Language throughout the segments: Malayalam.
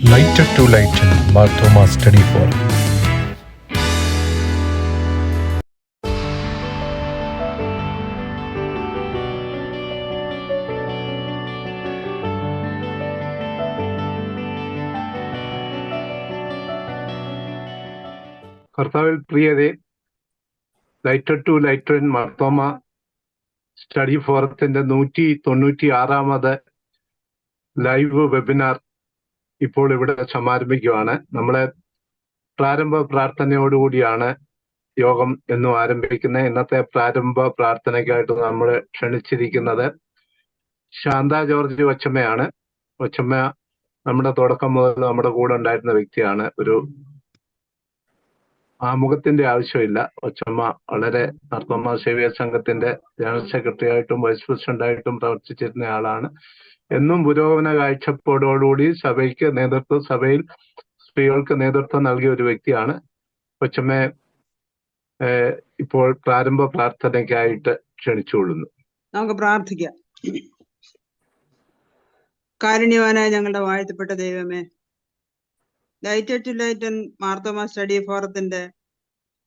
Lighter to Lighten Marthoma Study Forum. കർത്താവിൽ പ്രിയരെ, lighter to lighter Marthoma study ഫോറത്തിന്റെ 196ാമത് ലൈവ് വെബിനാർ ഇപ്പോൾ ഇവിടെ സമാരംഭിക്കുകയാണ്. നമ്മളെ പ്രാരംഭ പ്രാർത്ഥനയോടുകൂടിയാണ് യോഗം എന്നും ആരംഭിക്കുന്നത്. ഇന്നത്തെ പ്രാരംഭ പ്രാർത്ഥനയ്ക്കായിട്ട് നമ്മൾ ക്ഷണിച്ചിരിക്കുന്നത് ശാന്ത ജോർജ് കൊച്ചമ്മയാണ്. കൊച്ചമ്മ നമ്മുടെ തുടക്കം മുതൽ നമ്മുടെ കൂടെ ഉണ്ടായിരുന്ന വ്യക്തിയാണ്. ഒരു ആമുഖത്തിന്റെ ആവശ്യമില്ല. കൊച്ചമ്മ വളരെ മാർത്തോമ സേവ്യ സംഘത്തിന്റെ ജനറൽ സെക്രട്ടറി ആയിട്ടും വൈസ് പ്രസിഡന്റായിട്ടും പ്രവർത്തിച്ചിരുന്ന ആളാണ്. എന്നും പുരോഗമന കാഴ്ചപ്പാടോടുകൂടി സഭയിൽ സ്ത്രീകൾക്ക് നേതൃത്വം നൽകിയ ഒരു വ്യക്തിയാണ്. കൊച്ചമ്മയെ ഇപ്പോൾ പ്രാരംഭ പ്രാർത്ഥനയ്ക്കായിട്ട് ക്ഷണിച്ചുകൊള്ളുന്നു. നമുക്ക് പ്രാർത്ഥിക്കാം. കാരുണ്യവാനായ ഞങ്ങളുടെ വാഴ്ത്തപ്പെട്ട ദൈവമേ, lighter to lighten Marthoma study ഫോറത്തിന്റെ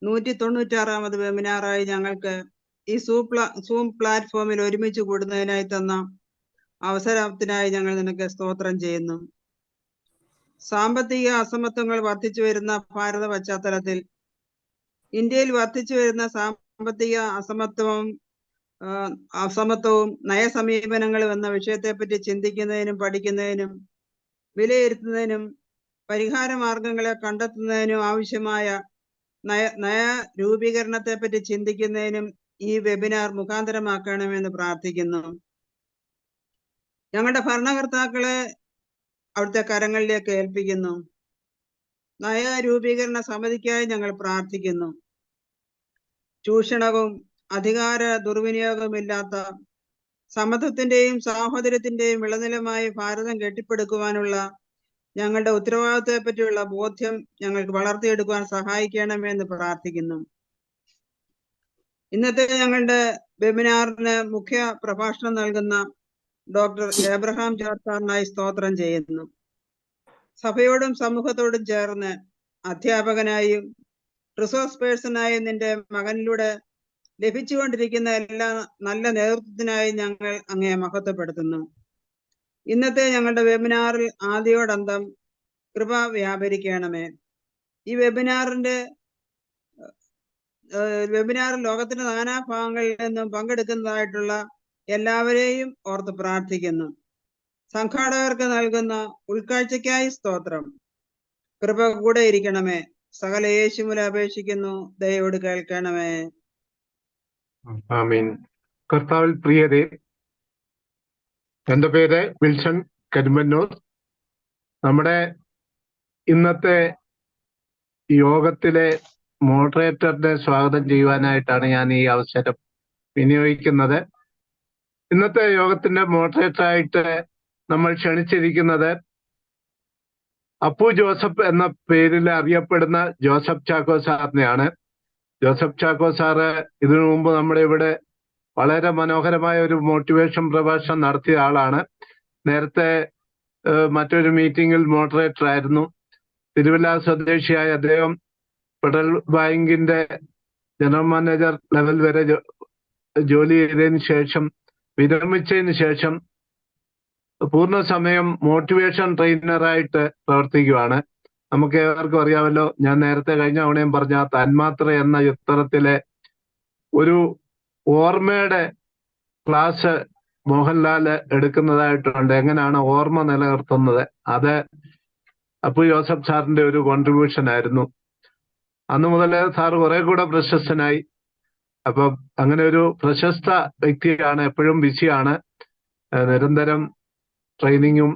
196ാമത് വെബിനാറായി ഞങ്ങൾക്ക് ഈ സൂം പ്ലാറ്റ്ഫോമിൽ ഒരുമിച്ച് കൂടുന്നതിനായി തന്ന അവസരത്തിനായി ഞങ്ങൾ നിനക്ക് സ്തോത്രം ചെയ്യുന്നു. സാമ്പത്തിക അസമത്വങ്ങൾ വർദ്ധിച്ചു വരുന്ന ഭാരത പശ്ചാത്തലത്തിൽ ഇന്ത്യയിൽ വർദ്ധിച്ചു വരുന്ന സാമ്പത്തിക അസമത്വവും നയസമീപനങ്ങളും എന്ന വിഷയത്തെപ്പറ്റി ചിന്തിക്കുന്നതിനും പഠിക്കുന്നതിനും വിലയിരുത്തുന്നതിനും പരിഹാര മാർഗങ്ങളെ കണ്ടെത്തുന്നതിനും ആവശ്യമായ നയ രൂപീകരണത്തെപ്പറ്റി ചിന്തിക്കുന്നതിനും ഈ വെബിനാർ മുഖാന്തരമാക്കണമെന്ന് പ്രാർത്ഥിക്കുന്നു. ഞങ്ങളുടെ ഭരണകർത്താക്കളെ അവിടുത്തെ കരങ്ങളിലേക്ക് ഏൽപ്പിക്കുന്നു. നയ രൂപീകരണ സമിതിക്കായി ഞങ്ങൾ പ്രാർത്ഥിക്കുന്നു. ചൂഷണവും അധികാര ദുർവിനിയോഗമില്ലാത്ത സമത്വത്തിന്റെയും സാഹോദര്യത്തിന്റെയും വിളനിലമായി ഭാരതം കെട്ടിപ്പടുക്കുവാനുള്ള ഞങ്ങളുടെ ഉത്തരവാദിത്വത്തെ പറ്റിയുള്ള ബോധ്യം ഞങ്ങൾക്ക് വളർത്തിയെടുക്കുവാൻ സഹായിക്കണമെന്ന് പ്രാർത്ഥിക്കുന്നു. ഇന്നത്തെ ഞങ്ങളുടെ വെബിനാറിന് മുഖ്യ പ്രഭാഷണം നൽകുന്ന ഡോക്ടർ എബ്രഹാം ജോർജ് സാറിനായി സ്തോത്രം ചെയ്യുന്നു. സഭയോടും സമൂഹത്തോടും ചേർന്ന് അധ്യാപകനായും റിസോഴ്സ് പേഴ്സണായും നിന്റെ മകനിലൂടെ ലഭിച്ചുകൊണ്ടിരിക്കുന്ന എല്ലാ നല്ല നേതൃത്വത്തിനായി ഞങ്ങൾ അങ്ങയെ മഹത്വപ്പെടുത്തുന്നു. ഇന്നത്തെ ഞങ്ങളുടെ വെബിനാറിൽ ആദ്യോടന്തം കൃപ വ്യാപരിക്കണമേ. ഈ വെബിനാറിൽ ലോകത്തിന്റെ നാനാഭാഗങ്ങളിൽ നിന്നും പങ്കെടുക്കുന്നതായിട്ടുള്ള എല്ലാവരെയും ഓർത്ത് പ്രാർത്ഥിക്കുന്നു. സംഘാടകർക്ക് നൽകുന്ന ഉൾക്കാഴ്ചയ്ക്കായി സ്തോത്രം. കൃപ കൂടെ ഇരിക്കണമേ. സകല യേശുവിൽ അപേക്ഷിക്കുന്നു, ദയയോട് കേൾക്കണമേ. ആമീൻ. കർത്താവിൽ പ്രിയരെ, എൻ്റെ പേര് വിൽസൺ കരിമന്നൂർ. നമ്മുടെ ഇന്നത്തെ യോഗത്തിലെ മോഡറേറ്ററിനെ സ്വാഗതം ചെയ്യുവാനായിട്ടാണ് ഞാൻ ഈ അവസരം വിനിയോഗിക്കുന്നത്. ഇന്നത്തെ യോഗത്തിന്റെ മോഡറേറ്ററായിട്ട് നമ്മൾ ക്ഷണിച്ചിരിക്കുന്നത് അപ്പു ജോസഫ് എന്ന പേരിൽ അറിയപ്പെടുന്ന ജോസഫ് ചാക്കോ സാറിനെയാണ്. ജോസഫ് ചാക്കോ സാറ് ഇതിനു മുമ്പ് നമ്മുടെ ഇവിടെ വളരെ മനോഹരമായ ഒരു മോട്ടിവേഷൻ പ്രഭാഷണം നടത്തിയ ആളാണ്. നേരത്തെ മറ്റൊരു മീറ്റിംഗിൽ മോഡറേറ്റർ ആയിരുന്നു. തിരുവല്ല സ്വദേശിയായ അദ്ദേഹം ഫെഡറൽ ബാങ്കിന്റെ ജനറൽ മാനേജർ ലെവൽ വരെ ജോലി ചെയ്തതിന് ശേഷം വിരമിച്ചതിന് ശേഷം പൂർണ്ണ സമയം മോട്ടിവേഷൻ ട്രെയിനറായിട്ട് പ്രവർത്തിക്കുകയാണ്. നമുക്ക് ഏവർക്കും അറിയാമല്ലോ, ഞാൻ നേരത്തെ കഴിഞ്ഞ തവണയും പറഞ്ഞ തന്മാത്ര എന്ന ചിത്രത്തിലെ ഒരു ഓർമ്മയുടെ ക്ലാസ് മോഹൻലാൽ എടുക്കുന്നതായിട്ടുണ്ട്. എങ്ങനെയാണ് ഓർമ്മ നിലനിർത്തുന്നത്, അത് അപ്പു ജോസഫ് സാറിന്റെ ഒരു കോൺട്രിബ്യൂഷൻ ആയിരുന്നു. അന്ന് മുതൽ സാറ് കുറെ കൂടെ പ്രശസ്തനായി. അപ്പം അങ്ങനെ ഒരു പ്രശസ്ത വ്യക്തിയാണ്, എപ്പോഴും ബിസിയാണ്. നിരന്തരം ട്രെയിനിങ്ങും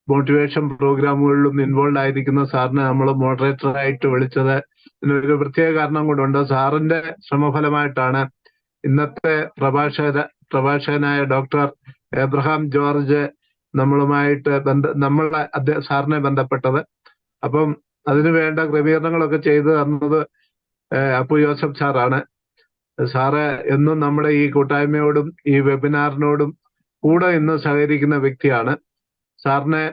മോട്ടിവേഷൻ പ്രോഗ്രാമുകളിലും ഇൻവോൾവ് ആയിരിക്കുന്ന സാറിനെ നമ്മൾ മോഡറേറ്ററായിട്ട് വിളിച്ചത് ഇതിനൊരു പ്രത്യേക കാരണം കൊണ്ടുണ്ട്. സാറിന്റെ ശ്രമഫലമായിട്ടാണ് ഇന്നത്തെ പ്രഭാഷകനായ ഡോക്ടർ എബ്രഹാം ജോർജ് സാറിനെ ബന്ധപ്പെട്ടത്. അപ്പം അതിനു വേണ്ട ക്രമീകരണങ്ങളൊക്കെ ചെയ്തു തന്നത് അപ്പു ജോസഫ് സാറാണ്. സാറ് എന്നും നമ്മുടെ ഈ കൂട്ടായ്മയോടും ഈ വെബിനാറിനോടും കൂടെ ഇന്ന് സഹകരിക്കുന്ന വ്യക്തിയാണ്. സാറിനെ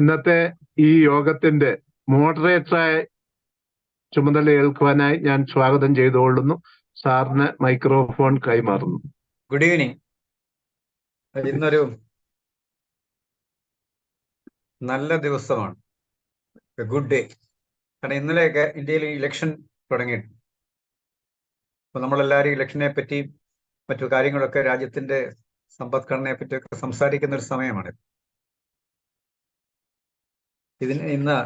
ഇന്നത്തെ ഈ യോഗത്തിന്റെ മോഡറേറ്ററായി ചുമതല ഏൽക്കുവാനായി ഞാൻ സ്വാഗതം ചെയ്തുകൊള്ളുന്നു. സാറിന് മൈക്രോഫോൺ കൈമാറുന്നു. Good evening. ഇന്നൊരു നല്ല ദിവസമാണ്, ഗുഡ് ഡേ. കാരണം ഇന്നലെയൊക്കെ ഇന്ത്യയിൽ ഇലക്ഷൻ തുടങ്ങിയിട്ട്, അപ്പൊ നമ്മളെല്ലാവരും ഇലക്ഷനെ പറ്റി മറ്റു കാര്യങ്ങളൊക്കെ രാജ്യത്തിന്റെ സമ്പദ്ഘടനയെ പറ്റിയൊക്കെ സംസാരിക്കുന്ന ഒരു സമയമാണ്. ഇന്ന്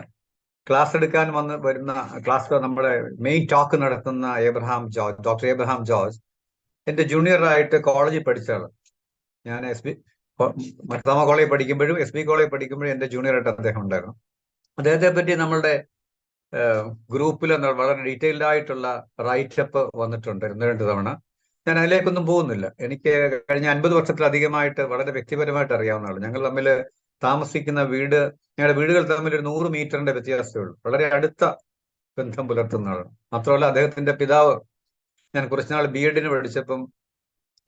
ക്ലാസ് എടുക്കാൻ വരുന്ന ക്ലാസ് നമ്മുടെ മെയിൻ ടോക്ക് നടത്തുന്ന ഡോക്ടർ എബ്രഹാം ജോർജ് എന്റെ ജൂനിയറായിട്ട് കോളേജിൽ പഠിച്ചതാണ്. ഞാൻ മർത്താമ കോളേജിൽ പഠിക്കുമ്പോഴും SB കോളേജിൽ പഠിക്കുമ്പോഴും എന്റെ ജൂനിയറായിട്ട് അദ്ദേഹം ഉണ്ടായിരുന്നു. അദ്ദേഹത്തെ പറ്റി നമ്മളുടെ ഗ്രൂപ്പിൽ വളരെ ഡീറ്റെയിൽഡ് ആയിട്ടുള്ള റൈറ്റപ്പ് വന്നിട്ടുണ്ട് 1-2 തവണ. ഞാൻ അതിലേക്കൊന്നും പോകുന്നില്ല. എനിക്ക് കഴിഞ്ഞ 50 വർഷത്തിലധികമായിട്ട് വളരെ വ്യക്തിപരമായിട്ട് അറിയാവുന്നതാണ്. ഞങ്ങൾ തമ്മിൽ താമസിക്കുന്ന ഞങ്ങളുടെ വീടുകൾ തമ്മിൽ ഒരു 100 മീറ്ററിന്റെ വ്യത്യാസമേ ഉള്ളൂ. വളരെ അടുത്ത ബന്ധം പുലർത്തുന്നതാണ്. മാത്രമല്ല അദ്ദേഹത്തിന്റെ പിതാവ്, ഞാൻ കുറച്ചുനാൾ BEd പഠിച്ചപ്പം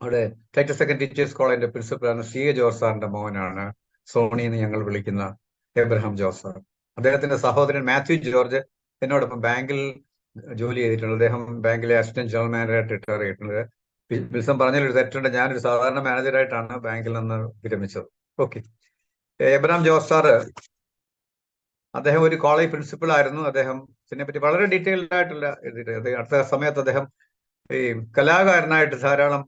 അവിടെ ടൈറ്റസ് സെക്കൻഡ് ടീച്ചേഴ്സ് കോളേജിന്റെ പ്രിൻസിപ്പലാണ് CA ജോർജ് സാറിന്റെ മോഹനാണ് സോണി എന്ന് ഞങ്ങൾ വിളിക്കുന്ന എബ്രഹാം ജോർജ് സാർ. അദ്ദേഹത്തിന്റെ സഹോദരൻ മാത്യു ജോർജ് എന്നോടൊപ്പം ബാങ്കിൽ ജോലി ചെയ്തിട്ടുണ്ട്. അദ്ദേഹം ബാങ്കിലെ അസിസ്റ്റന്റ് ജനറൽ മാനേജറായിട്ട് റിട്ടയർ ചെയ്തിട്ടുണ്ട്. വിൽസൺ പറഞ്ഞൊരു തെറ്റുണ്ട്, ഞാനൊരു സാധാരണ മാനേജറായിട്ടാണ് ബാങ്കിൽ നിന്ന് വിരമിച്ചത്. ഓക്കെ. എബ്രഹാം ജോർജ് സാറ് അദ്ദേഹം ഒരു കോളേജ് പ്രിൻസിപ്പൾ ആയിരുന്നു. അദ്ദേഹം ഇതിനെപ്പറ്റി വളരെ ഡീറ്റെയിൽഡ് ആയിട്ടുള്ള അടുത്ത സമയത്ത് അദ്ദേഹം ഈ കലാകാരനായിട്ട് ധാരാളം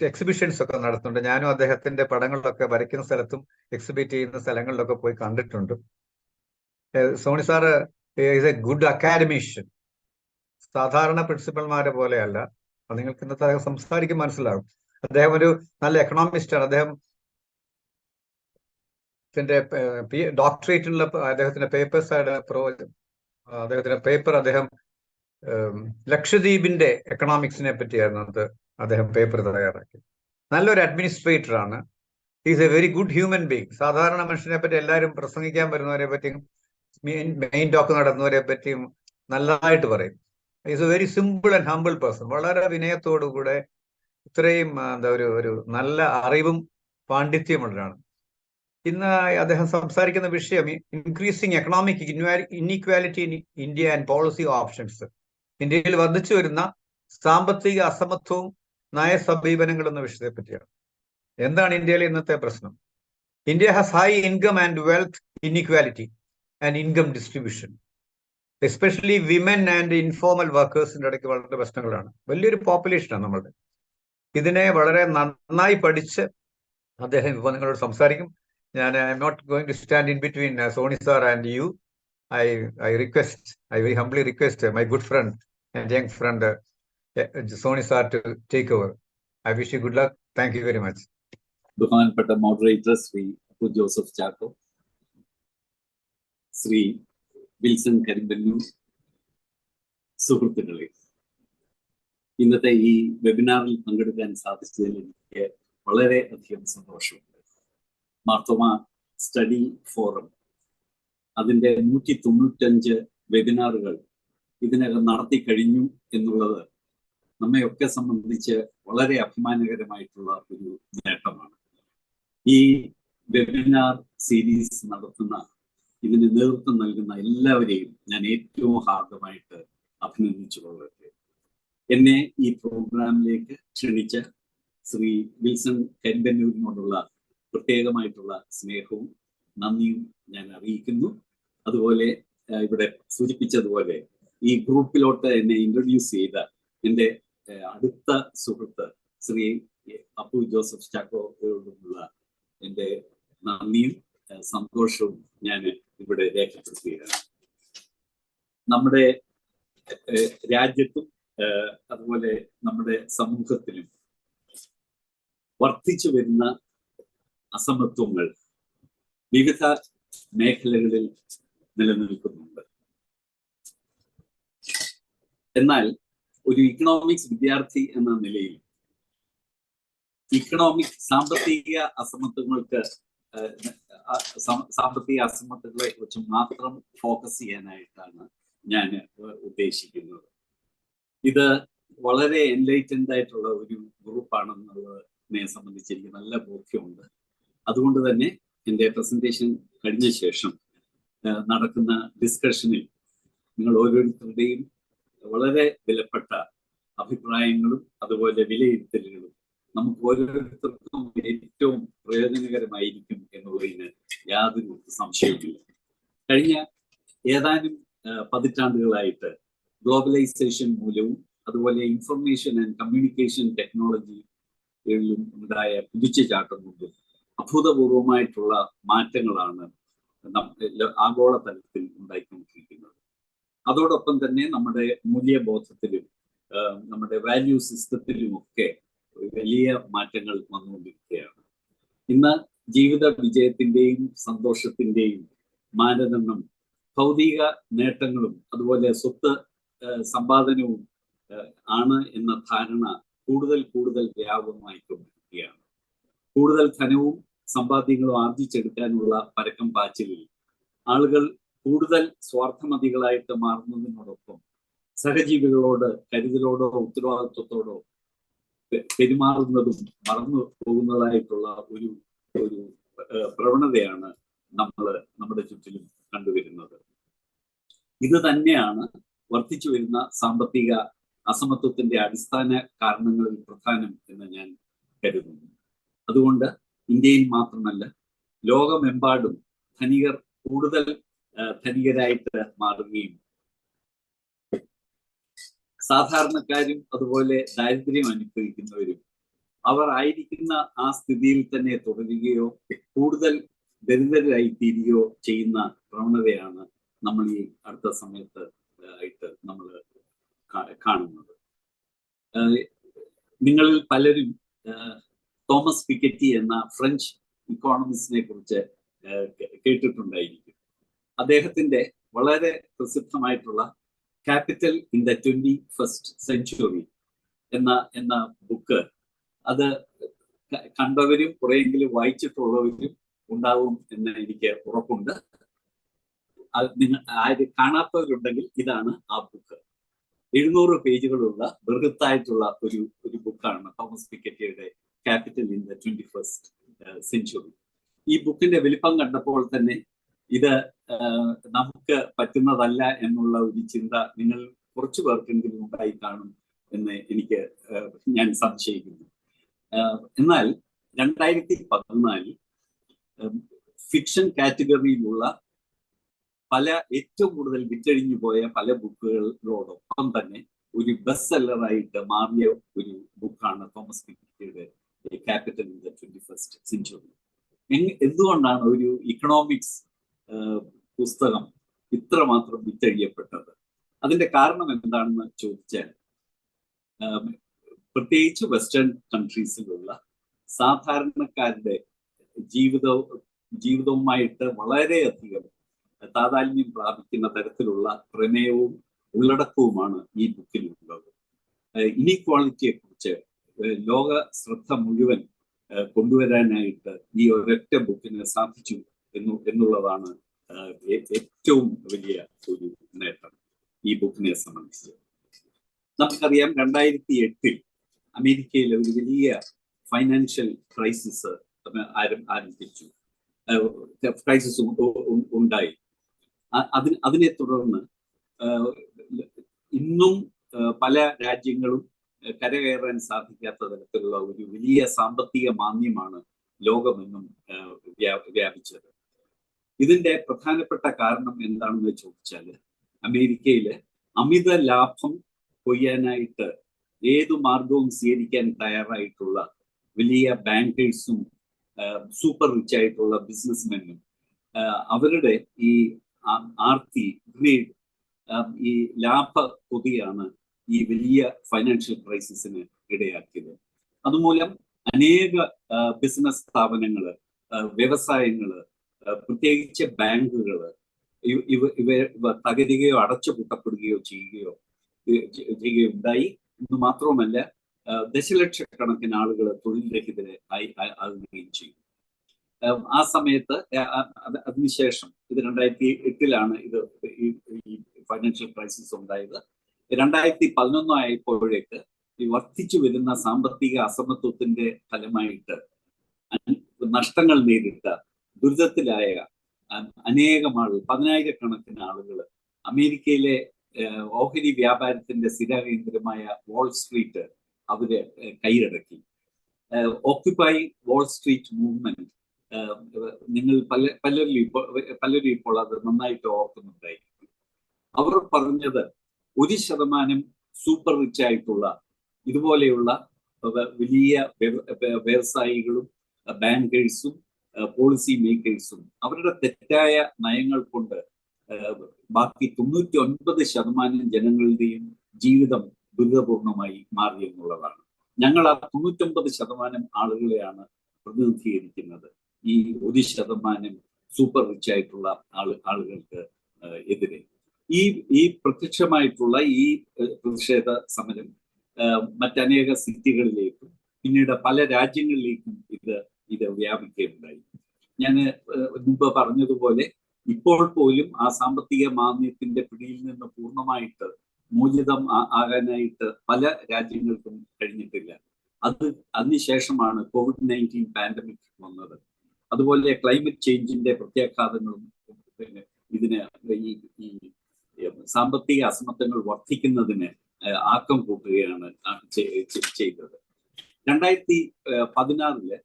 എക്സിബിഷൻസ് ഒക്കെ നടത്തുന്നുണ്ട്. ഞാനും അദ്ദേഹത്തിന്റെ പടങ്ങളിലൊക്കെ വരയ്ക്കുന്ന സ്ഥലത്തും എക്സിബിറ്റ് ചെയ്യുന്ന സ്ഥലങ്ങളിലൊക്കെ പോയി കണ്ടിട്ടുണ്ട്. Soni sir is a good academician. സാധാരണ പ്രിൻസിപ്പൽമാരെ പോലെയല്ല. നിങ്ങൾക്ക് ഇന്നത്തെ സംസാരിക്കും മനസ്സിലാകും. അദ്ദേഹം ഒരു നല്ല എക്കണോമിസ്റ്റാണ്. ഡോക്ടറേറ്റിനുള്ള അദ്ദേഹത്തിന്റെ അദ്ദേഹത്തിന്റെ പേപ്പർ അദ്ദേഹം ലക്ഷദ്വീപിന്റെ എക്കണോമിക്സിനെ പറ്റിയായിരുന്നു അദ്ദേഹം പേപ്പർ തയ്യാറാക്കി. നല്ലൊരു അഡ്മിനിസ്ട്രേറ്റർ ആണ്. Is A very good human being. സാധാരണ മനുഷ്യനെ പറ്റി എല്ലാവരും പ്രസംഗിക്കാൻ വരുന്നവരെ പറ്റിയും മെയിൻ ടോക്ക് നടത്തുന്നവരെ പറ്റിയും നല്ലതായിട്ട് പറയും. Is A very simple and humble person. വളരെ വിനയത്തോടുകൂടെ ഇത്രയും ഒരു നല്ല അറിവും പാണ്ഡിത്യമുള്ളതാണ്. ഇന്ന് അദ്ദേഹം സംസാരിക്കുന്ന വിഷയം increasing economic inequality in India and policy options. ഇന്ത്യയിൽ വർദ്ധിച്ചു വരുന്ന സാമ്പത്തിക അസമത്വവും നയസമീപനങ്ങളും എന്ന വിഷയത്തെ പറ്റിയാണ്. എന്താണ് ഇന്ത്യയിലെ ഇന്നത്തെ പ്രശ്നം? India has high income and wealth inequality and income distribution, especially women and informal വർക്കേഴ്സിന്റെ ഇടയ്ക്ക് വളരെ പ്രശ്നങ്ങളാണ്. വലിയൊരു പോപ്പുലേഷനാണ് നമ്മളുടെ. ഇതിനെ വളരെ നന്നായി പഠിച്ച് അദ്ദേഹം ഇപ്പോൾ നിങ്ങളോട് സംസാരിക്കും. I am not going to stand in between Soni sir and you. I very humbly request my good friend and young friend Soni sir to take over. I wish you good luck. Thank you very much. ബഹുമാനപ്പെട്ട മോഡറേറ്റർ ശ്രീ അപ്പു ജോസഫ് ചാക്കോ, ശ്രീ വിൽസൺ കരിമ്പന്നൂർ, സുഹൃത്തുക്കളെ, ഇന്നത്തെ ഈ വെബിനാറിൽ പങ്കെടുക്കാൻ സാധിച്ചതിൽ എനിക്ക് വളരെ അധികം സന്തോഷമുണ്ട്. മാർത്തോമ സ്റ്റഡി ഫോറം അതിൻ്റെ 195 വെബിനാറുകൾ ഇതിനകം നടത്തി കഴിഞ്ഞു എന്നുള്ളത് നമ്മയൊക്കെ സംബന്ധിച്ച് വളരെ അഭിമാനകരമായിട്ടുള്ള ഒരു നേട്ടമാണ്. ഈ വെബിനാർ സീരീസ് നടത്തുന്ന, ഇതിന് നേതൃത്വം നൽകുന്ന എല്ലാവരെയും ഞാൻ ഏറ്റവും ഹാർദമായിട്ട് അഭിനന്ദിച്ചു കൊള്ളട്ടെ. എന്നെ ഈ പ്രോഗ്രാമിലേക്ക് ക്ഷണിച്ച ശ്രീ വിൽസൺ കരിമ്പന്നൂരിനോടുള്ള പ്രത്യേകമായിട്ടുള്ള സ്നേഹവും നന്ദിയും ഞാൻ അറിയിക്കുന്നു. അതുപോലെ ഇവിടെ സൂചിപ്പിച്ചതുപോലെ ഈ ഗ്രൂപ്പിലോട്ട് എന്നെ ഇൻട്രൊഡ്യൂസ് ചെയ്ത എൻ്റെ അടുത്ത സുഹൃത്ത് ശ്രീ അപ്പു ജോസഫ് ചാക്കോയോടുള്ള എൻ്റെ നന്ദിയും സന്തോഷവും ഞാൻ ഇവിടെ രേഖപ്പെടുത്തുകയാണ്. നമ്മുടെ രാജ്യത്തും അതുപോലെ നമ്മുടെ സമൂഹത്തിലും വർദ്ധിച്ചു വരുന്ന അസമത്വങ്ങൾ വിവിധ മേഖലകളിൽ നിലനിൽക്കുന്നുണ്ട്. എന്നാൽ ഒരു ഇക്കണോമിക്സ് വിദ്യാർത്ഥി എന്ന നിലയിൽ സാമ്പത്തിക അസമത്വങ്ങളെ കുറിച്ച് മാത്രം ഫോക്കസ് ചെയ്യാനായിട്ടാണ് ഞാൻ ഉദ്ദേശിക്കുന്നത്. ഇത് വളരെ എൻലൈറ്റൻഡ് ആയിട്ടുള്ള ഒരു ഗ്രൂപ്പാണെന്നുള്ളതിനെ സംബന്ധിച്ച് എനിക്ക് നല്ല ബോധ്യമുണ്ട്. അതുകൊണ്ട് തന്നെ എൻ്റെ പ്രസന്റേഷൻ കഴിഞ്ഞ ശേഷം നടക്കുന്ന ഡിസ്കഷനിൽ നിങ്ങൾ ഓരോരുത്തരുടെയും വളരെ വിലപ്പെട്ട അഭിപ്രായങ്ങളും അതുപോലെ വിലയിരുത്തലുകളും നമുക്ക് ഓരോരുത്തർക്കും ഏറ്റവും പ്രയോജനകരമായിരിക്കും എന്നുള്ളതിന് യാതൊരു സംശയവുമില്ല. കഴിഞ്ഞ ഏതാനും പതിറ്റാണ്ടുകളായിട്ട് ഗ്ലോബലൈസേഷൻ മൂലവും അതുപോലെ ഇൻഫർമേഷൻ ആൻഡ് കമ്മ്യൂണിക്കേഷൻ ടെക്നോളജിയിലും ഉണ്ടായ കുതിച്ചുചാട്ടം കൊണ്ടും അഭൂതപൂർവമായിട്ടുള്ള മാറ്റങ്ങളാണ് ആഗോളതലത്തിൽ ഉണ്ടായിക്കൊണ്ടിരിക്കുന്നത്. അതോടൊപ്പം തന്നെ നമ്മുടെ മൂല്യബോധത്തിലും നമ്മുടെ വാല്യൂ സിസ്റ്റത്തിലുമൊക്കെ വലിയ മാറ്റങ്ങൾ വന്നുകൊണ്ടിരിക്കുകയാണ്. ഇന്ന് ജീവിത വിജയത്തിന്റെയും സന്തോഷത്തിന്റെയും മാനദണ്ഡം ഭൗതിക നേട്ടങ്ങളും അതുപോലെ സ്വത്ത് സമ്പാദനവും ആണ് എന്ന ധാരണ കൂടുതൽ കൂടുതൽ വ്യാപകമായിക്കൊണ്ടിരിക്കുകയാണ്. കൂടുതൽ ധനവും സമ്പാദ്യങ്ങളും ആർജിച്ചെടുക്കാനുള്ള പരക്കം പാച്ചിലിൽ ആളുകൾ കൂടുതൽ സ്വാർത്ഥമതികളായിട്ട് മാറുന്നതിനോടൊപ്പം സഹജീവികളോട് കരുതലോടോ ഉത്തരവാദിത്വത്തോടോ പെരുമാറുന്നതും മറന്നു പോകുന്നതായിട്ടുള്ള ഒരു പ്രവണതയാണ് നമ്മുടെ ചുറ്റിലും കണ്ടുവരുന്നത്. ഇത് തന്നെയാണ് വർദ്ധിച്ചു വരുന്ന സാമ്പത്തിക അസമത്വത്തിന്റെ അടിസ്ഥാന കാരണങ്ങളിൽ പ്രധാനം എന്ന് ഞാൻ കരുതുന്നു. അതുകൊണ്ട് ഇന്ത്യയിൽ മാത്രമല്ല ലോകമെമ്പാടും ധനികർ കൂടുതൽ ധനികരായിട്ട് മാറുകയും സാധാരണക്കാരും അതുപോലെ ദാരിദ്ര്യം അനുഭവിക്കുന്നവരും അവർ ആയിരിക്കുന്ന ആ സ്ഥിതിയിൽ തന്നെ തുടരുകയോ കൂടുതൽ ദരിദ്രരായി തീരുകയോ ചെയ്യുന്ന പ്രവണതയാണ് നമ്മൾ ഈ അടുത്ത സമയത്ത് ആയിട്ട് നമ്മൾ കാണുന്നത്. നിങ്ങളിൽ പലരും തോമസ് പിക്കറ്റി എന്ന ഫ്രഞ്ച് ഇക്കോണമിസ്റ്റിനെ കുറിച്ച് കേട്ടിട്ടുണ്ടായിരിക്കും. അദ്ദേഹത്തിന്റെ വളരെ പ്രസിദ്ധമായിട്ടുള്ള capital in the 21st century എന്ന ബുക്ക്, അത് കണ്ടവരും കുറെയെങ്കിലും വായിച്ചിട്ടുള്ളവരും ഉണ്ടാവും എന്ന് എനിക്ക് ഉറപ്പുണ്ട്. നിങ്ങൾ കാണാത്തവരുണ്ടെങ്കിൽ ഇതാണ് ആ ബുക്ക്. 700 പേജുകളുള്ള ബൃഹത്തായിട്ടുള്ള ഒരു ബുക്കാണ് തോമസ് പിക്കറ്റിയുടെ capital in the 21st century. ഈ ബുക്കിന്റെ വലിപ്പം കണ്ടപ്പോൾ തന്നെ ഇത് നമുക്ക് പറ്റുന്നതല്ല എന്നുള്ള ഒരു ചിന്ത നിങ്ങൾ കുറച്ചു പേർക്കെങ്കിലും ഉണ്ടായി കാണും എന്ന് ഞാൻ സംശയിക്കുന്നു. എന്നാൽ 2014 ഫിക്ഷൻ കാറ്റഗറിയിലുള്ള ഏറ്റവും കൂടുതൽ വിറ്റഴിഞ്ഞു പോയ പല ബുക്കുകളോടൊപ്പം തന്നെ ഒരു ബെസ്റ്റ് സെല്ലറായിട്ട് മാറിയ ഒരു ബുക്കാണ് തോമസ് പിക്കറ്റിയുടെ capital in the 21st century. എന്തുകൊണ്ടാണ് ഒരു ഇക്കണോമിക്സ് പുസ്തകം ഇത്രമാത്രം വിറ്റഴിയപ്പെട്ടത്? അതിന്റെ കാരണം എന്താണെന്ന് ചോദിച്ചാൽ, പ്രത്യേകിച്ച് വെസ്റ്റേൺ കൺട്രീസിലുള്ള സാധാരണക്കാരുടെ ജീവിതവുമായിട്ട് വളരെയധികം താതാത്മ്യം പ്രാപിക്കുന്ന തരത്തിലുള്ള പ്രമേയവും ഉള്ളടക്കവുമാണ് ഈ ബുക്കിലുള്ളത്. ഇനീക്വാളിറ്റിയെ കുറിച്ച് ലോക ശ്രദ്ധ മുഴുവൻ കൊണ്ടുവരാനായിട്ട് ഈ ഒരൊറ്റ ബുക്കിന് സാധിച്ചു എന്നുള്ളതാണ് ഏറ്റവും വലിയ ഒരു നേട്ടം ഈ ബുക്കിനെ സംബന്ധിച്ച്. നമുക്കറിയാം, 2008 അമേരിക്കയിലെ ഒരു വലിയ ഫൈനാൻഷ്യൽ ക്രൈസിസ് ഉണ്ടായി. അതിനെ തുടർന്ന് ഇന്നും പല രാജ്യങ്ങളും കരകയറാൻ സാധിക്കാത്ത തരത്തിലുള്ള ഒരു വലിയ സാമ്പത്തിക മാന്ദ്യമാണ് ലോകമെങ്ങും വ്യാപിച്ചത്. ഇതിന്റെ പ്രധാനപ്പെട്ട കാരണം എന്താണെന്ന് ചോദിച്ചാൽ, അമേരിക്കയിലെ അമിത ലാഭം കൊയ്യാനായിട്ട് ഏതു മാർഗവും സ്വീകരിക്കാൻ തയ്യാറായിട്ടുള്ള വലിയ ബാങ്കേഴ്സും സൂപ്പർ റിച്ച് ആയിട്ടുള്ള ബിസിനസ്മെനും അവരുടെ ഈ ഗ്രീഡ്, ഈ ലാഭ കൊതിയാണ് ഈ വലിയ ഫൈനാൻഷ്യൽ ക്രൈസിസിന് ഇടയാക്കിയത്. അതുമൂലം അനേക ബിസിനസ് സ്ഥാപനങ്ങള്, വ്യവസായങ്ങള്, പ്രത്യേകിച്ച് ബാങ്കുകള് ഇവ തകരുകയോ അടച്ചുപൂട്ടപ്പെടുകയോ ചെയ്യുകയുണ്ടായി. എന്ന് മാത്രവുമല്ല, ദശലക്ഷക്കണക്കിന് ആളുകൾ തൊഴിൽരഹിതരായി ആകുകയും ചെയ്യും. ആ സമയത്ത് അതിനുശേഷം ഇത് 2008 ഈ ഫൈനാൻഷ്യൽ ക്രൈസിസ് ഉണ്ടായത്. 2011 ആയപ്പോഴേക്ക് ഈ വർദ്ധിച്ചു വരുന്ന സാമ്പത്തിക അസമത്വത്തിന്റെ ഫലമായിട്ട് നഷ്ടങ്ങൾ നേരിട്ട ദുരിതത്തിലായ അനേകം ആളുകൾ, പതിനായിരക്കണക്കിന് ആളുകൾ അമേരിക്കയിലെ ഓഹരി വ്യാപാരത്തിന്റെ സ്ഥിരകേന്ദ്രമായ വാൾ സ്ട്രീറ്റ് അവര് കൈയടക്കി. ഓക്യുപൈ വാൾ സ്ട്രീറ്റ് മൂവ്മെന്റ് നിങ്ങൾ പലരും ഇപ്പോൾ അത് നന്നായിട്ട് ഓർക്കുന്നുണ്ടായിരിക്കും. അവർ പറഞ്ഞത് 1% സൂപ്പർ റിച്ച് ആയിട്ടുള്ള ഇതുപോലെയുള്ള വലിയ വ്യവസായികളും ബാങ്കേഴ്സും പോളിസി മേക്കേഴ്സും അവരുടെ തെറ്റായ നയങ്ങൾ കൊണ്ട് ബാക്കി 99% ജനങ്ങളുടെയും ജീവിതം ദുരിതപൂർണമായി മാറി എന്നുള്ളതാണ്. ഞങ്ങൾ ആ 99% ആളുകളെയാണ് പ്രതിനിധീകരിക്കുന്നത്, ഈ 1% സൂപ്പർ റിച്ച് ആയിട്ടുള്ള ആളുകൾക്ക് എതിരെ. ഈ പ്രത്യക്ഷമായിട്ടുള്ള ഈ പ്രതിഷേധ സമരം മറ്റനേക സിറ്റികളിലേക്കും പിന്നീട് പല രാജ്യങ്ങളിലേക്കും ഇത് വ്യാപിക്കുകയുണ്ടായി. ഞാൻ മുമ്പ് പറഞ്ഞതുപോലെ ഇപ്പോൾ പോലും ആ സാമ്പത്തിക മാന്ദ്യത്തിന്റെ പിടിയിൽ നിന്ന് പൂർണ്ണമായിട്ട് മോചിതം ആകാനായിട്ട് പല രാജ്യങ്ങൾക്കും കഴിഞ്ഞിട്ടില്ല. അതിനുശേഷമാണ് COVID-19 പാൻഡമിക് വന്നത്. അതുപോലെ ക്ലൈമറ്റ് ചേഞ്ചിന്റെ പ്രത്യാഘാതങ്ങളും ഇതിന് ഈ സാമ്പത്തിക അസമത്വങ്ങൾ വർദ്ധിക്കുന്നതിന് ആക്കം കൂട്ടുകയാണ് ചെയ്തത്. 2016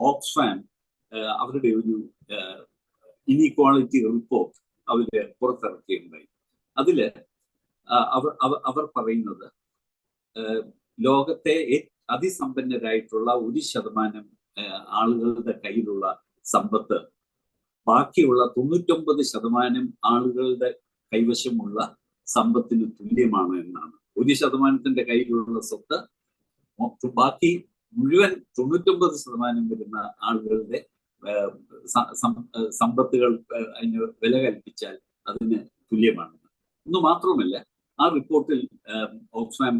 ഓക്സ്ഫാം അവരുടെ ഒരു ഇനീക്വാളിറ്റി റിപ്പോർട്ട് അവര് പുറത്തിറക്കിയിട്ടുണ്ടായി. അതില് അവർ പറയുന്നത് ലോകത്തെ അതിസമ്പന്നരായിട്ടുള്ള 1% ആളുകളുടെ കയ്യിലുള്ള സമ്പത്ത് ബാക്കിയുള്ള 99% ആളുകളുടെ കൈവശമുള്ള സമ്പത്തിന് തുല്യമാണ് എന്നാണ്. 1% കയ്യിലുള്ള സ്വത്ത് ബാക്കി മുഴുവൻ 99% വരുന്ന ആളുകളുടെ സമ്പത്തുകൾ അതിന് വില കൽപ്പിച്ചാൽ അതിന് തുല്യമാണ്. എന്ന് മാത്രമല്ല, ആ റിപ്പോർട്ടിൽ ഓക്സ്ഫാം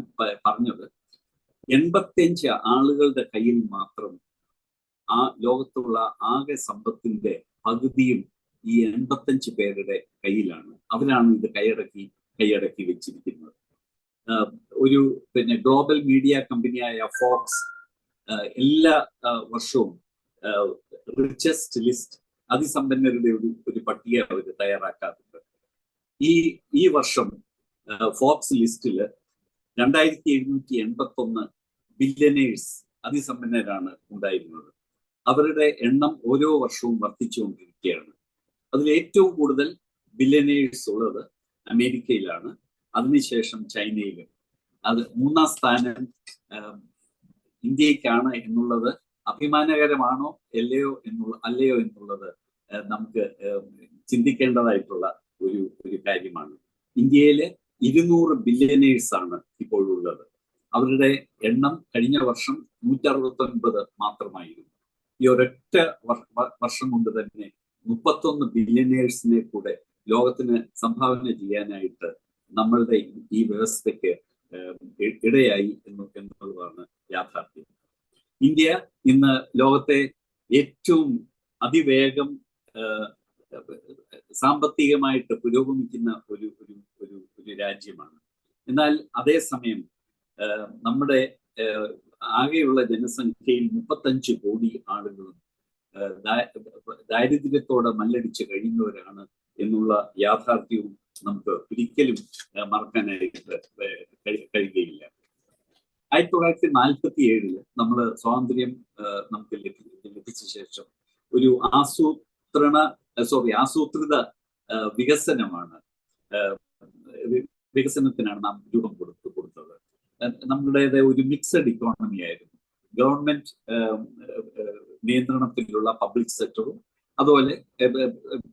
പറഞ്ഞത് 85 ആളുകളുടെ കയ്യിൽ മാത്രം ആ ലോകത്തുള്ള ആകെ സമ്പത്തിന്റെ പകുതിയും ഈ 85 പേരുടെ കയ്യിലാണ്. അവരാണ് ഇത് കൈയടക്കി വെച്ചിരിക്കുന്നത്. ഒരു ഗ്ലോബൽ മീഡിയ കമ്പനിയായ ഫോക്സ് എല്ലാ വർഷവും റിച്ചസ്റ്റ് ലിസ്റ്റ്, അതിസമ്പന്നരുടെ ഒരു പട്ടിക അവർ തയ്യാറാക്കാറുണ്ട്. ഈ വർഷം ഫോക്സ് ലിസ്റ്റില് 2781 ബില്യനേഴ്സ്, അതിസമ്പന്നരാണ് ഉണ്ടായിരുന്നത്. അവരുടെ എണ്ണം ഓരോ വർഷവും വർദ്ധിച്ചുകൊണ്ടിരിക്കുകയാണ്. അതിൽ ഏറ്റവും കൂടുതൽ ബില്യനേഴ്സ് ഉള്ളത് അമേരിക്കയിലാണ്, അതിനുശേഷം ചൈനയിലും. അത് 3-ാം സ്ഥാനം ഇന്ത്യക്കാണ് എന്നുള്ളത് അഭിമാനകരമാണോ അല്ലയോ എന്നുള്ളത് നമുക്ക് ചിന്തിക്കേണ്ടതായിട്ടുള്ള ഒരു കാര്യമാണ്. ഇന്ത്യയിലെ 200 ബില്യനേഴ്സ് ആണ് ഇപ്പോഴുള്ളത്. അവരുടെ എണ്ണം കഴിഞ്ഞ വർഷം 169 മാത്രമായിരുന്നു. ഈ ഒരൊറ്റ വർഷം കൊണ്ട് തന്നെ 31 ബില്യനേഴ്സിനെ കൂടെ ലോകത്തിന് സംഭാവന ചെയ്യാനായിട്ട് നമ്മളുടെ ഈ വ്യവസ്ഥയ്ക്ക് ഇടയായി എന്നുള്ളതാണ് യാഥാർത്ഥ്യം. ഇന്ത്യ ഇന്ന് ലോകത്തെ ഏറ്റവും അതിവേഗം സാമ്പത്തികമായിട്ട് പുരോഗമിക്കുന്ന ഒരു രാജ്യമാണ്. എന്നാൽ അതേസമയം നമ്മുടെ ആകെയുള്ള ജനസംഖ്യയിൽ 35 കോടി ആളുകളും ദാരിദ്ര്യത്തോടെ മല്ലടിച്ച് കഴിയുന്നവരാണ് എന്നുള്ള യാഥാർത്ഥ്യവും നമുക്ക് ഒരിക്കലും മറക്കാനായിട്ട് കഴിയുകയില്ല. 1947 നമ്മൾ സ്വാതന്ത്ര്യം നമുക്ക് ലഭിച്ച ശേഷം ഒരു ആസൂത്രിത വികസനത്തിനാണ് നാം രൂപം കൊടുത്തത്. നമ്മുടേത് ഒരു മിക്സഡ് ഇക്കോണമി ആയിരുന്നു. ഗവൺമെന്റ് നിയന്ത്രണത്തിലുള്ള പബ്ലിക് സെക്ടറും അതുപോലെ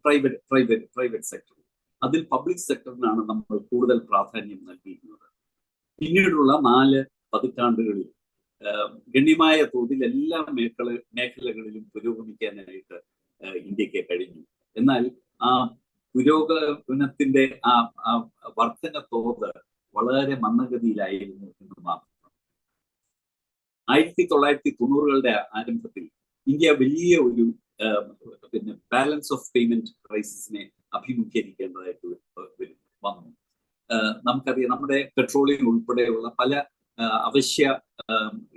പ്രൈവറ്റ് സെക്ടറും. അതിൽ പബ്ലിക് സെക്ടറിനാണ് നമ്മൾ കൂടുതൽ പ്രാധാന്യം നൽകിയിരുന്നത്. പിന്നീടുള്ള 4 പതിറ്റാണ്ടുകളിൽ ഗണ്യമായ തോതിൽ എല്ലാ മേഖലകളിലും പുരോഗമിക്കാനായിട്ട് ഇന്ത്യക്ക് കഴിഞ്ഞു. എന്നാൽ ആ പുരോഗമനത്തിന്റെ ആ വർധന തോത് വളരെ മന്ദഗതിയിലായിരുന്നു എന്ന് മാത്രം. 1990-കളുടെ ആരംഭത്തിൽ ഇന്ത്യ വലിയ ഒരു ബാലൻസ് ഓഫ് പേയ്മെന്റ് ക്രൈസിസിനെ അഭിമുഖീകരിക്കേണ്ടതായിട്ട് വന്നു. നമുക്കറിയാം, നമ്മുടെ പെട്രോളിയം ഉൾപ്പെടെയുള്ള പല അവശ്യ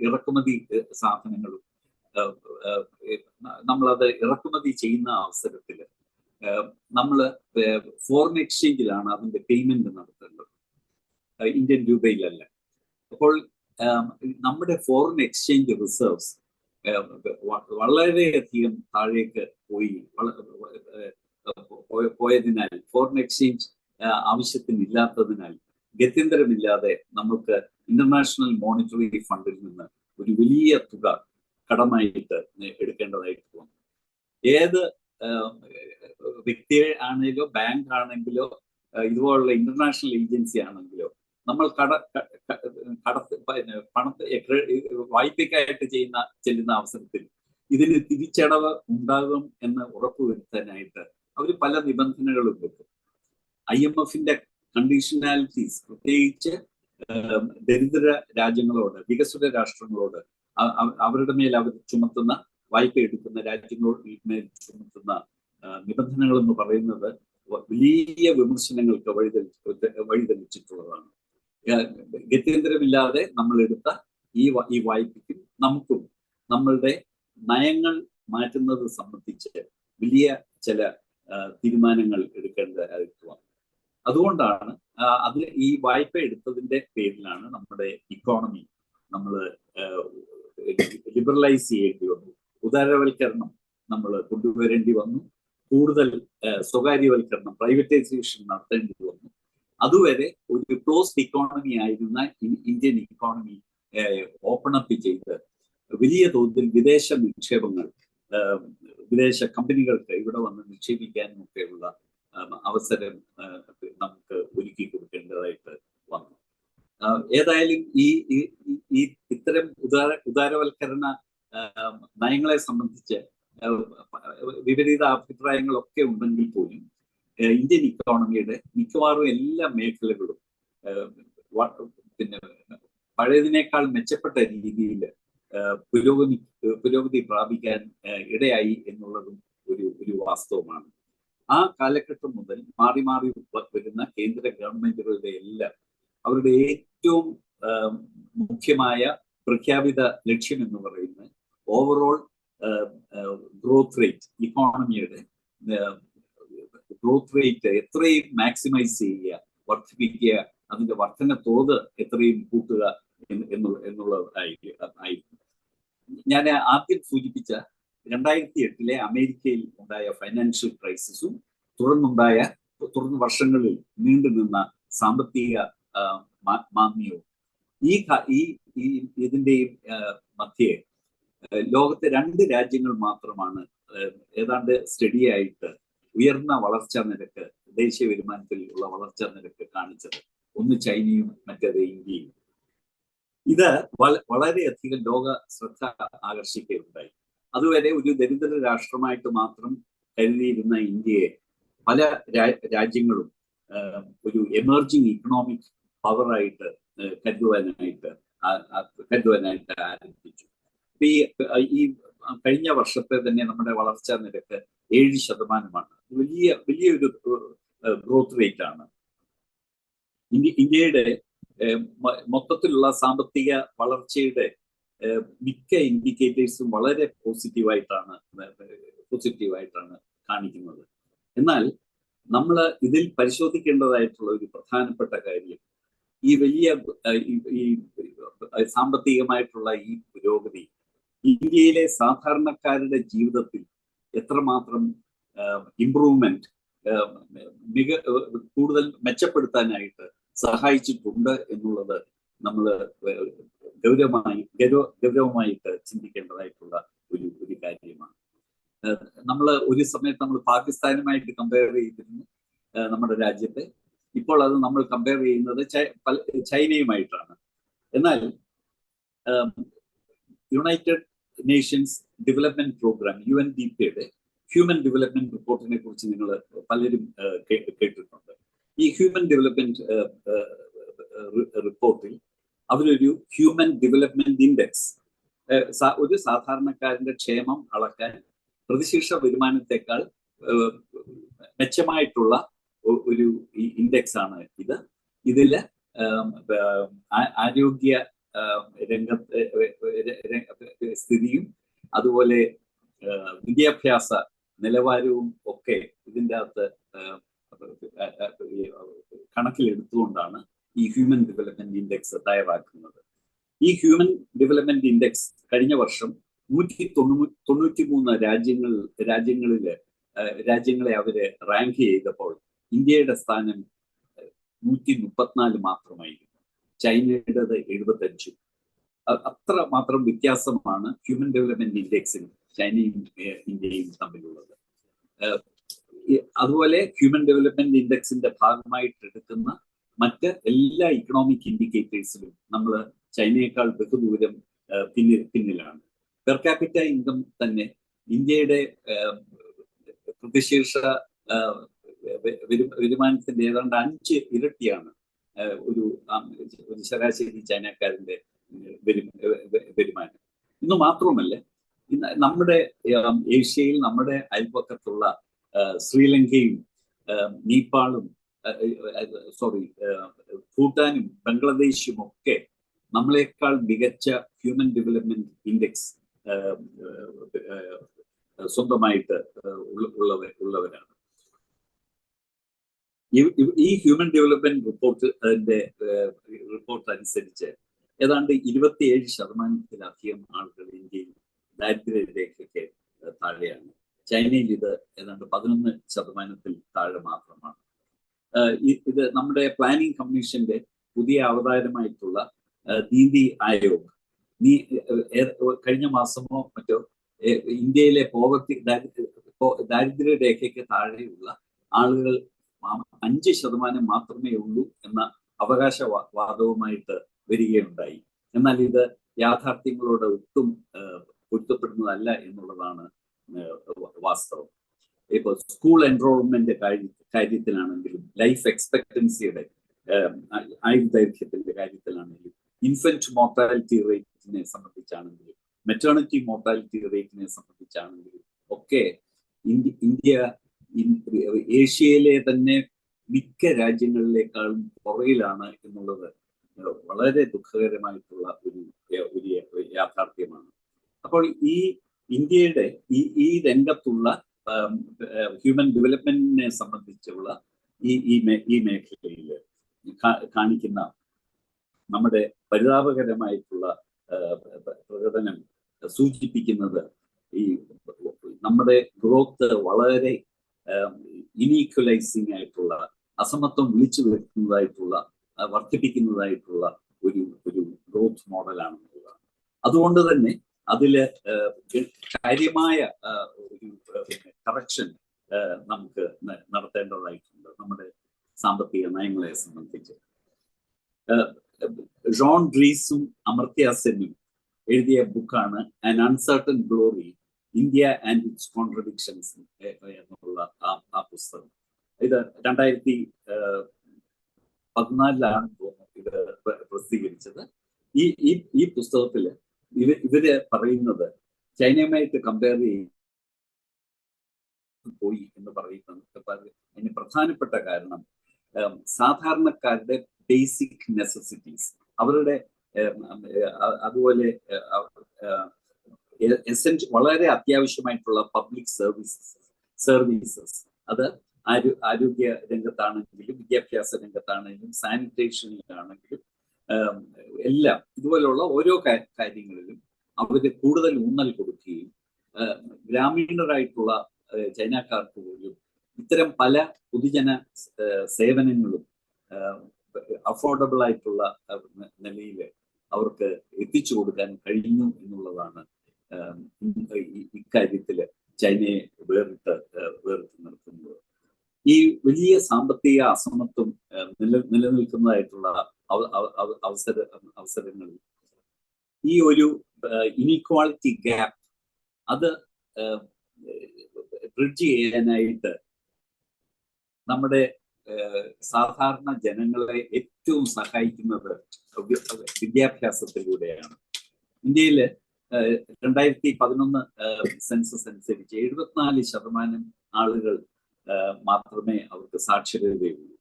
ഇറക്കുമതി സാധനങ്ങളും നമ്മളത് ഇറക്കുമതി ചെയ്യുന്ന അവസരത്തിൽ നമ്മൾ ഫോറിൻ എക്സ്ചേഞ്ചിലാണ് അതിന്റെ പേയ്മെന്റ് നടത്തേണ്ടത്, ഇന്ത്യൻ രൂപയിലല്ല. അപ്പോൾ നമ്മുടെ ഫോറിൻ എക്സ്ചേഞ്ച് റിസർവ്സ് വളരെയധികം താഴേക്ക് പോയതിനാൽ, ഫോറിൻ എക്സ്ചേഞ്ച് ആവശ്യത്തിനില്ലാത്തതിനാൽ ഗത്യന്തരമില്ലാതെ നമുക്ക് ഇന്റർനാഷണൽ മോണിറ്ററി ഫണ്ടിൽ നിന്ന് ഒരു വലിയ തുക കടമായിട്ട് എടുക്കേണ്ടതായിട്ട് വന്നു. ഏത് വ്യക്തിയെ ആണെങ്കിലോ ബാങ്ക് ആണെങ്കിലോ ഇതുപോലുള്ള ഇന്റർനാഷണൽ ഏജൻസി ആണെങ്കിലോ നമ്മൾ വായ്പയ്ക്കായിട്ട് ചെല്ലുന്ന അവസരത്തിൽ ഇതിന് തിരിച്ചടവ് ഉണ്ടാകും എന്ന് ഉറപ്പുവരുത്താനായിട്ട് അവർ പല നിബന്ധനകളും വെക്കും. IMF-ന്റെ കണ്ടീഷണാലിറ്റീസ് പ്രത്യേകിച്ച് ദരിദ്ര രാജ്യങ്ങളോട്, വികസ്വര രാഷ്ട്രങ്ങളോട്, അവരുടെ മേൽ അവർ ചുമത്തുന്ന വായ്പ എടുക്കുന്ന രാജ്യങ്ങളോട് മേൽ ചുമത്തുന്ന നിബന്ധനകൾ എന്ന് പറയുന്നത് വലിയ വിമർശനങ്ങൾക്ക് വഴിതെളിച്ചിട്ടുള്ളതാണ്. ഗത്യന്തരമില്ലാതെ നമ്മൾ എടുത്ത ഈ വായ്പയ്ക്കും നമുക്കും നമ്മളുടെ നയങ്ങൾ മാറ്റുന്നത് സംബന്ധിച്ച് വലിയ ചില തീരുമാനങ്ങൾ എടുക്കേണ്ടതായിട്ട് വന്നു. അതുകൊണ്ടാണ് ഈ വായ്പ എടുത്തതിന്റെ പേരിലാണ് നമ്മുടെ ഇക്കോണമി നമ്മൾ ലിബറലൈസ് ചെയ്യേണ്ടി വന്നു, ഉദാരവൽക്കരണം നമ്മൾ കൊണ്ടുവരേണ്ടി വന്നു, കൂടുതൽ സ്വകാര്യവൽക്കരണം, പ്രൈവറ്റൈസേഷൻ നടത്തേണ്ടി വന്നു. അതുവരെ ഒരു ക്ലോസ്ഡ് ഇക്കോണമി ആയിരുന്ന ഇന്ത്യൻ ഇക്കോണമി ഓപ്പൺ അപ്പ് ചെയ്ത് വലിയ തോതിൽ വിദേശ നിക്ഷേപങ്ങൾ, വിദേശ കമ്പനികൾക്ക് ഇവിടെ വന്ന് നിക്ഷേപിക്കാനും ഒക്കെയുള്ള അവസരം നമുക്ക് ഒരുക്കി കൊടുക്കേണ്ടതായിട്ട് വന്നു. ഏതായാലും ഈ ഇത്തരം ഉദാരവൽക്കരണ നയങ്ങളെ സംബന്ധിച്ച് വിപരീത അഭിപ്രായങ്ങളൊക്കെ ഉണ്ടെങ്കിൽ പോലും ഇന്ത്യൻ ഇക്കോണമിയുടെ മിക്കവാറും എല്ലാ മേഖലകളും പിന്നെ പഴയതിനേക്കാൾ മെച്ചപ്പെട്ട രീതിയിൽ പുരോഗതി പ്രാപിക്കാൻ ഇടയായി എന്നുള്ളതും ഒരു വാസ്തവമാണ്. ആ കാലഘട്ടം മുതൽ മാറി മാറി വരുന്ന കേന്ദ്ര ഗവൺമെന്റുകളുടെ എല്ലാം അവരുടെ ഏറ്റവും മുഖ്യമായ പ്രഖ്യാപിത ലക്ഷ്യം എന്ന് പറയുന്നത് ഓവറോൾ ഗ്രോത്ത് റേറ്റ്, ഇക്കോണമിയുടെ ഗ്രോത്ത് റേറ്റ് എത്രയും മാക്സിമൈസ് ചെയ്യുക, വർദ്ധിപ്പിക്കുക, അതിന്റെ വർധന തോത് എത്രയും കൂട്ടുക എന്നുള്ളതായിരുന്നു. ഞാൻ ആദ്യം സൂചിപ്പിച്ച 2008 അമേരിക്കയിൽ ഉണ്ടായ ഫൈനാൻഷ്യൽ ക്രൈസിസും തുടർന്ന് വർഷങ്ങളിൽ നീണ്ടുനിന്ന സാമ്പത്തിക മാന്ദ്യവും ഇതിന്റെയും മധ്യേ ലോകത്തെ 2 രാജ്യങ്ങൾ മാത്രമാണ് ഏതാണ്ട് സ്റ്റഡിയായിട്ട് ഉയർന്ന വളർച്ചാ നിരക്ക്, ദേശീയ വരുമാനത്തിൽ ഉള്ള വളർച്ചാ നിരക്ക് കാണിച്ചത്. ഒന്ന് ചൈനയും മറ്റേത് ഇന്ത്യയും. ഇത് വളരെയധികം ലോക ശ്രദ്ധ ആകർഷിക്കുകയുണ്ടായി. അതുവരെ ഒരു ദരിദ്ര രാഷ്ട്രമായിട്ട് മാത്രം കരുതിയിരുന്ന ഇന്ത്യയെ പല രാജ്യങ്ങളും ഒരു എമർജിങ് ഇക്കണോമിക് പവറായിട്ട് കരുതുവാനായിട്ട് ആരംഭിച്ചു. ഈ കഴിഞ്ഞ വർഷത്തെ തന്നെ നമ്മുടെ വളർച്ചാ നിരക്ക് 7%. വലിയൊരു ഗ്രോത്ത് റേറ്റ് ആണ്. ഇന്ത്യയുടെ മൊത്തത്തിലുള്ള സാമ്പത്തിക വളർച്ചയുടെ മിക്ക ഇൻഡിക്കേറ്റേഴ്സും വളരെ പോസിറ്റീവായിട്ടാണ് കാണിക്കുന്നത്. എന്നാൽ നമ്മൾ ഇതിൽ പരിശോധിക്കേണ്ടതായിട്ടുള്ള ഒരു പ്രധാനപ്പെട്ട കാര്യം, ഈ വലിയ സാമ്പത്തികമായിട്ടുള്ള ഈ പുരോഗതി ഇന്ത്യയിലെ സാധാരണക്കാരുടെ ജീവിതത്തിൽ എത്രമാത്രം ഇംപ്രൂവ്മെന്റ് കൂടുതൽ മെച്ചപ്പെടുത്താനായിട്ട് സഹായിച്ചിട്ടുണ്ട് എന്നുള്ളത് നമ്മൾ ഗൗരവമായിട്ട് ചിന്തിക്കേണ്ടതായിട്ടുള്ള ഒരു കാര്യമാണ്. നമ്മൾ ഒരു സമയത്ത് നമ്മൾ പാകിസ്ഥാനുമായിട്ട് കമ്പയർ ചെയ്തിരുന്നു നമ്മുടെ രാജ്യത്തെ. ഇപ്പോൾ അത് നമ്മൾ കമ്പയർ ചെയ്യുന്നത് ചൈനയുമായിട്ടാണ്. എന്നാൽ യുണൈറ്റഡ് നേഷൻസ് ഡെവലപ്മെന്റ് പ്രോഗ്രാം UNDP-യുടെ ഹ്യൂമൻ ഡെവലപ്മെന്റ് റിപ്പോർട്ടിനെ കുറിച്ച് നിങ്ങൾ പലരും കേട്ടിട്ടുണ്ട്. ഈ ഹ്യൂമൻ ഡെവലപ്മെന്റ് റിപ്പോർട്ടിൽ അവരൊരു ഹ്യൂമൻ ഡെവലപ്മെന്റ് ഇൻഡെക്സ്, ഒരു സാധാരണക്കാരന്റെ ക്ഷേമം അളക്കാൻ പ്രതിശീർഷ വരുമാനത്തെക്കാൾ മെച്ചമായിട്ടുള്ള ഒരു ഇൻഡെക്സ് ആണ് ഇത്. ഇതില് ആരോഗ്യ രംഗത്തെ സ്ഥിതിയും അതുപോലെ വിദ്യാഭ്യാസ നിലവാരവും ഒക്കെ ഇതിൻ്റെ അകത്ത് കണക്കിലെടുത്തുകൊണ്ടാണ് ഈ ഹ്യൂമൻ ഡെവലപ്മെന്റ് ഇൻഡെക്സ് തയ്യാറാക്കുന്നത്. ഈ ഹ്യൂമൻ ഡെവലപ്മെന്റ് ഇൻഡെക്സ് കഴിഞ്ഞ വർഷം 193 രാജ്യങ്ങളെ അവര് റാങ്ക് ചെയ്തപ്പോൾ ഇന്ത്യയുടെ സ്ഥാനം 134 മാത്രമായിരുന്നു. ചൈനയുടേത് 75. അത്ര മാത്രം വ്യത്യാസമാണ് ഹ്യൂമൻ ഡെവലപ്മെന്റ് ഇൻഡെക്സിൽ ചൈനയും ഇന്ത്യയും തമ്മിലുള്ളത്. അതുപോലെ ഹ്യൂമൻ ഡെവലപ്മെന്റ് ഇൻഡെക്സിന്റെ ഭാഗമായിട്ട് എടുക്കുന്ന മറ്റ് എല്ലാ ഇക്കണോമിക് ഇൻഡിക്കേറ്റേഴ്സിലും നമ്മൾ ചൈനയേക്കാൾ ബഹുദൂരം പിന്നിലാണ്. പെർ ക്യാപിറ്റ ഇൻകം തന്നെ ഇന്ത്യയുടെ പ്രതിശീർഷ വരുമാനത്തിന്റെ ഏതാണ്ട് 5 ഇരട്ടിയാണ് ഒരു ശരാശരി ചൈനക്കാരന്റെ വരുമാനം. ഇന്ന് മാത്രമല്ല, നമ്മുടെ ഏഷ്യയിൽ നമ്മുടെ അയൽപക്കത്തുള്ള ശ്രീലങ്കയും നേപ്പാളും ഭൂട്ടാനും ബംഗ്ലാദേശും ഒക്കെ നമ്മളെക്കാൾ മികച്ച ഹ്യൂമൻ ഡെവലപ്മെന്റ് ഇൻഡെക്സ് സ്വന്തമായിട്ട് ഉള്ളവരാണ്. ഈ ഹ്യൂമൻ ഡെവലപ്മെന്റ് റിപ്പോർട്ട് അനുസരിച്ച് ഏതാണ്ട് 27% ആളുകൾ ഇന്ത്യയിൽ ദാരിദ്ര്യരേഖയ്ക്ക് താഴെയാണ്. ചൈനയിൽ ഇത് ഏതാണ്ട് 11% താഴെ മാത്രമാണ്. ഇത് നമ്മുടെ പ്ലാനിംഗ് കമ്മീഷന്റെ പുതിയ അവതാരമായിട്ടുള്ള നീതി ആയോഗ് കഴിഞ്ഞ മാസമോ മറ്റോ ഇന്ത്യയിലെ ദാരിദ്ര്യരേഖയ്ക്ക് താഴെയുള്ള ആളുകൾ 5% മാത്രമേ ഉള്ളൂ എന്ന അവകാശവാദവുമായിട്ട് വരികയുണ്ടായി. എന്നാൽ ഇത് യാഥാർത്ഥ്യങ്ങളോട് ഒട്ടും പൊരുത്തപ്പെടുന്നതല്ല എന്നുള്ളതാണ് വാസ്തവം. ഇപ്പൊ സ്കൂൾ എൻറോൾമെന്റ് കാര്യത്തിലാണെങ്കിലും, ലൈഫ് എക്സ്പെക്ടൻസിയുടെ ആയുർദൈർഘ്യത്തിന്റെ കാര്യത്തിലാണെങ്കിലും, ഇൻഫന്റ് മോർട്ടാലിറ്റി റേറ്റിനെ സംബന്ധിച്ചാണെങ്കിലും, മെറ്റേണിറ്റി മോർട്ടാലിറ്റി റേറ്റിനെ സംബന്ധിച്ചാണെങ്കിലും ഒക്കെ ഇന്ത്യ ഏഷ്യയിലെ തന്നെ മിക്ക രാജ്യങ്ങളിലേക്കാളും പുറകിലാണ് എന്നുള്ളത് വളരെ ദുഃഖകരമായിട്ടുള്ള ഒരു യാഥാർത്ഥ്യമാണ്. അപ്പോൾ ഈ ഇന്ത്യയുടെ ഈ രംഗത്തുള്ള ഹ്യൂമൻ ഡെവലപ്മെന്റിനെ സംബന്ധിച്ചുള്ള ഈ മേഖലയിൽ കാണിക്കുന്ന നമ്മുടെ പരിതാപകരമായിട്ടുള്ള പ്രകടനം സൂചിപ്പിക്കുന്നത് ഈ നമ്മുടെ ഗ്രോത്ത് വളരെ ഇനീക്വലൈസിങ് ആയിട്ടുള്ള, അസമത്വം വിളിച്ചു വരുത്തുന്നതായിട്ടുള്ള, വർദ്ധിപ്പിക്കുന്നതായിട്ടുള്ള ഒരു ഗ്രോത്ത് മോഡലാണെന്നുള്ളതാണ്. അതുകൊണ്ട് തന്നെ അതില് കാര്യമായ ഒരു കറക്ഷൻ നമുക്ക് നടത്തേണ്ടതായിട്ടുണ്ട് നമ്മുടെ സാമ്പത്തിക നയങ്ങളെ സംബന്ധിച്ച്. ജോൺ ഡ്രീസും അമർത്യ സെന്നും എഴുതിയ ബുക്കാണ് an uncertain glory, India and it's contradictions എന്നുള്ള ആ പുസ്തകം. ഇത് 2014 ഇത് പ്രസിദ്ധീകരിച്ചത്. ഈ പുസ്തകത്തില് ഇവര് പറയുന്നത് ചൈനയുമായിട്ട് കമ്പയർ പോയി എന്ന് പറയുന്നത് അതിന് പ്രധാനപ്പെട്ട കാരണം സാധാരണക്കാരുടെ ബേസിക് നെസസിറ്റീസ്, അവരുടെ അതുപോലെ വളരെ അത്യാവശ്യമായിട്ടുള്ള പബ്ലിക് സർവീസസ് അത് ആരോഗ്യ രംഗത്താണെങ്കിലും, വിദ്യാഭ്യാസ രംഗത്താണെങ്കിലും, സാനിറ്റേഷനിലാണെങ്കിലും എല്ലാം ഇതുപോലുള്ള ഓരോ കാര്യങ്ങളിലും അവര് കൂടുതൽ ഊന്നൽ കൊടുക്കുകയും ഗ്രാമീണരായിട്ടുള്ള ചൈനക്കാർക്ക് പോലും ഇത്തരം പല പൊതുജന സേവനങ്ങളും അഫോർഡബിൾ ആയിട്ടുള്ള നിലയിൽ അവർക്ക് എത്തിച്ചു കൊടുക്കാൻ കഴിഞ്ഞു എന്നുള്ളതാണ് ഇക്കാര്യത്തില് ചൈനയെ വേറിട്ട് നിർത്തുന്നത്. ഈ വലിയ സാമ്പത്തിക അസമത്വം നിലനിൽക്കുന്നതായിട്ടുള്ള അവസരങ്ങളിൽ ഈ ഒരു ഇനീക്വാളിറ്റി ഗ്യാപ്പ് അത് ബ്രിഡ്ജ് ചെയ്യാനായിട്ട് നമ്മുടെ സാധാരണ ജനങ്ങളെ ഏറ്റവും സഹായിക്കുന്നത് വിദ്യാഭ്യാസത്തിലൂടെയാണ്. ഇന്ത്യയില് 2011 സെൻസസ് അനുസരിച്ച് 74% ആളുകൾ മാത്രമേ അവർക്ക് സാക്ഷരതയുള്ളൂ.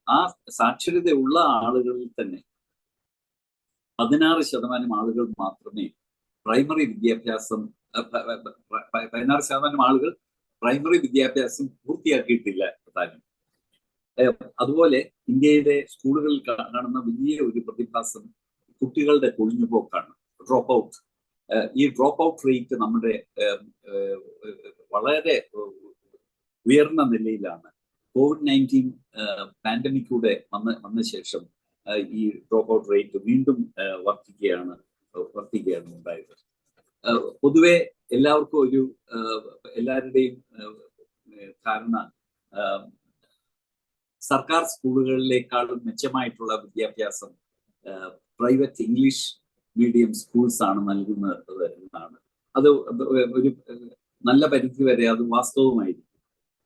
ആ സാക്ഷരതയുള്ള ആളുകളിൽ തന്നെ 16% ആളുകൾ മാത്രമേ പ്രൈമറി വിദ്യാഭ്യാസം 16% ആളുകൾ പ്രൈമറി വിദ്യാഭ്യാസം പൂർത്തിയാക്കിയിട്ടില്ല താനും. അതുപോലെ ഇന്ത്യയിലെ സ്കൂളുകളിൽ കാണുന്ന വലിയ ഒരു പ്രതിഭാസം കുട്ടികളുടെ കൊഴിഞ്ഞുപോക്കാണ്, ഡ്രോപ്പ് ഔട്ട്. ഈ ഡ്രോപ്പ് ഔട്ട് റേറ്റ് നമ്മുടെ വളരെ ഉയർന്ന നിലയിലാണ്. COVID-19 പാൻഡമിക്കൂടെ വന്ന ശേഷം ഈ ഡ്രോപ്പ് ഔട്ട് റേറ്റ് വീണ്ടും വർദ്ധിക്കുകയാണ് ഉണ്ടായത്. പൊതുവെ എല്ലാവർക്കും എല്ലാവരുടെയും ധാരണ സർക്കാർ സ്കൂളുകളിലേക്കാളും മെച്ചമായിട്ടുള്ള വിദ്യാഭ്യാസം പ്രൈവറ്റ് ഇംഗ്ലീഷ് മീഡിയം സ്കൂൾസ് ആണ് നൽകുന്നത് എന്നാണ്. അത് ഒരു നല്ല പരിധി വരെ അത് വാസ്തവമായിരിക്കും.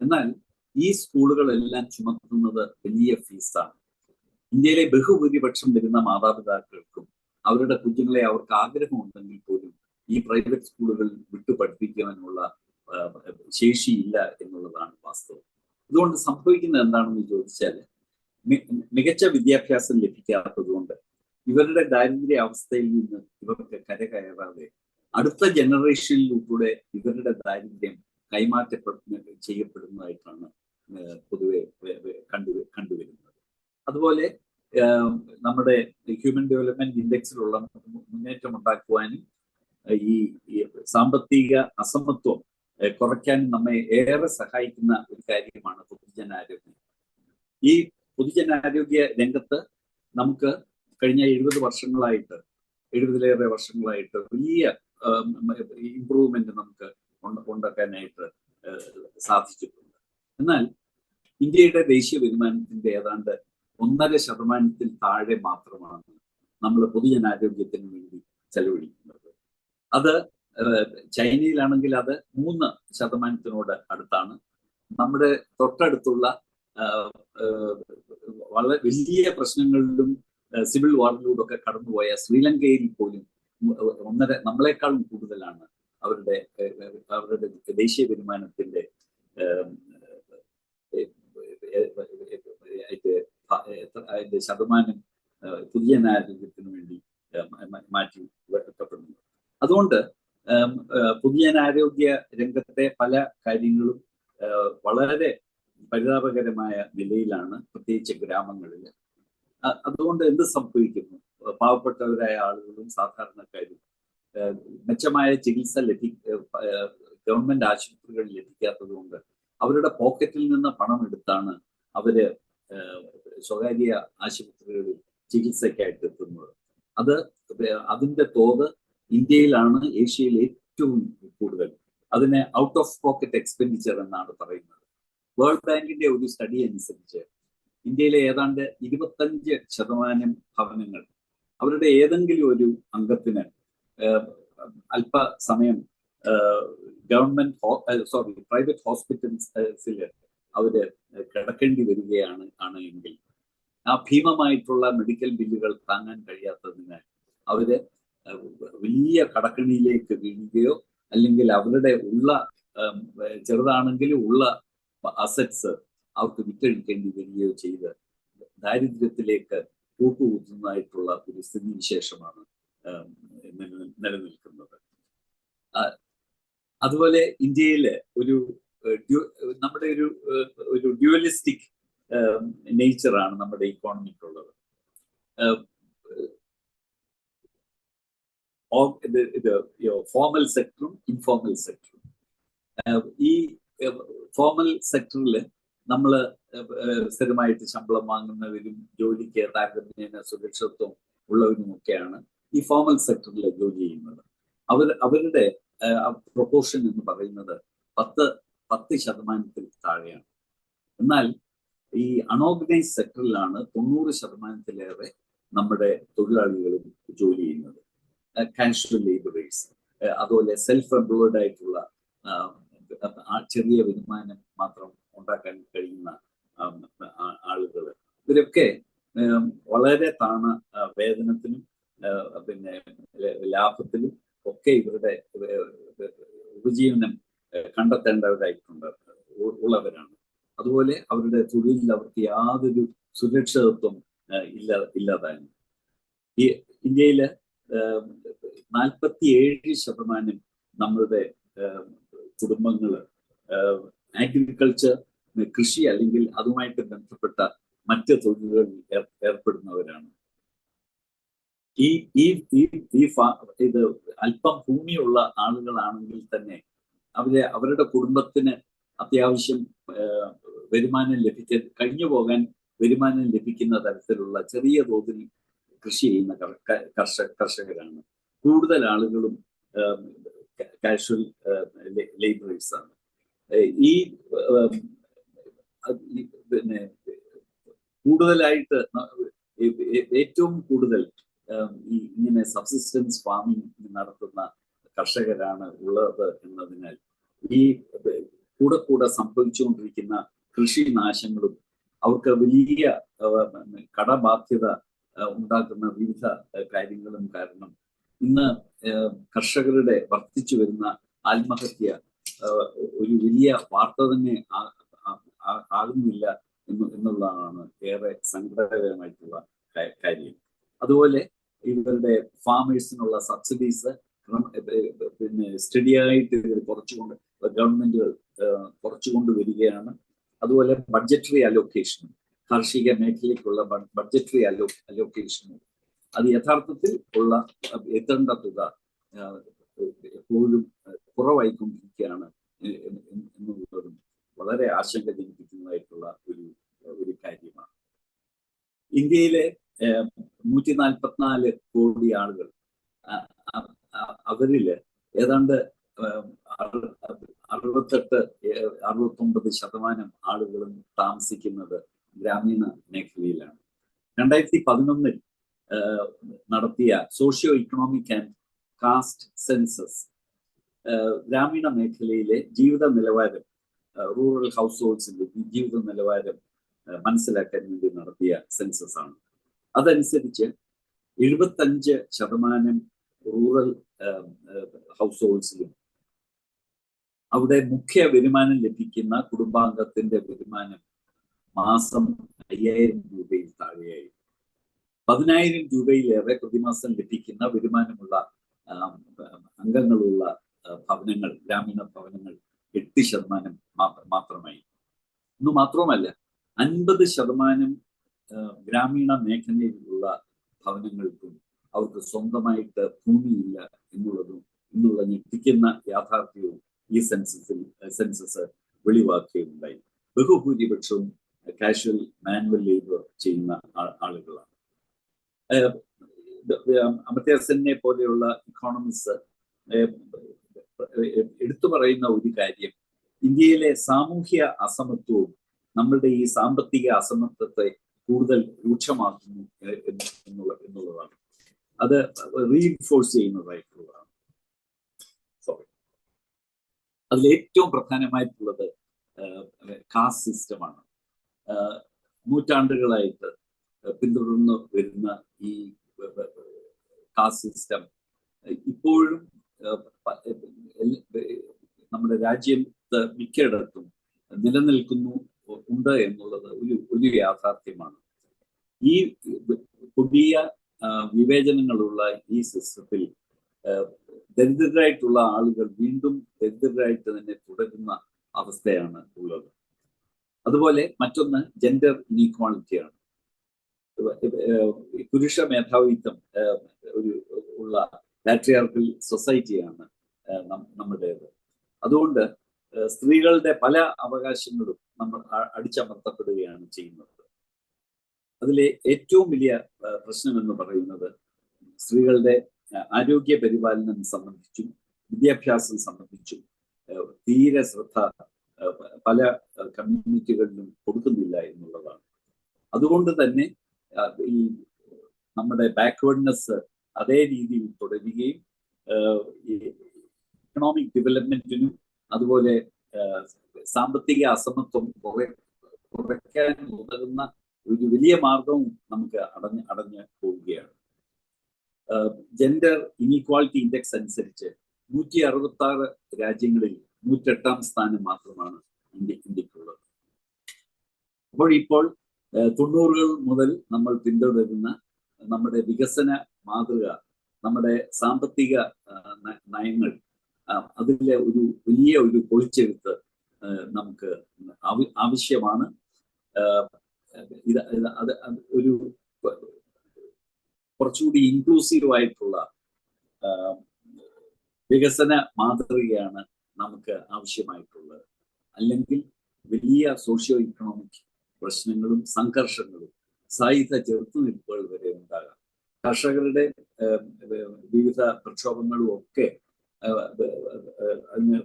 എന്നാൽ ഈ സ്കൂളുകളെല്ലാം ചുമത്തുന്നത് വലിയ ഫീസാണ്. ഇന്ത്യയിലെ ബഹുഭൂരിപക്ഷം വരുന്ന മാതാപിതാക്കൾക്കും അവരുടെ കുഞ്ഞുങ്ങളെ അവർക്ക് ആഗ്രഹമുണ്ടെങ്കിൽ പോലും ഈ പ്രൈവറ്റ് സ്കൂളുകൾ വിട്ടു പഠിപ്പിക്കാനുള്ള ശേഷിയില്ല എന്നുള്ളതാണ് വാസ്തവം. അതുകൊണ്ട് സംഭവിക്കുന്നത് എന്താണെന്ന് ചോദിച്ചാൽ, മികച്ച വിദ്യാഭ്യാസം ലഭിക്കാത്തത് കൊണ്ട് ഇവരുടെ ദാരിദ്ര്യ അവസ്ഥയിൽ നിന്ന് ഇവർക്ക് കരകയറാതെ അടുത്ത ജനറേഷനിലൂടെ ഇവരുടെ ദാരിദ്ര്യം ചെയ്യപ്പെടുന്നതായിട്ടാണ് പൊതുവെ കണ്ടുവരുന്നത്. അതുപോലെ നമ്മുടെ ഹ്യൂമൻ ഡെവലപ്മെന്റ് ഇൻഡെക്സിലുള്ള മുന്നേറ്റം ഉണ്ടാക്കുവാനും ഈ സാമ്പത്തിക അസമത്വം കുറയ്ക്കാനും നമ്മെ ഏറെ സഹായിക്കുന്ന ഒരു കാര്യമാണ് പൊതുജനാരോഗ്യം. ഈ പൊതുജനാരോഗ്യ രംഗത്ത് നമുക്ക് കഴിഞ്ഞ 70-ലേറെ വർഷങ്ങളായിട്ട് വലിയ ഇംപ്രൂവ്മെന്റ് നമുക്ക് ഉണ്ടാക്കാനായിട്ട് സാധിച്ചിട്ടുണ്ട്. എന്നാൽ ഇന്ത്യയുടെ ദേശീയ വരുമാനത്തിന്റെ ഏതാണ്ട് 1.5% താഴെ മാത്രമാണ് നമ്മൾ പൊതുജനാരോഗ്യത്തിന് വേണ്ടി ചെലവഴിക്കുന്നത്. അത് ചൈനയിലാണെങ്കിൽ അത് 3% അടുത്താണ്. നമ്മുടെ തൊട്ടടുത്തുള്ള വളരെ വലിയ പ്രശ്നങ്ങളിലും സിവിൽ വാറിലൂടെ ഒക്കെ കടന്നുപോയ ശ്രീലങ്കയിൽ പോലും നമ്മളെക്കാളും കൂടുതലാണ് അവരുടെ ദേശീയ വരുമാനത്തിന്റെ ശതമാനം പൊതുജനാരോഗ്യത്തിന് വേണ്ടി മാറ്റി വെക്കപ്പെടുന്നു. അതുകൊണ്ട് പൊതുജനാരോഗ്യ രംഗത്തെ പല കാര്യങ്ങളും വളരെ പരിതാപകരമായ നിലയിലാണ്, പ്രത്യേകിച്ച് ഗ്രാമങ്ങളിൽ. അതുകൊണ്ട് എന്ത് സംഭവിക്കുന്നു? പാവപ്പെട്ടവരായ ആളുകളും സാധാരണക്കാരും മെച്ചമായ ചികിത്സ ഗവൺമെന്റ് ആശുപത്രികളിൽ ലഭിക്കാത്തത് കൊണ്ട് അവരുടെ പോക്കറ്റിൽ നിന്ന് പണം എടുത്താണ് അവര് സ്വകാര്യ ആശുപത്രികളിൽ ചികിത്സയ്ക്കായിട്ട് എത്തുന്നത്. അതിന്റെ തോത് ഇന്ത്യയിലാണ് ഏഷ്യയിൽ ഏറ്റവും കൂടുതൽ. അതിനെ ഔട്ട് ഓഫ് പോക്കറ്റ് എക്സ്പെൻഡിച്ചർ എന്നാണ് പറയുന്നത്. വേൾഡ് ബാങ്കിന്റെ ഒരു സ്റ്റഡി അനുസരിച്ച് ഇന്ത്യയിലെ ഏതാണ്ട് 25% ഭവനങ്ങൾ അവരുടെ ഏതെങ്കിലും ഒരു അംഗത്തിന് അല്പസമയം പ്രൈവറ്റ് ഹോസ്പിറ്റൽസിൽ അവര് കിടക്കേണ്ടി വരികയാണ് എങ്കിൽ ആ ഭീമമായിട്ടുള്ള മെഡിക്കൽ ബില്ലുകൾ താങ്ങാൻ കഴിയാത്തതിനാൽ അവര് വലിയ കടക്കണിയിലേക്ക് വീഴുകയോ അല്ലെങ്കിൽ അവരുടെ ചെറുതാണെങ്കിലും ഉള്ള അസറ്റ്സ് അവർക്ക് വിറ്റഴിക്കേണ്ടി വരികയോ ചെയ്ത് ദാരിദ്ര്യത്തിലേക്ക് കൂട്ടുകൂട്ടുന്നതായിട്ടുള്ള ഒരു സ്ഥിതിവിശേഷമാണ് നിലനിൽക്കുന്നത്. അതുപോലെ ഇന്ത്യയില് നമ്മുടെ ഒരു ഡ്യുവലിസ്റ്റിക് നേച്ചറാണ് നമ്മുടെ ഇക്കോണമിക്കുള്ളത്. Formal സെക്ടറും informal സെക്ടറും. ഈ ഫോർമൽ സെക്ടറിൽ നമ്മൾ സ്ഥിരമായിട്ട് ശമ്പളം വാങ്ങുന്നവരും ജോലിക്ക് താരതമ്യേന സുരക്ഷിതത്വം ഉള്ളവരുമൊക്കെയാണ് ഈ ഫോർമൽ സെക്ടറിൽ ജോലി ചെയ്യുന്നത്. അവരുടെ പ്രൊപ്പോർഷൻ എന്ന് പറയുന്നത് 10% താഴെയാണ്. എന്നാൽ ഈ അൺഓർഗനൈസ്ഡ് സെക്ടറിലാണ് 90%-ലേറെ നമ്മുടെ തൊഴിലാളികളും ജോലി ചെയ്യുന്നത്. കാഷ്വൽ ലേബറേഴ്സ്, അതുപോലെ സെൽഫ് എംപ്ലോയ്ഡ് ആയിട്ടുള്ള ചെറിയ വരുമാനം മാത്രം ഉണ്ടാക്കാൻ കഴിയുന്ന ആളുകൾ, ഇവരൊക്കെ വളരെ താണ വേതനത്തിനും പിന്നെ ലാഭത്തിലും ഒക്കെ ഇവരുടെ ഉപജീവനം ഉള്ളവരാണ്. അതുപോലെ അവരുടെ തൊഴിലിൽ അവർക്ക് യാതൊരു സുരക്ഷിതത്വം ഇല്ലാതായിരുന്നു. ഈ ഇന്ത്യയില് 47% നമ്മളുടെ കുടുംബങ്ങൾ അഗ്രികൾച്ചർ, കൃഷി അല്ലെങ്കിൽ അതുമായിട്ട് ബന്ധപ്പെട്ട മറ്റ് തൊഴിലുകളിൽ ഏർപ്പെടുന്നവരാണ്. ഇത് അല്പം ഭൂമിയുള്ള ആളുകളാണെങ്കിൽ തന്നെ അവരുടെ കുടുംബത്തിന് അത്യാവശ്യം വരുമാനം കഴിഞ്ഞു പോകാൻ വരുമാനം ലഭിക്കുന്ന തരത്തിലുള്ള ചെറിയ തോതിൽ കൃഷി ചെയ്യുന്ന കർഷകരാണ്. കൂടുതൽ ആളുകളും കാഷ്വൽ ലേബറേഴ്സ് ആണ്. ഈ പിന്നെ കൂടുതലായിട്ട് ഏറ്റവും കൂടുതൽ ഇങ്ങനെ സബ്സിസ്റ്റൻസ് ഫാമിംഗ് നടത്തുന്ന കർഷകരാണ് ഉള്ളത് എന്നതിനാൽ ഈ കൂടെ സംഭവിച്ചുകൊണ്ടിരിക്കുന്ന കൃഷി നാശങ്ങളും അവർക്ക് വലിയ കടബാധ്യത ഉണ്ടാക്കുന്ന വിവിധ കാര്യങ്ങളും കാരണം ഇന്ന് കർഷകരുടെ വർദ്ധിച്ചു വരുന്ന ആത്മഹത്യ ഒരു വലിയ വാർത്ത തന്നെ ആകുന്നില്ല എന്നുള്ളതാണ് ഏറെ സങ്കടകരമായിട്ടുള്ള കാര്യം. അതുപോലെ ഇവരുടെ ഫാമേഴ്സിനുള്ള സബ്സിഡീസ് പിന്നെ സ്റ്റഡിയായിട്ട് ഗവൺമെന്റുകൾ കുറച്ചുകൊണ്ട് വരികയാണ്. അതുപോലെ ബഡ്ജറ്ററി അലോക്കേഷൻ, കാർഷിക മേഖലയ്ക്കുള്ള ബഡ്ജറ്ററി അലോക്കേഷനും അത് യഥാർത്ഥത്തിൽ ഉള്ള എത്തേണ്ട തുക എപ്പോഴും കുറവായിക്കൊണ്ടിരിക്കുകയാണ് എന്നുള്ളതും വളരെ ആശങ്ക ജനിപ്പിക്കുന്നതായിട്ടുള്ള ഒരു കാര്യമാണ്. ഇന്ത്യയിലെ 144 കോടി ആളുകൾ, അവരില് ഏതാണ്ട് 68-69% ആളുകളും താമസിക്കുന്നത് ഗ്രാമീണ മേഖലയിലാണ്. 2011 നടത്തിയ socio economic and cast census ഗ്രാമീണ മേഖലയിലെ ജീവിത നിലവാരം, റൂറൽ ഹൗസ് ഹോൾഡ്സിന്റെ ജീവിത നിലവാരം മനസ്സിലാക്കാൻ വേണ്ടി നടത്തിയ സെൻസസ് ആണ്. അതനുസരിച്ച് 75% റൂറൽ ഹൗസ് ഹോൾഡ്സിലും അവിടെ മുഖ്യ വരുമാനം ലഭിക്കുന്ന കുടുംബാംഗത്തിന്റെ വരുമാനം മാസം 5000 രൂപയിൽ താഴെയായി. 10000 രൂപയിലേറെ പ്രതിമാസം ലഭിക്കുന്ന വരുമാനമുള്ള അംഗങ്ങളുള്ള ഭവനങ്ങൾ, ഗ്രാമീണ ഭവനങ്ങൾ 8% മാത്രമായി. ഇന്ന് മാത്രമല്ല 50% ഗ്രാമീണ മേഖലയിലുള്ള ഭവനങ്ങൾക്കും അവർക്ക് സ്വന്തമായിട്ട് ഭൂമിയില്ല എന്നുള്ള ഞെട്ടിക്കുന്ന യാഥാർത്ഥ്യവും ഈ സെൻസസ് വെളിവാക്കുകയുണ്ടായി. ബഹുഭൂരിപക്ഷവും കാഷ്വൽ മാനുവൽ ലേബർ ചെയ്യുന്ന ആളുകളാണ്. അമർത്യ സെന്നെ പോലെയുള്ള ഇക്കോണമിസ്റ്റ് എടുത്തു പറയുന്ന ഒരു കാര്യം, ഇന്ത്യയിലെ സാമൂഹ്യ അസമത്വവും നമ്മളുടെ ഈ സാമ്പത്തിക അസമത്വത്തെ കൂടുതൽ രൂക്ഷമാക്കുന്നു എന്നുള്ളതാണ്. അത് റീഇൻഫോഴ്സ് ചെയ്യുന്നതായിട്ടുള്ളതാണ്. അതിൽ ഏറ്റവും പ്രധാനമായിട്ടുള്ളത് കാസ്റ്റ് സിസ്റ്റമാണ്. നൂറ്റാണ്ടുകളായിട്ട് പിന്തുടർന്നു വരുന്ന ഈ കാസ്റ്റ് സിസ്റ്റം ഇപ്പോഴും നമ്മുടെ രാജ്യത്ത് മിക്കയിടത്തും ഉണ്ട് എന്നുള്ളത് ഒരു യാഥാർത്ഥ്യമാണ്. ഈ പുതിയ വിവേചനങ്ങളുള്ള ഈ സിസ്റ്റത്തിൽ ദരിദ്രരായിട്ടുള്ള ആളുകൾ വീണ്ടും ദരിദ്രരായിട്ട് തന്നെ തുടരുന്ന അവസ്ഥയാണ് ഉള്ളത്. അതുപോലെ മറ്റൊന്ന് ജെൻഡർ ഇനീക്വാളിറ്റിയാണ്. പുരുഷ മേധാവിത്വം ഉള്ള പാട്രിയാർക്കൽ സൊസൈറ്റിയാണ് നമ്മുടേത്. അതുകൊണ്ട് സ്ത്രീകളുടെ പല അവകാശങ്ങളും നമ്മൾ അടിച്ചമർത്തപ്പെടുകയാണ് ചെയ്യുന്നത്. അതിലെ ഏറ്റവും വലിയ പ്രശ്നം എന്ന് പറയുന്നത് സ്ത്രീകളുടെ ആരോഗ്യ പരിപാലനം സംബന്ധിച്ചും വിദ്യാഭ്യാസം സംബന്ധിച്ചും തീരെ ശ്രദ്ധ പല കമ്മ്യൂണിറ്റികളിലും കൊടുക്കുന്നില്ല എന്നുള്ളതാണ്. അതുകൊണ്ട് തന്നെ ഈ നമ്മുടെ ബാക്ക്വേർഡ്നെസ് അതേ രീതിയിൽ തുടരുകയും ഇക്കണോമിക് ഡെവലപ്മെന്റിനും അതുപോലെ സാമ്പത്തിക അസമത്വം കുറയ്ക്കാൻ ഉതകുന്ന ഒരു വലിയ മാർഗവും നമുക്ക് അടഞ്ഞു പോവുകയാണ്. ജെൻഡർ ഇനീക്വാളിറ്റി ഇൻഡെക്സ് അനുസരിച്ച് 166 രാജ്യങ്ങളിൽ 108ാം സ്ഥാനം മാത്രമാണ് ഇന്ത്യക്കുള്ളത്. അപ്പോൾ ഇപ്പോൾ 90കൾ മുതൽ നമ്മൾ പിന്തുടരുന്ന നമ്മുടെ വികസന മാതൃക, നമ്മുടെ സാമ്പത്തിക നയങ്ങൾ അതിലെ ഒരു വലിയ ഒരു പൊളിച്ചെഴുത്ത് നമുക്ക് ആവശ്യമാണ്. അത് ഒരു കുറച്ചുകൂടി ഇൻക്ലൂസീവ് ആയിട്ടുള്ള വികസന മാതൃകയാണ് നമുക്ക് ആവശ്യമായിട്ടുള്ളത്. അല്ലെങ്കിൽ വലിയ സോഷ്യോ ഇക്കണോമിക് പ്രശ്നങ്ങളും സംഘർഷങ്ങളും സായുധ ചെറുത്തുനിൽപ്പുകൾ വരെ ഉണ്ടാകാം. കർഷകരുടെ വിവിധ പ്രക്ഷോഭങ്ങളും ഒക്കെ അതിന്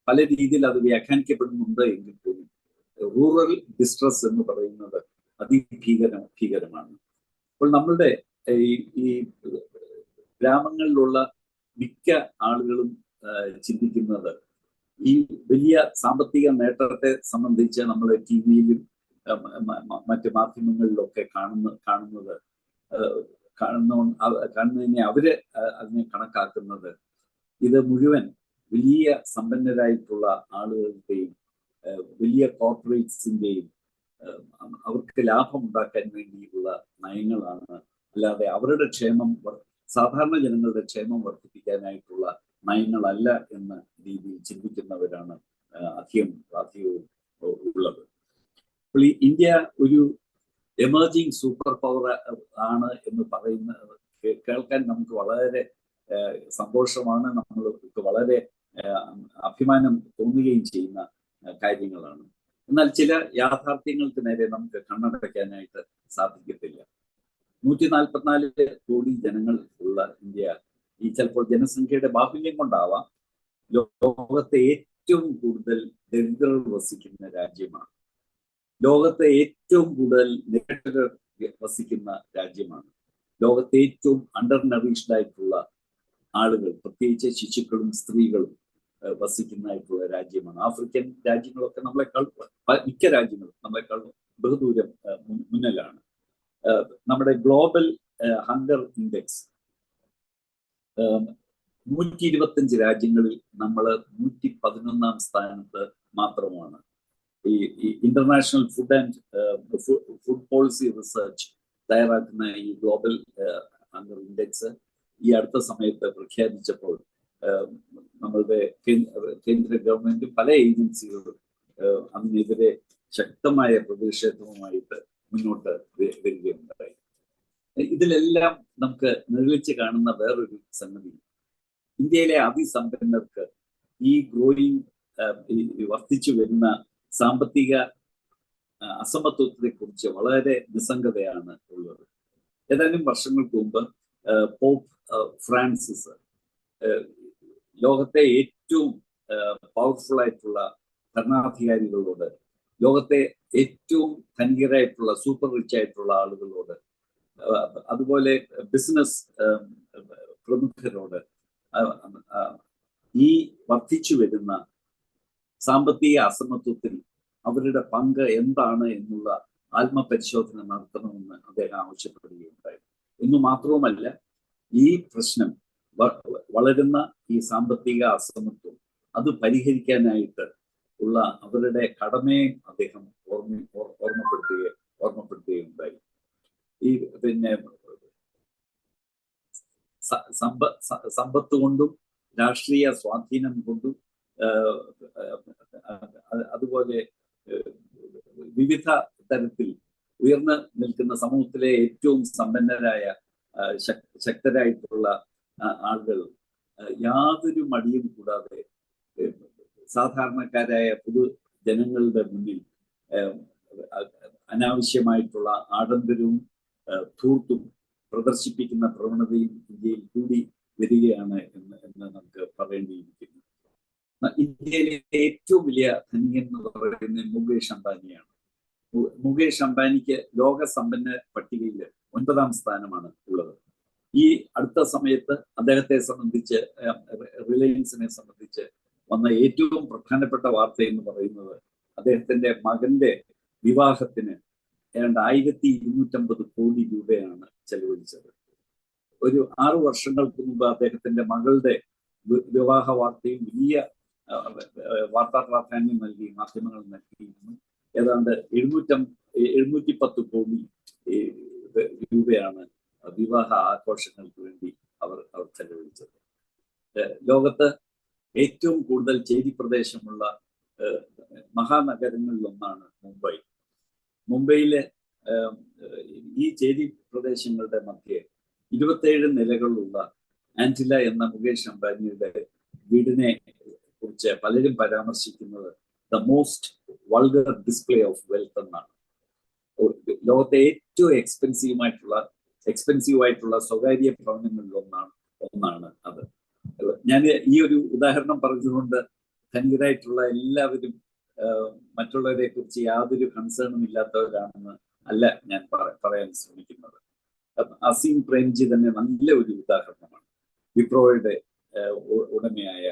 പല രീതിയിൽ അത് വ്യാഖ്യാനിക്കപ്പെടുന്നുണ്ട് എങ്കിൽ പോലും റൂറൽ ഡിസ്ട്രസ് എന്ന് പറയുന്നത് ഭീകരമാണ്. അപ്പോൾ നമ്മളുടെ ഈ ഗ്രാമങ്ങളിലുള്ള മിക്ക ആളുകളും ചിന്തിക്കുന്നത് ഈ വലിയ സാമ്പത്തിക നേട്ടത്തെ സംബന്ധിച്ച് നമ്മൾ TV-യിലും മറ്റ് മാധ്യമങ്ങളിലൊക്കെ കാണുന്നതിനെ അവര് അതിനെ കണക്കാക്കുന്നത് ഇത് മുഴുവൻ വലിയ സമ്പന്നരായിട്ടുള്ള ആളുകളുടെയും വലിയ കോർപ്പറേറ്റ്സിന്റെയും അവർക്ക് ലാഭം ഉണ്ടാക്കാൻ വേണ്ടിയുള്ള നയങ്ങളാണ്, അല്ലാതെ അവരുടെ ക്ഷേമം, സാധാരണ ജനങ്ങളുടെ ക്ഷേമം വർദ്ധിപ്പിക്കാനായിട്ടുള്ള നയങ്ങളല്ല എന്ന രീതിയിൽ ചിന്തിക്കുന്നവരാണ് അധികവും ഉള്ളത്. അപ്പോൾ ഈ ഇന്ത്യ ഒരു എമർജിങ് സൂപ്പർ പവർ ആണ് എന്ന് പറയുന്നത് കേൾക്കാൻ നമുക്ക് വളരെ സന്തോഷമാണ്, നമ്മൾക്ക് വളരെ അഭിമാനം തോന്നുകയും ചെയ്യുന്ന കാര്യങ്ങളാണ്. എന്നാൽ ചില യാഥാർത്ഥ്യങ്ങൾക്ക് നേരെ നമുക്ക് കണ്ണടയ്ക്കാനായിട്ട് സാധിക്കത്തില്ല. 144 കോടി ജനങ്ങൾ ഉള്ള ഇന്ത്യ ഈ ചിലപ്പോൾ ജനസംഖ്യയുടെ ബാഹുല്യം കൊണ്ടാവാം ലോകത്തെ ഏറ്റവും കൂടുതൽ ദരിദ്രർ വസിക്കുന്ന രാജ്യമാണ്. ലോകത്തെ ഏറ്റവും കൂടുതൽ നിരക്ഷരർ വസിക്കുന്ന രാജ്യമാണ്. ലോകത്തെ ഏറ്റവും അണ്ടർ നറിഷ്ഡ് ആയിട്ടുള്ള ആളുകൾ, പ്രത്യേകിച്ച് ശിശുക്കളും സ്ത്രീകളും വസിക്കുന്നതായിട്ടുള്ള രാജ്യമാണ്. ആഫ്രിക്കൻ രാജ്യങ്ങളൊക്കെ നമ്മളെക്കാൾ, മിക്ക രാജ്യങ്ങളും നമ്മളെക്കാൾ ബഹുദൂരം മുന്നിലാണ്. നമ്മുടെ ഗ്ലോബൽ ഹങ്കർ ഇൻഡെക്സ് 125 രാജ്യങ്ങളിൽ നമ്മൾ 111-ാം സ്ഥാനത്ത് മാത്രമാണ്. ഈ ഇന്റർനാഷണൽ ഫുഡ് പോളിസി റിസർച്ച് തയ്യാറാക്കുന്ന ഈ ഗ്ലോബൽ ഹങ്കർ ഇൻഡെക്സ് ഈ അടുത്ത സമയത്ത് പ്രഖ്യാപിച്ചപ്പോൾ നമ്മളുടെ കേന്ദ്ര ഗവൺമെന്റ് പല ഏജൻസികളും അതിനെതിരെ ശക്തമായ പ്രതിഷേധവുമായിട്ട് മുന്നോട്ട് വരികയുണ്ടായി. ഇതിലെല്ലാം നമുക്ക് നിർവഹിച്ച് കാണുന്ന വേറൊരു സംഗതി, ഇന്ത്യയിലെ അതിസമ്പന്നർക്ക് ഈ വർദ്ധിച്ചു വരുന്ന സാമ്പത്തിക അസമത്വത്തെ കുറിച്ച് വളരെ നിസ്സംഗതയാണ് ഉള്ളത്. ഏതാനും വർഷങ്ങൾക്ക് മുമ്പ് പോപ്പ് ഫ്രാൻസിസ് ലോകത്തെ ഏറ്റവും പവർഫുൾ ആയിട്ടുള്ള ഭരണാധികാരികളോട്, ലോകത്തെ ഏറ്റവും ധനികരായിട്ടുള്ള സൂപ്പർ റിച്ച് ആയിട്ടുള്ള ആളുകളോട്, അതുപോലെ ബിസിനസ് പ്രമുഖരോട് ഈ വർദ്ധിച്ചു വരുന്ന സാമ്പത്തിക അസമത്വത്തിൽ അവരുടെ പങ്ക് എന്താണ് എന്നുള്ള ആത്മപരിശോധന നടത്തണമെന്ന് അദ്ദേഹം ആവശ്യപ്പെടുകയുണ്ടായി. എന്നു മാത്രവുമല്ല, ഈ പ്രശ്നം, വളരുന്ന ഈ സാമ്പത്തിക അസമത്വം അത് പരിഹരിക്കാനായിട്ട് ഉള്ള അവരുടെ കടമയെ അദ്ദേഹം ഓർമ്മപ്പെടുത്തുകയുണ്ടായി. ഈ സമ്പത്ത് കൊണ്ടും രാഷ്ട്രീയ സ്വാധീനം കൊണ്ടും അതുപോലെ വിവിധ തരത്തിൽ ഉയർന്നു നിൽക്കുന്ന സമൂഹത്തിലെ ഏറ്റവും സമ്പന്നരായ ശക്തരായിട്ടുള്ള ആളുകൾ യാതൊരു മടിയും കൂടാതെ സാധാരണക്കാരായ പൊതുജനങ്ങളുടെ മുന്നിൽ അനാവശ്യമായിട്ടുള്ള ആഡംബരവും ധൂർത്തും പ്രദർശിപ്പിക്കുന്ന പ്രവണതയും ഇന്ത്യയിൽ കൂടി വരികയാണ് എന്ന് നമുക്ക് പറയേണ്ടിയിരിക്കുന്നു. ഇന്ത്യയിലെ ഏറ്റവും വലിയ ധനികൻ എന്ന് പറയുന്നത് മുകേഷ് അംബാനിയാണ്. മുകേഷ് അംബാനിക്ക് ലോക സമ്പന്ന പട്ടികയിൽ 9-ാം സ്ഥാനമാണ് ഉള്ളത്. ഈ അടുത്ത സമയത്ത് അദ്ദേഹത്തെ സംബന്ധിച്ച്, റിലയൻസിനെ സംബന്ധിച്ച് വന്ന ഏറ്റവും പ്രധാനപ്പെട്ട വാർത്ത എന്ന് പറയുന്നത് അദ്ദേഹത്തിന്റെ മകന്റെ വിവാഹത്തിന് ഏതാണ്ട് 1250 കോടി രൂപയാണ് ചെലവഴിച്ചത്. ഒരു 6 വർഷങ്ങൾക്ക് മുമ്പ് അദ്ദേഹത്തിന്റെ മകളുടെ വിവാഹ വാർത്തയും വലിയ വാർത്താ പ്രാധാന്യം നൽകി മാധ്യമങ്ങൾ നൽകിയിരുന്നു. ഏതാണ്ട് 710 കോടി രൂപയാണ് വിവാഹ ആഘോഷങ്ങൾക്ക് വേണ്ടി അവർ ചെലവഴിച്ചത്. ലോകത്ത് ഏറ്റവും കൂടുതൽ ചേരി പ്രദേശമുള്ള മഹാനഗരങ്ങളിലൊന്നാണ് മുംബൈ. മുംബൈയിലെ ഈ ചേരി പ്രദേശങ്ങളുടെ മധ്യേ 27 നിലകളുള്ള ആന്റില എന്ന മുകേഷ് അംബാനിയുടെ വീടിനെ കുറിച്ച് പലരും പരാമർശിക്കുന്നത് the most vulgar display of wealth എന്നാണ്. ലോകത്തെ ഏറ്റവും എക്സ്പെൻസീവ് ആയിട്ടുള്ള സ്വകാര്യ ഭവനങ്ങളിൽ ഒന്നാണ് അത്. ഞാൻ ഈ ഒരു ഉദാഹരണം പറഞ്ഞുകൊണ്ട് ധനികരായിട്ടുള്ള എല്ലാവരും മറ്റുള്ളവരെ കുറിച്ച് യാതൊരു കൺസേണും ഇല്ലാത്തവരാണെന്ന് അല്ല ഞാൻ പറയാൻ ശ്രമിക്കുന്നത്. അസീം പ്രേംജി തന്നെ നല്ല ഒരു ഉദാഹരണമാണ്. വിപ്രോയുടെ ഉടമയായ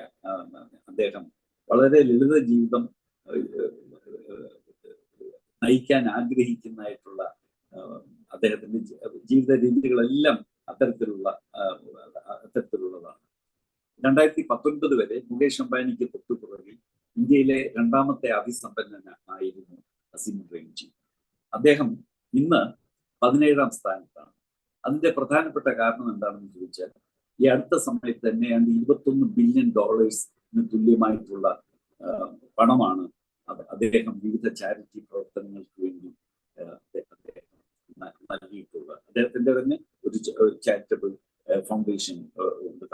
അദ്ദേഹം വളരെ ലളിത ജീവിതം നയിക്കാൻ ആഗ്രഹിക്കുന്നതായിട്ടുള്ള അദ്ദേഹത്തിന്റെ ജീവിത രീതികളെല്ലാം അത്തരത്തിലുള്ളതാണ്. 2019 വരെ മുകേഷ് അംബാനിക്ക് തൊട്ടുപുറകിൽ ഇന്ത്യയിലെ രണ്ടാമത്തെ അതിസമ്പന്നനായിരുന്നു അസീം പ്രേംജി. അദ്ദേഹം ഇന്ന് 17ാം സ്ഥാനത്താണ്. അതിന്റെ പ്രധാനപ്പെട്ട കാരണം എന്താണെന്ന് ചോദിച്ചാൽ, ഈ അടുത്ത സമയത്ത് തന്നെ $21 ബില്യൺ തുല്യമായിട്ടുള്ള പണമാണ് അദ്ദേഹം വിവിധ ചാരിറ്റി പ്രവർത്തനങ്ങൾക്ക് വേണ്ടി നൽകിയിട്ടുള്ളത്. അദ്ദേഹത്തിന്റെ തന്നെ ഒരു ചാരിറ്റബിൾ ഫൗണ്ടേഷൻ ഉണ്ട്.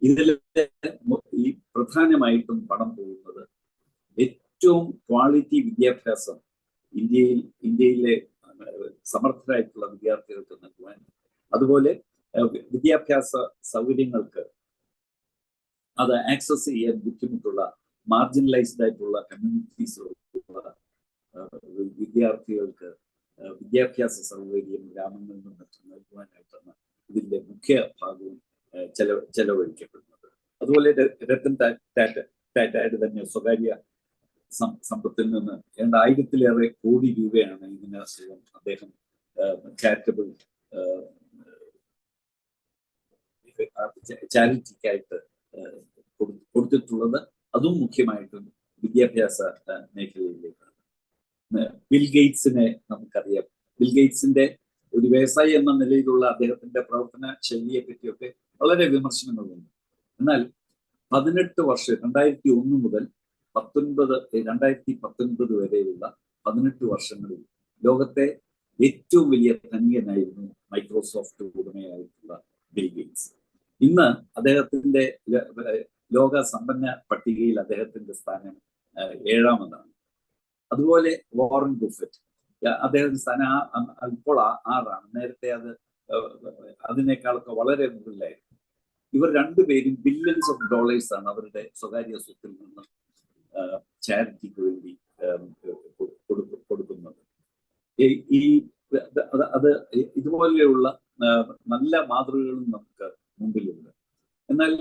ഇതിൽ ഈ പ്രധാനമായിട്ടും പണം പോകുന്നത് ഏറ്റവും ക്വാളിറ്റി വിദ്യാഭ്യാസം ഇന്ത്യയിലെ സമർത്ഥരായിട്ടുള്ള വിദ്യാർത്ഥികൾക്ക് നൽകുവാൻ, അതുപോലെ വിദ്യാഭ്യാസ സൗകര്യങ്ങൾക്ക് അത് ആക്സസ് ചെയ്യാൻ ബുദ്ധിമുട്ടുള്ള മാർജിനലൈസ്ഡ് ആയിട്ടുള്ള കമ്മ്യൂണിറ്റീസിലുള്ള വിദ്യാർത്ഥികൾക്ക് വിദ്യാഭ്യാസ സൗകര്യം ഗ്രാമങ്ങളിൽ നിന്നും മറ്റും നൽകുവാനായിട്ടാണ് ഇതിന്റെ മുഖ്യ ഭാഗവും ചെലവഴിക്കപ്പെടുന്നത്. അതുപോലെ രത്തൻ ടാറ്റയുടെ തന്നെ സ്വകാര്യ സമ്പത്തിൽ നിന്ന് 1000-ലേറെ കോടി രൂപയാണ് ഇതിനകം അദ്ദേഹം ചാരിറ്റബിൾ ചാരിറ്റിക്കായിട്ട് കൊടുത്തിട്ടുള്ളത്. അതും മുഖ്യമായിട്ടും വിദ്യാഭ്യാസ മേഖലയിലേക്കാണ്. ബിൽ ഗേറ്റ്സിനെ നമുക്കറിയാം. ബിൽ ഗേറ്റ്സിന്റെ ഒരു വ്യവസായി എന്ന നിലയിലുള്ള അദ്ദേഹത്തിന്റെ പ്രവർത്തന ശൈലിയെ പറ്റിയൊക്കെ വളരെ വിമർശനങ്ങളുണ്ട്. എന്നാൽ 18 വർഷം 2001 മുതൽ 2019 വരെയുള്ള 18 വർഷങ്ങളിൽ ലോകത്തെ ഏറ്റവും വലിയ ധനികനായിരുന്നു മൈക്രോസോഫ്റ്റ് ഉടമയായിട്ടുള്ള ബിൽ ഗേറ്റ്സ്. ഇന്ന് അദ്ദേഹത്തിന്റെ ലോക സമ്പന്ന പട്ടികയിൽ അദ്ദേഹത്തിന്റെ സ്ഥാനം 7ാമതാണ്. അതുപോലെ വാറൻ ബഫറ്റ്, അദ്ദേഹത്തിന്റെ സ്ഥാനം ഇപ്പോൾ 6ആണ്. നേരത്തെ അതിനേക്കാളൊക്കെ വളരെ മുകളിലായിരുന്നു. ഇവർ രണ്ടുപേരും ബില്യൺസ് ഓഫ് ഡോളേഴ്സ് ആണ് അവരുടെ സ്വകാര്യ സ്വത്തിൽ നിന്ന് ചാരിറ്റിക്ക് വേണ്ടി കൊടുക്കുന്നത്. അത് ഇതുപോലെയുള്ള നല്ല മാതൃകകളും നമുക്ക് മുമ്പിലുണ്ട്. എന്നാൽ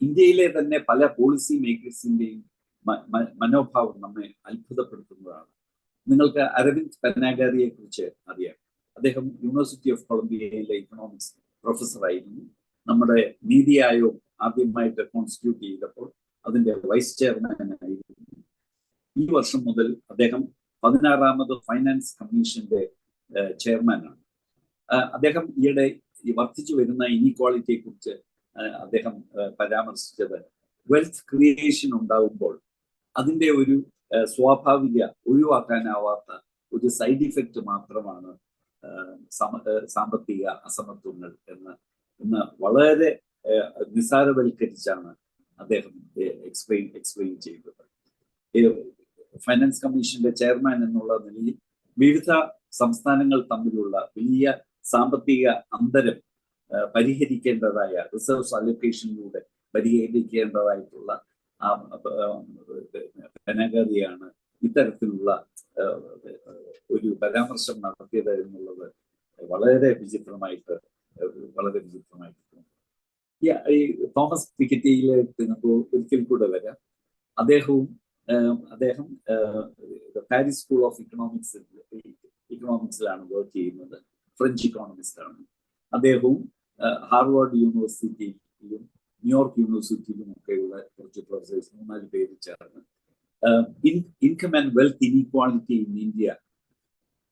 ഇന്ത്യയിലെ തന്നെ പല പോളിസി മേക്കേഴ്സിന്റെയും മനോഭാവം നമ്മെ അത്ഭുതപ്പെടുത്തുന്നതാണ്. നിങ്ങൾക്ക് അരവിന്ദ് പന്നാഗാരിയെ കുറിച്ച് അറിയാം. അദ്ദേഹം യൂണിവേഴ്സിറ്റി ഓഫ് കൊളംബിയയിലെ ഇക്കണോമിക്സ് പ്രൊഫസറായിരുന്നു. നമ്മുടെ നീതി ആയോഗ് ആദ്യമായിട്ട് കോൺസ്റ്റിറ്റ്യൂട്ട് ചെയ്തപ്പോൾ അതിന്റെ വൈസ് ചെയർമാനായിരുന്നു. ഈ വർഷം മുതൽ അദ്ദേഹം 16ാമത് ഫൈനാൻസ് കമ്മീഷന്റെ ചെയർമാനാണ്. അദ്ദേഹം ഈയിടെ വർദ്ധിച്ചു വരുന്ന ഇനീക്വാളിറ്റിയെ കുറിച്ച് അദ്ദേഹം പരാമർശിച്ചത്, വെൽത്ത് ക്രിയേഷൻ ഉണ്ടാകുമ്പോൾ അതിന്റെ ഒരു സ്വാഭാവിക ഒഴിവാക്കാനാവാത്ത ഒരു സൈഡ് ഇഫക്റ്റ് മാത്രമാണ് സാമ്പത്തിക അസമത്വങ്ങൾ എന്ന് വളരെ നിസ്സാരവൽക്കരിച്ചാണ് അദ്ദേഹം എക്സ്പ്ലെയിൻ ചെയ്തത്. ഫൈനാൻസ് കമ്മീഷന്റെ ചെയർമാൻ എന്നുള്ള നിലയിൽ വിവിധ സംസ്ഥാനങ്ങൾ തമ്മിലുള്ള വലിയ സാമ്പത്തിക അന്തരം പരിഹരിക്കേണ്ടതായ റിസർവ്സ് അലോക്കേഷനിലൂടെ പരിഹരിക്കേണ്ടതായിട്ടുള്ള ധനകാരിയാണ് ഇത്തരത്തിലുള്ള ഒരു പരാമർശം നടത്തിയത് എന്നുള്ളത് വളരെ വിചിത്രമായിട്ട് തോന്നുന്നു. ഈ തോമസ് പിക്കറ്റിയിലേക്ക് നമുക്ക് ഒരിക്കൽ കൂടെ വരാം. അദ്ദേഹം പാരീസ് സ്കൂൾ ഓഫ് ഇക്കണോമിക്സിലാണ് വർക്ക് ചെയ്യുന്നത്. ഫ്രഞ്ച് ഇക്കോണമിസ്റ്റ് ആണ്. അദ്ദേഹവും ഹാർവാർഡ് യൂണിവേഴ്സിറ്റിയിലും ന്യൂയോർക്ക് യൂണിവേഴ്സിറ്റിയിലും ഒക്കെയുള്ള കുറച്ച് പ്രൊഫസേഴ്സ് 3-4 പേര് ചേർന്ന് income and wealth inequality in India,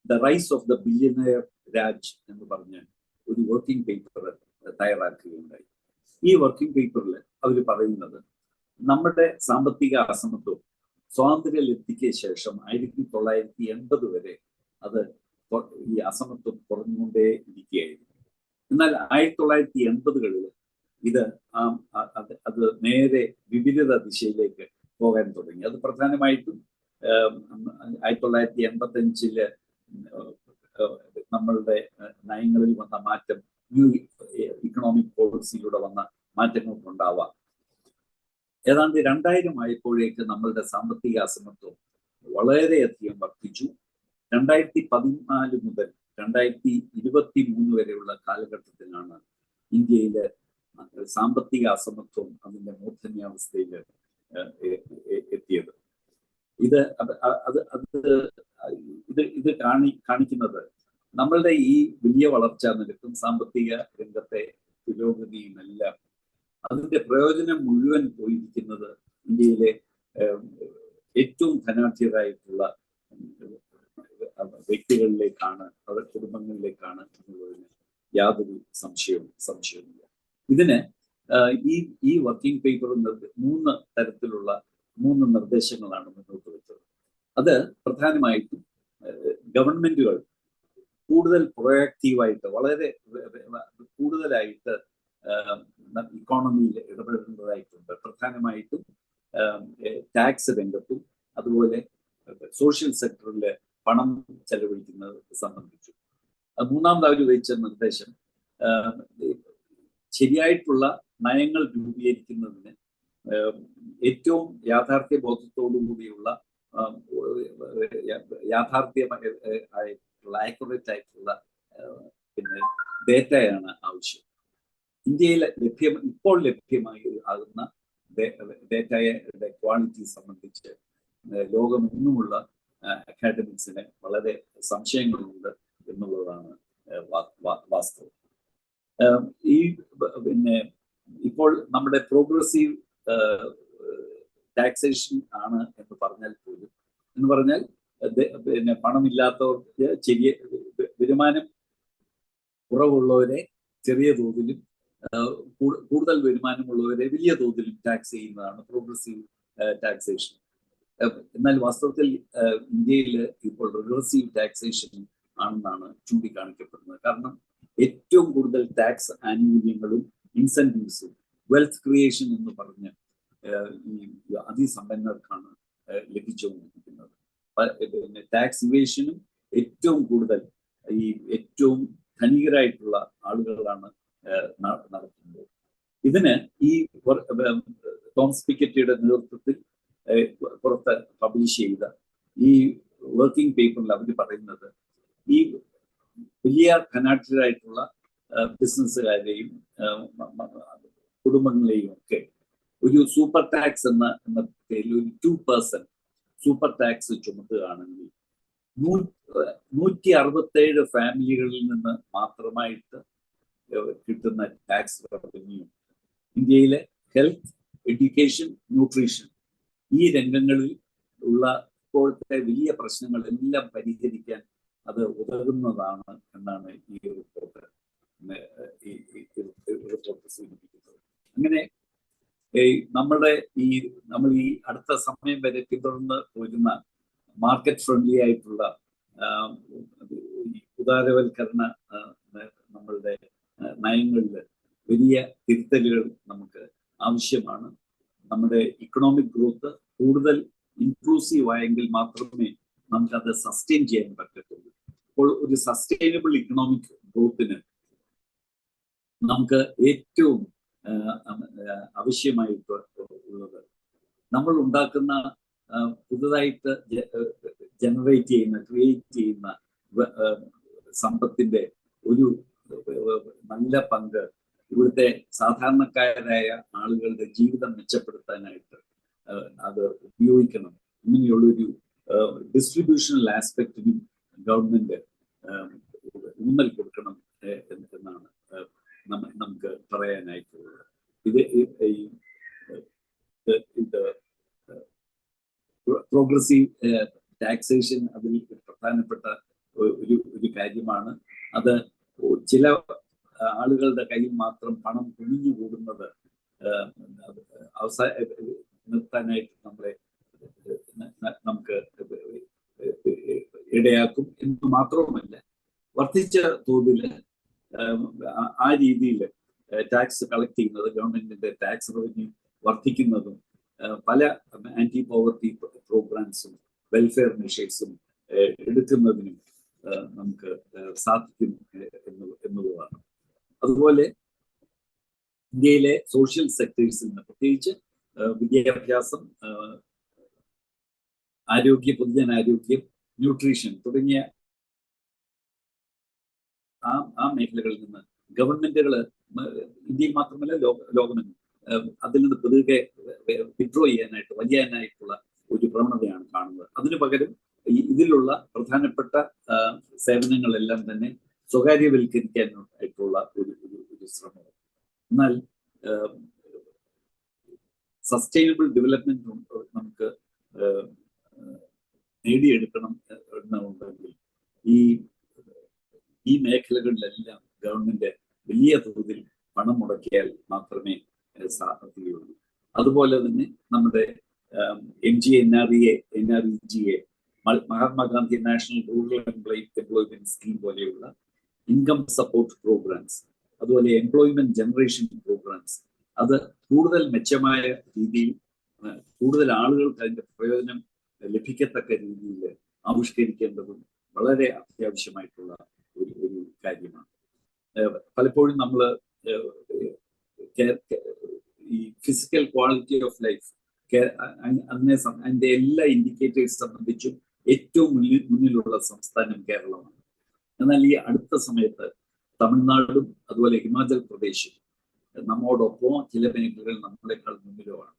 the rise of the billionaire Raj എന്ന് പറഞ്ഞ ഒരു വർക്കിംഗ് പേപ്പർ തയ്യാറാക്കുകയുണ്ടായി. ഈ വർക്കിംഗ് പേപ്പറിൽ അവർ പറയുന്നത് നമ്മുടെ സാമ്പത്തിക അസമത്വം സ്വാതന്ത്ര്യ ലബ്ധിക്ക് ശേഷം 1980 വരെ അത് ഈ അസമത്വം കുറഞ്ഞുകൊണ്ടേ ഇരിക്കുകയായിരുന്നു. എന്നാൽ 1980-കളിൽ ഇത് അത് നേരെ വിപരീത ദിശയിലേക്ക് പോകാൻ തുടങ്ങി. അത് പ്രധാനമായിട്ടും 1985 നമ്മളുടെ നയങ്ങളിൽ വന്ന മാറ്റം, ന്യൂ ഇക്കണോമിക് പോളിസിയിലൂടെ വന്ന മാറ്റങ്ങൾ കൊണ്ടാവാം. ഏതാണ്ട് 2000 ആയപ്പോഴേക്ക് നമ്മളുടെ സാമ്പത്തിക അസമത്വം വളരെയധികം വർദ്ധിച്ചു. 2014 മുതൽ 2023 വരെയുള്ള കാലഘട്ടത്തിലാണ് ഇന്ത്യയിലെ സാമ്പത്തിക അസമത്വം അതിന്റെ മൂർധന്യാവസ്ഥയിൽ എത്തിയത്. ഇത് കാണിക്കുന്നത് നമ്മളുടെ ഈ വലിയ വളർച്ചാ നിരക്കും സാമ്പത്തിക രംഗത്തെ പുരോഗതിയും എല്ലാം അതിന്റെ പ്രയോജനം മുഴുവൻ പോയിരിക്കുന്നത് ഇന്ത്യയിലെ ഏറ്റവും ധനാഢ്യരായിട്ടുള്ള വ്യക്തികളിലേക്കാണ്, അവരുടെ കുടുംബങ്ങളിലേക്കാണ് എന്നുള്ളതിന് യാതൊരു സംശയവുമില്ല. ഇതിന് ഈ വർക്കിംഗ് പേപ്പർ 3 തരത്തിലുള്ള 3 നിർദ്ദേശങ്ങളാണ് മുന്നോട്ട് വെച്ചത്. അത് പ്രധാനമായിട്ടും ഗവൺമെന്റുകൾ കൂടുതൽ പ്രൊയാക്റ്റീവായിട്ട് വളരെ കൂടുതലായിട്ട് ഇക്കോണമിയിൽ ഇടപെടേണ്ടതായിട്ടുണ്ട്. പ്രധാനമായിട്ടും ടാക്സ് രംഗത്തും അതുപോലെ സോഷ്യൽ സെക്ടറിൽ പണം ചെലവഴിക്കുന്നത് സംബന്ധിച്ചു. 3ാമത് അവർ വെച്ച നിർദ്ദേശം ശരിയായിട്ടുള്ള നയങ്ങൾ രൂപീകരിക്കുന്നതിന് ഏറ്റവും യാഥാർത്ഥ്യ ബോധത്തോടു കൂടിയുള്ള ആക്യുറേറ്റ് ആയിട്ടുള്ള ഡേറ്റയാണ് ആവശ്യം. ഇന്ത്യയിൽ ഇപ്പോൾ ലഭ്യമായി ആകുന്ന ഡേറ്റയുടെ ക്വാളിറ്റി സംബന്ധിച്ച് ലോകമെങ്ങുമുള്ള അക്കാഡമിക്സിന് വളരെ സംശയങ്ങളുണ്ട് എന്നുള്ളതാണ് വാസ്തവം. ഇപ്പോൾ നമ്മുടെ പ്രോഗ്രസീവ് ടാക്സേഷൻ ആണ് എന്ന് പറഞ്ഞാൽ പണമില്ലാത്തവർക്ക് ചെറിയ വരുമാനം കുറവുള്ളവരെ ചെറിയ തോതിലും കൂടുതൽ വരുമാനമുള്ളവരെ വലിയ തോതിലും ടാക്സ് ചെയ്യുന്നതാണ് പ്രോഗ്രസീവ് ടാക്സേഷൻ. എന്നാൽ വാസ്തവത്തിൽ ഇന്ത്യയിൽ ഇപ്പോൾ റിഗ്രസീവ് ടാക്സേഷൻ ആണെന്നാണ് ചൂണ്ടിക്കാണിക്കപ്പെടുന്നത്. കാരണം ഏറ്റവും കൂടുതൽ ടാക്സ് ആനുകൂല്യങ്ങളും ഇൻസെന്റീവ്സും വെൽത്ത് ക്രിയേഷൻ എന്ന് പറഞ്ഞ് ഈ അതിസമ്പന്നർക്കാണ് ലഭിച്ചുകൊണ്ടിരിക്കുന്നത്. ടാക്സ് ഇവേഷനും ഏറ്റവും കൂടുതൽ ഈ ഏറ്റവും ധനികരായിട്ടുള്ള ആളുകളാണ് നടത്തുന്നത്. ഇതിന് ഈ തോമസ് പിക്കറ്റിയുടെ നേതൃത്വത്തിൽ പുറത്ത് പബ്ലിഷ് ചെയ്ത ഈ വർക്കിംഗ് പേപ്പറിൽ അവർ പറയുന്നത് ഈ വലിയ ധനാഢ്യരായിട്ടുള്ള ബിസിനസ്സുകാരെയും കുടുംബങ്ങളെയും ഒക്കെ ഒരു സൂപ്പർ ടാക്സ് എന്ന പേരിൽ ഒരു 2% സൂപ്പർ ടാക്സ് ചുമത്തുകയാണെങ്കിൽ 167 ഫാമിലികളിൽ നിന്ന് മാത്രമായിട്ട് കിട്ടുന്ന ടാക്സ് റവന്യൂ ഇന്ത്യയിലെ ഹെൽത്ത്, എഡ്യൂക്കേഷൻ, ന്യൂട്രീഷൻ ഈ രംഗങ്ങളിൽ ഉള്ള ഇപ്പോഴത്തെ വലിയ പ്രശ്നങ്ങളെല്ലാം പരിഹരിക്കാൻ അത് ഉതകുന്നതാണ് എന്നാണ് ഈ റിപ്പോർട്ട് സൂചിപ്പിക്കുന്നത്. അങ്ങനെ നമ്മൾ ഈ അടുത്ത സമയം വരെ പിന്തുടർന്ന് പോരുന്ന മാർക്കറ്റ് ഫ്രണ്ട്ലി ആയിട്ടുള്ള ഉദാരവൽക്കരണ നമ്മളുടെ നയങ്ങളിൽ വലിയ തിരുത്തലുകൾ നമുക്ക് ആവശ്യമാണ്. നമ്മുടെ ഇക്കണോമിക് ഗ്രോത്ത് കൂടുതൽ ഇൻക്ലൂസീവ് ആയെങ്കിൽ മാത്രമേ നമുക്കത് സസ്റ്റെയിൻ ചെയ്യാൻ പറ്റത്തുള്ളൂ. അപ്പോൾ ഒരു സസ്റ്റൈനബിൾ ഇക്കണോമിക് ഗ്രോത്തിന് നമുക്ക് ഏറ്റവും ആവശ്യമായിട്ടുള്ളത് നമ്മൾ ഉണ്ടാക്കുന്ന പുതുതായിട്ട് ക്രിയേറ്റ് ചെയ്യുന്ന സമ്പത്തിന്റെ ഒരു നല്ല പങ്ക് ഇവിടുത്തെ സാധാരണക്കാരായ ആളുകളുടെ ജീവിതം മെച്ചപ്പെടുത്താനായിട്ട് അത് ഉപയോഗിക്കണം. ഇങ്ങനെയുള്ളൊരു ഡിസ്ട്രിബ്യൂഷണൽ ആസ്പെക്റ്റിനും ഗവൺമെന്റ് ഊന്നൽ കൊടുക്കണം എന്നാണ് നമുക്ക് പറയാനായിട്ടുള്ളത്. ഇത് പ്രോഗ്രസീവ് ടാക്സേഷൻ അതിൽ പ്രധാനപ്പെട്ട ഒരു കാര്യമാണ്. അത് ചില ആളുകളുടെ കയ്യിൽ മാത്രം പണം കുമിഞ്ഞുകൂടുന്നത് ഇടയാക്കും എന്ന് മാത്രവുമല്ല, വർദ്ധിച്ച തോതിൽ ആ രീതിയിൽ ടാക്സ് കളക്ട് ചെയ്യുന്നത്, ഗവൺമെന്റിന്റെ ടാക്സ് റവന്യൂ വർദ്ധിക്കുന്നതും പല ആന്റി പോവർട്ടി പ്രോഗ്രാംസും വെൽഫെയർ മെഷേഴ്സും എടുക്കുന്നതിനും നമുക്ക് സാധിക്കും എന്നുള്ളതാണ്. അതുപോലെ ഇന്ത്യയിലെ സോഷ്യൽ സെക്ടേഴ്സിൽ നിന്ന്, പ്രത്യേകിച്ച് വിദ്യാഭ്യാസം, പൊതുജനാരോഗ്യം, ന്യൂട്രീഷൻ തുടങ്ങിയ ആ മേഖലകളിൽ നിന്ന് ഗവൺമെന്റുകൾ, ഇന്ത്യയിൽ മാത്രമല്ല ലോകമെന്നും അതിൽ നിന്ന് പതുക്കെ വിഡ്രോ ചെയ്യാനായിട്ട് വലിയാനായിട്ടുള്ള ഒരു പ്രവണതയാണ് കാണുന്നത്. അതിനു പകരം ഇതിലുള്ള പ്രധാനപ്പെട്ട സേവനങ്ങളെല്ലാം തന്നെ സ്വകാര്യവൽക്കരിക്കാനായിട്ടുള്ള ഒരു ശ്രമം. എന്നാൽ സസ്റ്റൈനബിൾ ഡെവലപ്മെന്റ് നമുക്ക് നേടിയെടുക്കണം എന്നുണ്ടെങ്കിൽ ഈ മേഖലകളിലെല്ലാം ഗവൺമെന്റ് വലിയ തോതിൽ പണം മുടക്കിയാൽ മാത്രമേ സാധിക്കുകയുള്ളൂ. അതുപോലെ തന്നെ നമ്മുടെ NREGA, Mahatma Gandhi national rural employment scheme പോലെയുള്ള ഇൻകം സപ്പോർട്ട് പ്രോഗ്രാംസ്, അതുപോലെ എംപ്ലോയ്മെന്റ് ജനറേഷൻ പ്രോഗ്രാംസ്, അത് കൂടുതൽ മെച്ചമായ രീതിയിൽ കൂടുതൽ ആളുകൾക്ക് അതിന്റെ പ്രയോജനം ലഭിക്കത്തക്ക രീതിയിൽ ആവിഷ്കരിക്കേണ്ടതും വളരെ അത്യാവശ്യമായിട്ടുള്ള ഒരു കാര്യമാണ്. പലപ്പോഴും നമ്മൾ ഈ ഫിസിക്കൽ ക്വാളിറ്റി ഓഫ് ലൈഫ് അതിന്റെ എല്ലാ ഇൻഡിക്കേറ്റേഴ്സ് സംബന്ധിച്ചും ഏറ്റവും മുന്നിലുള്ള സംസ്ഥാനം കേരളമാണ്. എന്നാൽ ഈ അടുത്ത സമയത്ത് തമിഴ്നാടും അതുപോലെ ഹിമാചൽ പ്രദേശും നമ്മോടൊപ്പം ചില മേഖലകൾ നമ്മളെക്കാൾ മുന്നിലുമാണ്.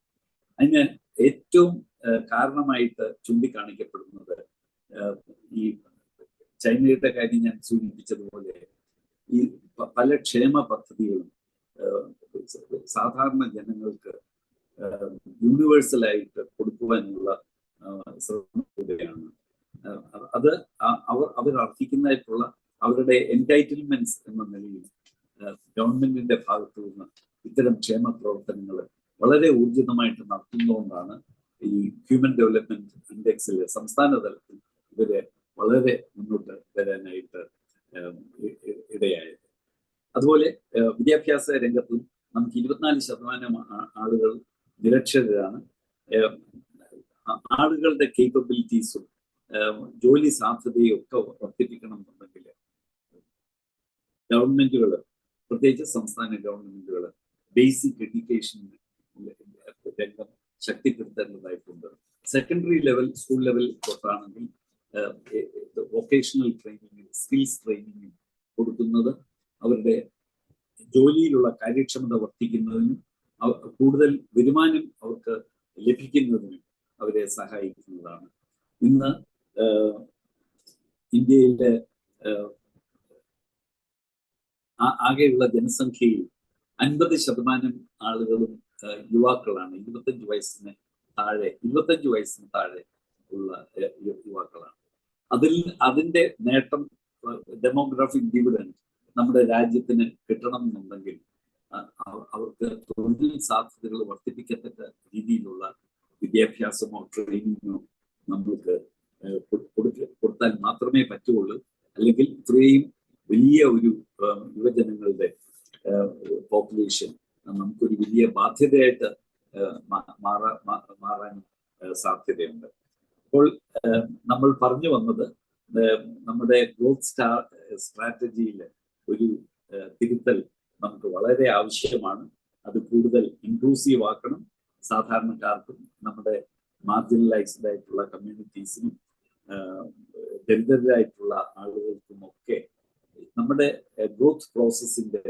അതിന് ഏറ്റവും കാരണമായിട്ട് ചൂണ്ടിക്കാണിക്കപ്പെടുന്നത് ഈ ചൈനയുടെ കാര്യം ഞാൻ സൂചിപ്പിച്ചതുപോലെ ഈ പല ക്ഷേമ പദ്ധതികളും സാധാരണ ജനങ്ങൾക്ക് യൂണിവേഴ്സലായിട്ട് കൊടുക്കുവാനുള്ള ശ്രമമാണ്. അത് അവർ അർഹിക്കുന്നതായിട്ടുള്ള അവരുടെ എൻടൈറ്റിൽമെന്റ്സ് എന്ന നിലയിൽ ഗവൺമെന്റിന്റെ ഭാഗത്തു നിന്ന് ഇത്തരം ക്ഷേമ പ്രവർത്തനങ്ങൾ വളരെ ഊർജിതമായിട്ട് നടത്തുന്നതുകൊണ്ടാണ് ഈ ഹ്യൂമൻ ഡെവലപ്മെന്റ് ഇൻഡെക്സിൽ സംസ്ഥാന തലത്തിൽ ഇവരെ വളരെ മുന്നോട്ട് വരാനായിട്ട് ഇടയായത്. അതുപോലെ വിദ്യാഭ്യാസ രംഗത്തും നമുക്ക് 24% ആളുകൾ നിരക്ഷരരാണ്. ആളുകളുടെ കേപ്പബിലിറ്റീസും ജോലി സാധ്യതയും ഒക്കെ വർദ്ധിപ്പിക്കണം എന്നുണ്ടെങ്കിൽ ഗവൺമെന്റുകൾ, പ്രത്യേകിച്ച് സംസ്ഥാന ഗവൺമെന്റുകൾ ബേസിക് എഡ്യൂക്കേഷൻ രംഗം ശക്തിപ്പെടുത്തേണ്ടതായിട്ടുണ്ട്. സെക്കൻഡറി ലെവൽ, സ്കൂൾ ലെവൽ തൊട്ടാണെങ്കിൽ വൊക്കേഷണൽ ട്രെയിനിങ്ങും സ്കിൽസ് ട്രെയിനിങ്ങും കൊടുക്കുന്നത് അവരുടെ ജോലിയിലുള്ള കാര്യക്ഷമത വർദ്ധിക്കുന്നതിനും കൂടുതൽ വരുമാനം അവർക്ക് ലഭിക്കുന്നതിനും അവരെ സഹായിക്കുന്നതാണ്. ഇന്ന് ഇന്ത്യയിലെ ആകെയുള്ള ജനസംഖ്യയിൽ 50% ആളുകളും യുവാക്കളാണ്. 25 വയസ്സിന് താഴെ ഉള്ള യുവാക്കളാണ്. അതിന്റെ നേട്ടം, ഡെമോഗ്രാഫിക് ഡിവിഡൻഡ് നമ്മുടെ രാജ്യത്തിന് കിട്ടണം എന്നുണ്ടെങ്കിൽ അവർക്ക് തൊഴിൽ സാധ്യതകൾ വർദ്ധിപ്പിക്കത്തക്ക രീതിയിലുള്ള വിദ്യാഭ്യാസമോ ട്രെയിനിങ്ങോ നമ്മൾക്ക് കൊടുത്താൽ മാത്രമേ പറ്റുള്ളൂ. അല്ലെങ്കിൽ ഇത്രയും വലിയ ഒരു യുവജനങ്ങളുടെ പോപ്പുലേഷൻ നമുക്കൊരു വലിയ ബാധ്യതയായിട്ട് മാറാൻ സാധ്യതയുണ്ട്. അപ്പോൾ നമ്മൾ പറഞ്ഞു വന്നത് നമ്മുടെ ഗ്രോത്ത് സ്ട്രാറ്റജിയിൽ ഒരു തിരുത്തൽ നമുക്ക് വളരെ ആവശ്യമാണ്. അത് കൂടുതൽ ഇൻക്ലൂസീവ് ആക്കണം. സാധാരണക്കാർക്കും നമ്മുടെ മാർജിനലൈസ്ഡ് ആയിട്ടുള്ള കമ്മ്യൂണിറ്റീസിനും ദരിദ്രരായിട്ടുള്ള ആളുകൾക്കും ഒക്കെ നമ്മുടെ ഗ്രോത്ത് പ്രോസസ്സിന്റെ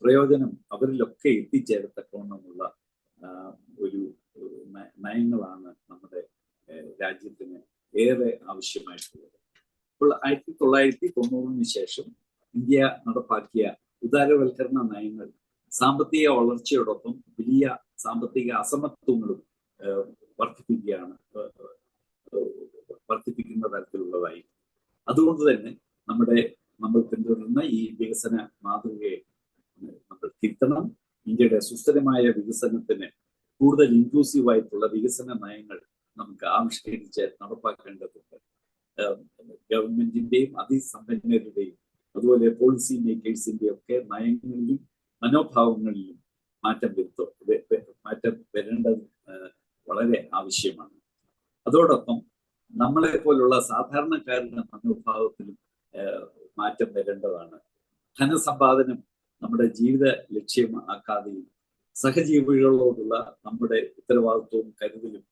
പ്രയോജനം അവരിലൊക്കെ എത്തിച്ചേരത്തക്കവണ്ണമുള്ള ഒരു നയങ്ങളാണ് നമ്മുടെ രാജ്യത്തിന് ഏറെ ആവശ്യമായിട്ടുള്ളത്. അപ്പോൾ 1990 ശേഷം ഇന്ത്യ നടപ്പാക്കിയ ഉദാരവൽക്കരണ നയങ്ങൾ സാമ്പത്തിക വളർച്ചയോടൊപ്പം വലിയ സാമ്പത്തിക അസമത്വങ്ങളും വർദ്ധിപ്പിക്കുന്ന തരത്തിലുള്ളതായി. അതുകൊണ്ട് തന്നെ നമ്മൾ പിന്തുടരുന്ന ഈ വികസന മാതൃകയെ നമ്മൾ തിരുത്തണം. ഇന്ത്യയുടെ സുസ്ഥിരമായ വികസനത്തിന് കൂടുതൽ ഇൻക്ലൂസീവ് ആയിട്ടുള്ള വികസന നയങ്ങൾ നമുക്ക് ആവിഷ്കരിച്ച് നടപ്പാക്കേണ്ടതുണ്ട്. ഗവൺമെന്റിന്റെയും അതിസമ്പന്നരുടെയും അതുപോലെ പോളിസി മേക്കേഴ്സിന്റെയും ഒക്കെ നയങ്ങളിലും മനോഭാവങ്ങളിലും മാറ്റം വരേണ്ടത് വളരെ ആവശ്യമാണ്. അതോടൊപ്പം നമ്മളെ പോലുള്ള സാധാരണക്കാരുടെ മനോഭാവത്തിലും മാറ്റം വരേണ്ടതാണ്. ധനസമ്പാദനം നമ്മുടെ ജീവിത ലക്ഷ്യമാക്കാതെയും സഹജീവികളോടുള്ള നമ്മുടെ ഉത്തരവാദിത്വവും കരുതലും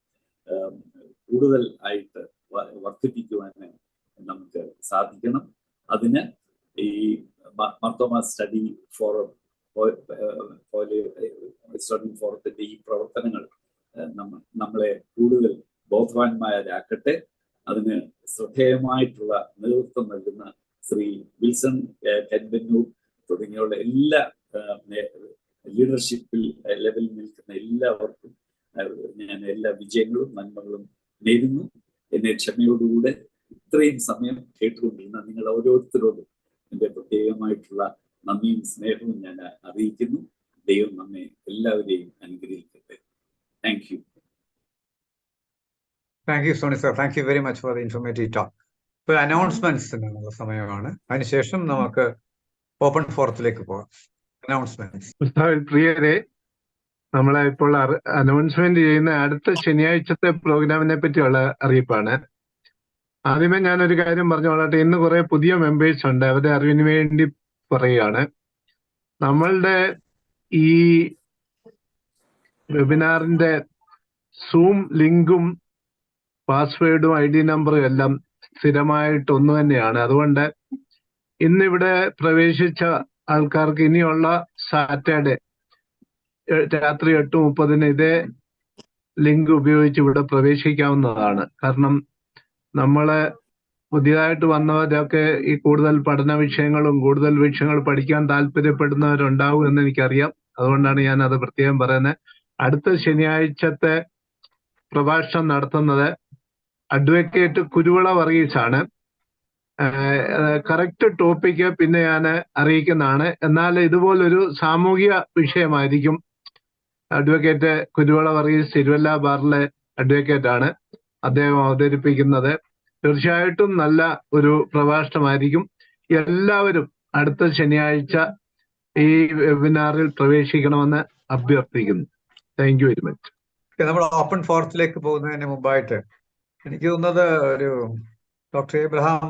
കൂടുതൽ ആയിട്ട് വർദ്ധിപ്പിക്കുവാൻ നമുക്ക് സാധിക്കണം. അതിന് ഈ മാർത്തോമാ സ്റ്റഡി ഫോറത്തിന്റെ ഈ പ്രവർത്തനങ്ങൾ നമ്മളെ കൂടുതൽ ബോധവാന്മാരാക്കട്ടെ. അതിന് ശ്രദ്ധേയമായിട്ടുള്ള നേതൃത്വം നൽകുന്ന ശ്രീ വിൽസൺ കൻബന്നൂർ തുടങ്ങിയുള്ള എല്ലാ ലീഡർഷിപ്പിൽ ലെവലിൽ നിൽക്കുന്ന എല്ലാവർക്കും ഞാൻ എല്ലാ വിജയങ്ങളും നന്മകളും നേരുന്നു. എന്നെ ക്ഷമയോടുകൂടെ ഇത്രയും സമയം കേട്ടുകൊണ്ടിരുന്ന നിങ്ങൾ ഓരോരുത്തരോടും എൻ്റെ പ്രത്യേകമായിട്ടുള്ള നന്ദിയും സ്നേഹവും ഞാൻ അറിയിക്കുന്നു. ദൈവം നമ്മെ എല്ലാവരെയും അനുഗ്രഹിക്കട്ടെ. Thank you. Thank you Soni sir. Thank you very much for the informative talk. ഇപ്പോൾ അനൗൺസ്മെന്റ്സിനുള്ള സമയമാണ്. അതിനുശേഷം നമുക്ക് ഓപ്പൺ ഫോറത്തിലേക്ക് പോകാം. അനൗൺസ്മെന്റ്സ്. പ്രിയരെ, നമ്മളെ ഇപ്പോൾ അനൗൺസ്മെന്റ് ചെയ്യുന്ന അടുത്ത ശനിയാഴ്ചത്തെ പ്രോഗ്രാമിനെ പറ്റിയുള്ള അറിയിപ്പാണ്. ആദ്യമേ ഞാനൊരു കാര്യം പറഞ്ഞോളട്ടെ. ഇന്ന് കുറെ പുതിയ മെമ്പേഴ്സ് ഉണ്ട്, അവരുടെ അറിവിന് വേണ്ടി പറയുകയാണ്. നമ്മളുടെ ഈ വെബിനാറിന്റെ സൂം ലിങ്കും പാസ്വേഡും ID നമ്പറും എല്ലാം സ്ഥിരമായിട്ട് ഒന്ന് തന്നെയാണ്. അതുകൊണ്ട് ഇന്നിവിടെ പ്രവേശിച്ച ആൾക്കാർക്ക് ഇനിയുള്ള സാറ്റർഡേ രാത്രി 8:30 ഇതേ ലിങ്ക് ഉപയോഗിച്ച് ഇവിടെ പ്രവേശിക്കാവുന്നതാണ്. കാരണം നമ്മള് പുതിയതായിട്ട് വന്നവരൊക്കെ ഈ കൂടുതൽ പഠന വിഷയങ്ങളും കൂടുതൽ വിഷയങ്ങൾ പഠിക്കാൻ താല്പര്യപ്പെടുന്നവരുണ്ടാവും എന്ന് എനിക്കറിയാം. അതുകൊണ്ടാണ് ഞാൻ അത് പ്രത്യേകം പറയുന്നത്. അടുത്ത ശനിയാഴ്ചത്തെ പ്രഭാഷണം നടത്തുന്നത് അഡ്വക്കേറ്റ് കുരുവിള വർഗീസാണ്. കറക്റ്റ് ടോപ്പിക്ക് പിന്നെ ഞാൻ അറിയിക്കുന്നതാണ്. എന്നാൽ ഇതുപോലൊരു സാമൂഹിക വിഷയമായിരിക്കും. അഡ്വക്കേറ്റ് കുരുവിള വർഗീസ് തിരുവല്ല ബാറിലെ അഡ്വക്കേറ്റ് ആണ് അദ്ദേഹം അവതരിപ്പിക്കുന്നത്. തീർച്ചയായിട്ടും നല്ല ഒരു പ്രഭാഷണമായിരിക്കും. എല്ലാവരും അടുത്ത ശനിയാഴ്ച ഈ വെബിനാറിൽ പ്രവേശിക്കണമെന്ന് അഭ്യർത്ഥിക്കുന്നു. Thank you very much. നമ്മൾ ഓപ്പൺ ഫോറത്തിലേക്ക് പോകുന്നതിന് മുമ്പായിട്ട് എനിക്ക് തോന്നുന്നത് ഒരു ഡോക്ടർ എബ്രഹാം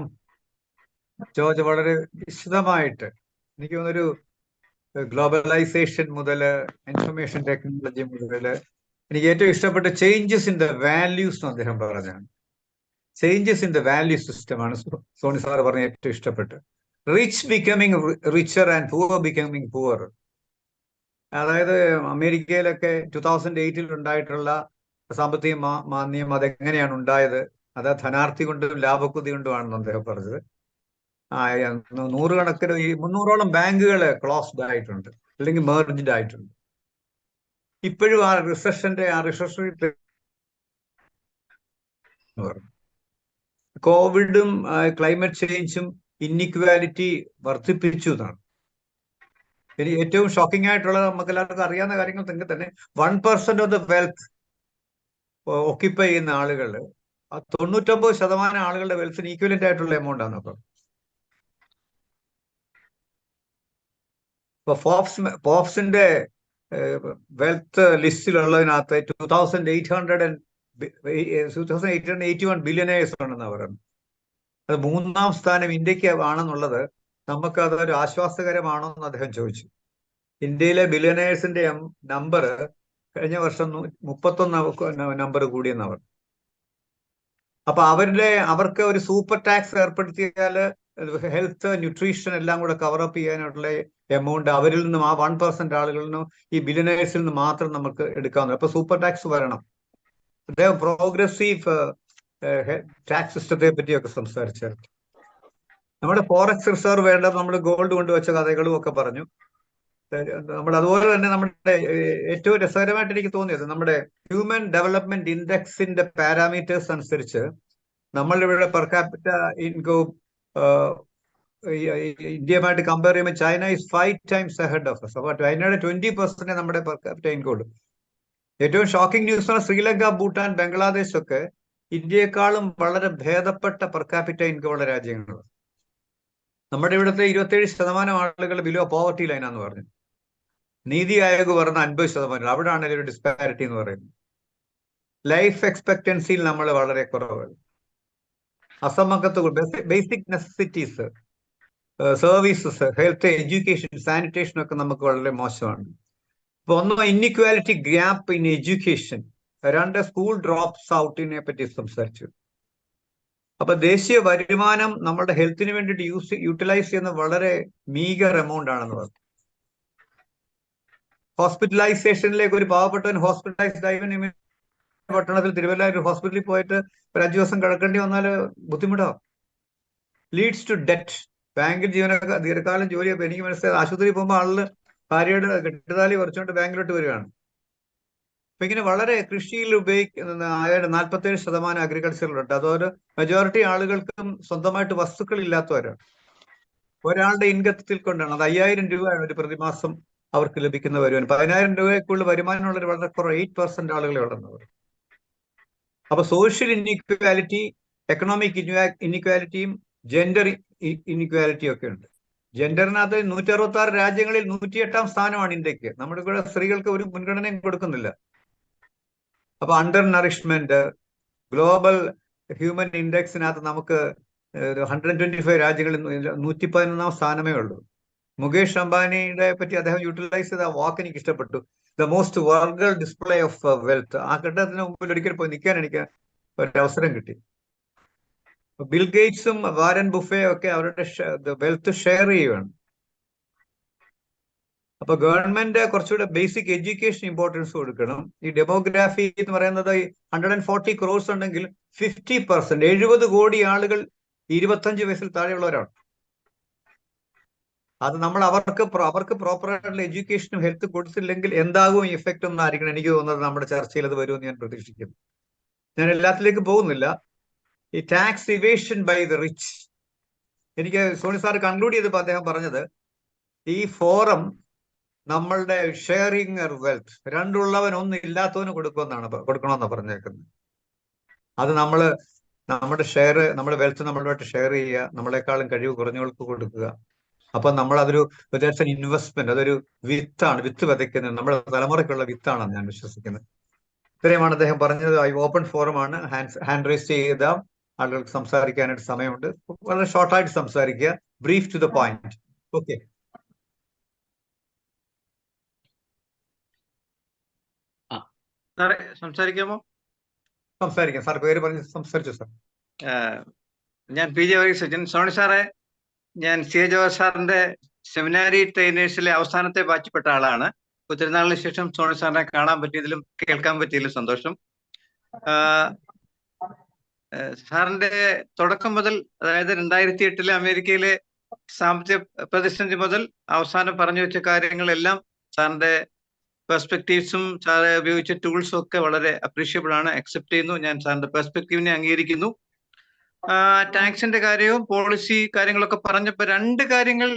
ജോർജ് വളരെ വിശദമായിട്ട് എനിക്ക് തോന്നുന്നൊരു ഗ്ലോബലൈസേഷൻ മുതൽ ഇൻഫർമേഷൻ ടെക്നോളജി മുതൽ എനിക്ക് ഏറ്റവും ഇഷ്ടപ്പെട്ട ചേഞ്ചസ് ഇൻ ദ വാല്യൂസ് എന്ന് അദ്ദേഹം പറഞ്ഞാണ്. ചേഞ്ചസ് ഇൻ ദ വാല്യൂ സിസ്റ്റമാണ് സോണി സാർ പറഞ്ഞ ഏറ്റവും ഇഷ്ടപ്പെട്ട്. Rich becoming richer and poor becoming poor. അതായത് അമേരിക്കയിലൊക്കെ 2008 ഉണ്ടായിട്ടുള്ള സാമ്പത്തിക മാന്ദ്യം അതെങ്ങനെയാണ് ഉണ്ടായത്? അത് ധനാർത്ഥി കൊണ്ടും ലാഭക്കുതി കൊണ്ടുമാണെന്ന് അദ്ദേഹം പറഞ്ഞത്. 100 300ഓളം ബാങ്കുകൾ ക്ലോസ്ഡ് ആയിട്ടുണ്ട്, അല്ലെങ്കിൽ മെർജ്ഡ് ആയിട്ടുണ്ട്. ഇപ്പോഴും ആ റിസഷൻ കോവിഡും ക്ലൈമറ്റ് ചേഞ്ചും ഇന്നിക്വാലിറ്റി വർദ്ധിപ്പിച്ചു എന്നാണ്. ഇനി ഏറ്റവും ഷോക്കിംഗ് ആയിട്ടുള്ളത് നമുക്ക് എല്ലാവർക്കും അറിയാവുന്ന കാര്യങ്ങൾ തന്നെ 1% ഓഫ് ദ വെൽത്ത് ഓക്യുപ്പൈ ചെയ്യുന്ന ആളുകൾ 99% ആളുകളുടെ വെൽത്തിന് ഈക്വലന്റ് ആയിട്ടുള്ള എമൗണ്ട് ആണ്. ഇപ്പൊ ഫോബ്സിന്റെ വെൽത്ത് ലിസ്റ്റിലുള്ളതിനകത്ത് 2,881 ബില്യണേഴ്സ് ആണെന്ന് പറയുന്നത്. അത് 3ാം സ്ഥാനം ഇന്ത്യക്ക് ആണെന്നുള്ളത് നമുക്ക് അതൊരു ആശ്വാസകരമാണോ എന്ന് അദ്ദേഹം ചോദിച്ചു. ഇന്ത്യയിലെ ബില്യണേഴ്സിന്റെ നമ്പർ കഴിഞ്ഞ വർഷം 31 നമ്പർ കൂടിയെന്നവർ. അപ്പൊ അവർക്ക് ഒരു സൂപ്പർ ടാക്സ് ഏർപ്പെടുത്തിയാൽ ഹെൽത്ത് ന്യൂട്രീഷൻ എല്ലാം കൂടെ കവറപ്പ് ചെയ്യാനുള്ള എമൗണ്ട് അവരിൽ നിന്നും ആ 1% ആളുകളിൽ നിന്നും ഈ ബില്യണേഴ്സിൽ നിന്ന് മാത്രം നമുക്ക് എടുക്കാവുന്നത്. അപ്പൊ സൂപ്പർ ടാക്സ് വരണം. അദ്ദേഹം പ്രോഗ്രസീവ് ടാക്സ് സിസ്റ്റത്തെ പറ്റിയൊക്കെ സംസാരിച്ചായിരുന്നു. നമ്മുടെ ഫോറക്സ് റിസർവ് വേണ്ടത് നമ്മൾ ഗോൾഡ് കൊണ്ടുവച്ച കഥകളും ഒക്കെ പറഞ്ഞു. നമ്മൾ അതുപോലെ തന്നെ നമ്മുടെ ഏറ്റവും രസകരമായിട്ട് എനിക്ക് തോന്നിയത് നമ്മുടെ ഹ്യൂമൻ ഡെവലപ്മെന്റ് ഇൻഡെക്സിന്റെ പാരാമീറ്റേഴ്സ് അനുസരിച്ച് നമ്മളിവിടെ പെർ ക്യാപിറ്റ ഇൻകം ഇന്ത്യയുമായിട്ട് കമ്പയർ ചെയ്യുമ്പോൾ China is 5 times ahead of us. അപ്പോൾ ചൈനയുടെ 20% നമ്മുടെ പെർ ക്യാപിറ്റ ഇൻകം ഉള്ളൂ. ഏറ്റവും ഷോക്കിംഗ് ന്യൂസ് ആണ് ശ്രീലങ്ക, ഭൂട്ടാൻ, ബംഗ്ലാദേശ് ഒക്കെ ഇന്ത്യയെക്കാളും വളരെ ഭേദപ്പെട്ട പെർ ക്യാപിറ്റ ഇൻകം ഉള്ള രാജ്യങ്ങൾ. നമ്മുടെ ഇവിടുത്തെ 27% ആളുകൾ ബിലോ പോവർട്ടി ലൈനാന്ന് പറഞ്ഞു. നീതി ആയോഗ് പറഞ്ഞ 50%. അവിടെയാണ് ഒരു ഡിസ്പാരിറ്റി എന്ന് പറയുന്നത്. ലൈഫ് എക്സ്പെക്ടൻസിയിൽ നമ്മൾ വളരെ കുറവാണ്. അസമത്വ basic necessities, services, health, education, sanitation ഒക്കെ നമുക്ക് വളരെ മോശമാണ്. അപ്പൊ ഒന്ന് inequality gap in education, 2 school drops ഔട്ടിനെ പറ്റി സംസാരിച്ചു. അപ്പൊ ദേശീയ വരുമാനം നമ്മുടെ ഹെൽത്തിന് വേണ്ടിയിട്ട് യൂട്ടിലൈസ് ചെയ്യുന്ന വളരെ മീഗർ എമൗണ്ട് ആണെന്ന് പറഞ്ഞു. ഹോസ്പിറ്റലൈസേഷനിലേക്ക് ഒരു പാവപ്പെട്ടവൻ ഹോസ്പിറ്റലൈസ്ഡ് ആയി പട്ടണത്തിൽ തിരുവല്ല ഹോസ്പിറ്റലിൽ പോയിട്ട് ഒരു 5 ദിവസം കിടക്കേണ്ടി വന്നാൽ ബുദ്ധിമുട്ടാവും. Leads to debt. ബാങ്കിൽ ദീർഘകാലം ജോലി ചെയ്യുമ്പോൾ എനിക്ക് മനസ്സിലായത് ആശുപത്രിയിൽ പോകുമ്പോൾ ആളില് ഭാര്യയുടെ കെട്ടുതാലി കുറച്ചുകൊണ്ട് ബാങ്കിലോട്ട് വരികയാണ്. അപ്പൊ ഇങ്ങനെ വളരെ കൃഷിയിൽ ഉപയോഗിക്കുന്ന 47% അഗ്രികൾച്ചറിലുണ്ട്. അതൊരു മെജോറിറ്റി ആളുകൾക്കും സ്വന്തമായിട്ട് വസ്തുക്കൾ ഇല്ലാത്തവരാണ്. ഒരാളുടെ ഇൻകത്തിൽ കൊണ്ടാണ്. അത് 5000 രൂപയാണ് ഒരു പ്രതിമാസം അവർക്ക് ലഭിക്കുന്ന വരുമാനം. 10000 രൂപയ്ക്കുള്ള വരുമാനമുള്ളവർ വളരെ കുറവ് 8% ആളുകളെ ഉള്ളവർ. അപ്പൊ സോഷ്യൽ ഇൻഇക്വാലിറ്റി, എക്കണോമിക് ഇൻഇക്വാലിറ്റിയും ജെൻഡർ ഇൻഇക്വാലിറ്റിയും ഒക്കെ ഉണ്ട്. ജെൻഡറിനകത്ത് 166 രാജ്യങ്ങളിൽ 108ാം സ്ഥാനമാണ് ഇന്ത്യക്ക്. നമ്മുടെ കൂടെ സ്ത്രീകൾക്ക് ഒരു മുൻഗണനയും കൊടുക്കുന്നില്ല. അപ്പൊ അണ്ടർ നറിഷ്മെന്റ്, ഗ്ലോബൽ ഹ്യൂമൻ ഇൻഡെക്സിനകത്ത് നമുക്ക് 125 രാജ്യങ്ങളിൽ 111ാം സ്ഥാനമേ ഉള്ളൂ. മുകേഷ് അംബാനിയുടെ പറ്റി അദ്ദേഹം യൂട്ടിലൈസ് ചെയ്ത വാക്ക് എനിക്ക് ഇഷ്ടപ്പെട്ടു. The most vulgar display of wealth. ആ ഘട്ടത്തിന് മുമ്പിൽ ഒരിക്കൽ പോയി നിൽക്കാൻ എനിക്ക് ഒരവസരം കിട്ടി. ബിൽ ഗേറ്റ്സും വാരൻ ബുഫയും ഒക്കെ അവരുടെ വെൽത്ത് ഷെയർ ചെയ്യുകയാണ്. അപ്പൊ ഗവൺമെന്റ് കുറച്ചുകൂടെ ബേസിക് എഡ്യൂക്കേഷൻ ഇമ്പോർട്ടൻസ് കൊടുക്കണം. ഈ ഡെമോഗ്രാഫി എന്ന് പറയുന്നത് 140 crores ഉണ്ടെങ്കിൽ 50%, 70 കോടി ആളുകൾ 25 വയസ്സിൽ താഴെയുള്ളവരാണ്. അത് നമ്മൾ അവർക്ക് പ്രോപ്പറായിട്ടുള്ള എഡ്യൂക്കേഷനും ഹെൽത്ത് കൊടുത്തില്ലെങ്കിൽ എന്താകും ഇഫക്റ്റ് എന്നായിരിക്കണം എനിക്ക് തോന്നുന്നത്. നമ്മുടെ ചർച്ചയിൽ അത് വരുമെന്ന് ഞാൻ പ്രതീക്ഷിക്കുന്നു. ഞാൻ എല്ലാത്തിലേക്കും പോകുന്നില്ല. ഈ tax evasion by the rich, എനിക്ക് സോണി സാർ കൺക്ലൂഡ് ചെയ്തപ്പോൾ അദ്ദേഹം പറഞ്ഞത് ഈ ഫോറം നമ്മളുടെ ഷെയറിങ് വെൽത്ത്, 2 ഉള്ളവൻ 1 ഇല്ലാത്തവന് കൊടുക്കണമെന്നാണ് പറഞ്ഞേക്കുന്നത്. അത് നമ്മുടെ വെൽത്ത് നമ്മളുമായിട്ട് ഷെയർ ചെയ്യുക, നമ്മളെക്കാളും കഴിവ് കുറഞ്ഞവർക്ക് കൊടുക്കുക. അപ്പൊ അതൊരു ഇൻവെസ്റ്റ്മെന്റ്, അതൊരു വിത്താണ്, വിത്ത് വിതയ്ക്കുന്നത് നമ്മുടെ തലമുറയ്ക്കുള്ള വിത്താണെന്ന് ഞാൻ വിശ്വസിക്കുന്നത്. ഇത്രയുമാണ് അദ്ദേഹം പറഞ്ഞത്. ഓപ്പൺ ഫോറം ആണ്. ഹാൻഡ് റൈസ് ചെയ്ത ആളുകൾക്ക് സംസാരിക്കാനായിട്ട് സമയമുണ്ട്. വളരെ ഷോർട്ടായിട്ട് സംസാരിക്കുക, brief to the point. Okay. സാറേ സംസാരിക്കാമോ? സംസാരിക്കാം സാർ. പേര് പറഞ്ഞ് സംസാരിച്ചു സാർ. ഞാൻ പി ജെ സജിൻ. സോണി സാറേ, ഞാൻ സി എ ജോർജ് സാറിന്റെ സെമിനാരി ട്രെയിനേഴ്സിലെ അവസാനത്തെ ബാച്ചിൽപ്പെട്ട ആളാണ്. ഒത്തിരി നാളിന് ശേഷം സോണി സാറിനെ കാണാൻ പറ്റിയതിലും കേൾക്കാൻ പറ്റിയതിലും സന്തോഷം. സാറിന്റെ തുടക്കം മുതൽ, അതായത് 2008 അമേരിക്കയിലെ സാമ്പത്തിക പ്രതിസന്ധി മുതൽ അവസാനം പറഞ്ഞു വെച്ച കാര്യങ്ങളെല്ലാം സാറിന്റെ പെർസ്പെക്റ്റീവ്സും സാറ് ഉപയോഗിച്ച ടൂൾസും ഒക്കെ വളരെ അപ്രീഷിയബിൾ ആണ്. അക്സെപ്റ്റ് ചെയ്യുന്നു. ഞാൻ സാറിന്റെ പെർസ്പെക്റ്റീവിനെ അംഗീകരിക്കുന്നു. ടാക്സിന്റെ കാര്യവും പോളിസി കാര്യങ്ങളൊക്കെ പറഞ്ഞപ്പോൾ 2 കാര്യങ്ങൾ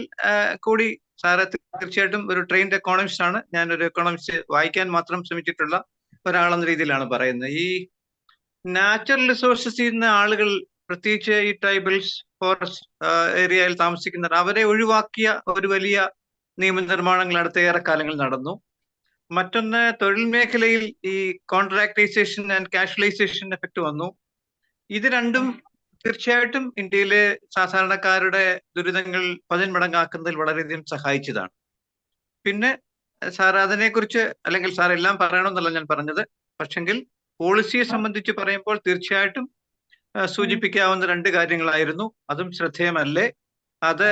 കൂടി സാറ് തീർച്ചയായിട്ടും ഒരു ട്രെയിൻഡ് എക്കോണമിസ്റ്റ് ആണ്. ഞാനൊരു എക്കോണമിസ്റ്റ് വായിക്കാൻ മാത്രം ശ്രമിച്ചിട്ടുള്ള ഒരാളെന്ന രീതിയിലാണ് പറയുന്നത്. ഈ നാച്ചുറൽ റിസോഴ്സസ് ചെയ്യുന്ന ആളുകൾ, പ്രത്യേകിച്ച് ഈ ട്രൈബൽസ്, ഫോറസ്റ്റ് ഏരിയയിൽ താമസിക്കുന്നവർ, അവരെ ഒഴിവാക്കിയ ഒരു വലിയ നിയമനിർമ്മാണങ്ങൾ അടുത്ത ഏറെ കാലങ്ങൾ നടന്നു. മറ്റൊന്ന്, തൊഴിൽ മേഖലയിൽ ഈ കോൺട്രാക്ടൈസേഷൻ ആൻഡ് കാഷ്വലൈസേഷൻ എഫക്ട് വന്നു. ഇത് രണ്ടും തീർച്ചയായിട്ടും ഇന്ത്യയിലെ സാധാരണക്കാരുടെ ദുരിതങ്ങൾ 10 മടങ്ങാക്കുന്നതിൽ വളരെയധികം സഹായിച്ചതാണ്. പിന്നെ സാർ അതിനെക്കുറിച്ച്, അല്ലെങ്കിൽ സാർ എല്ലാം പറയണമെന്നല്ല ഞാൻ പറഞ്ഞത്, പക്ഷെങ്കിൽ പോളിസിയെ സംബന്ധിച്ച് പറയുമ്പോൾ തീർച്ചയായിട്ടും സൂചിപ്പിക്കാവുന്ന 2 കാര്യങ്ങളായിരുന്നു. അതും ശ്രദ്ധേയമല്ലേ. അത്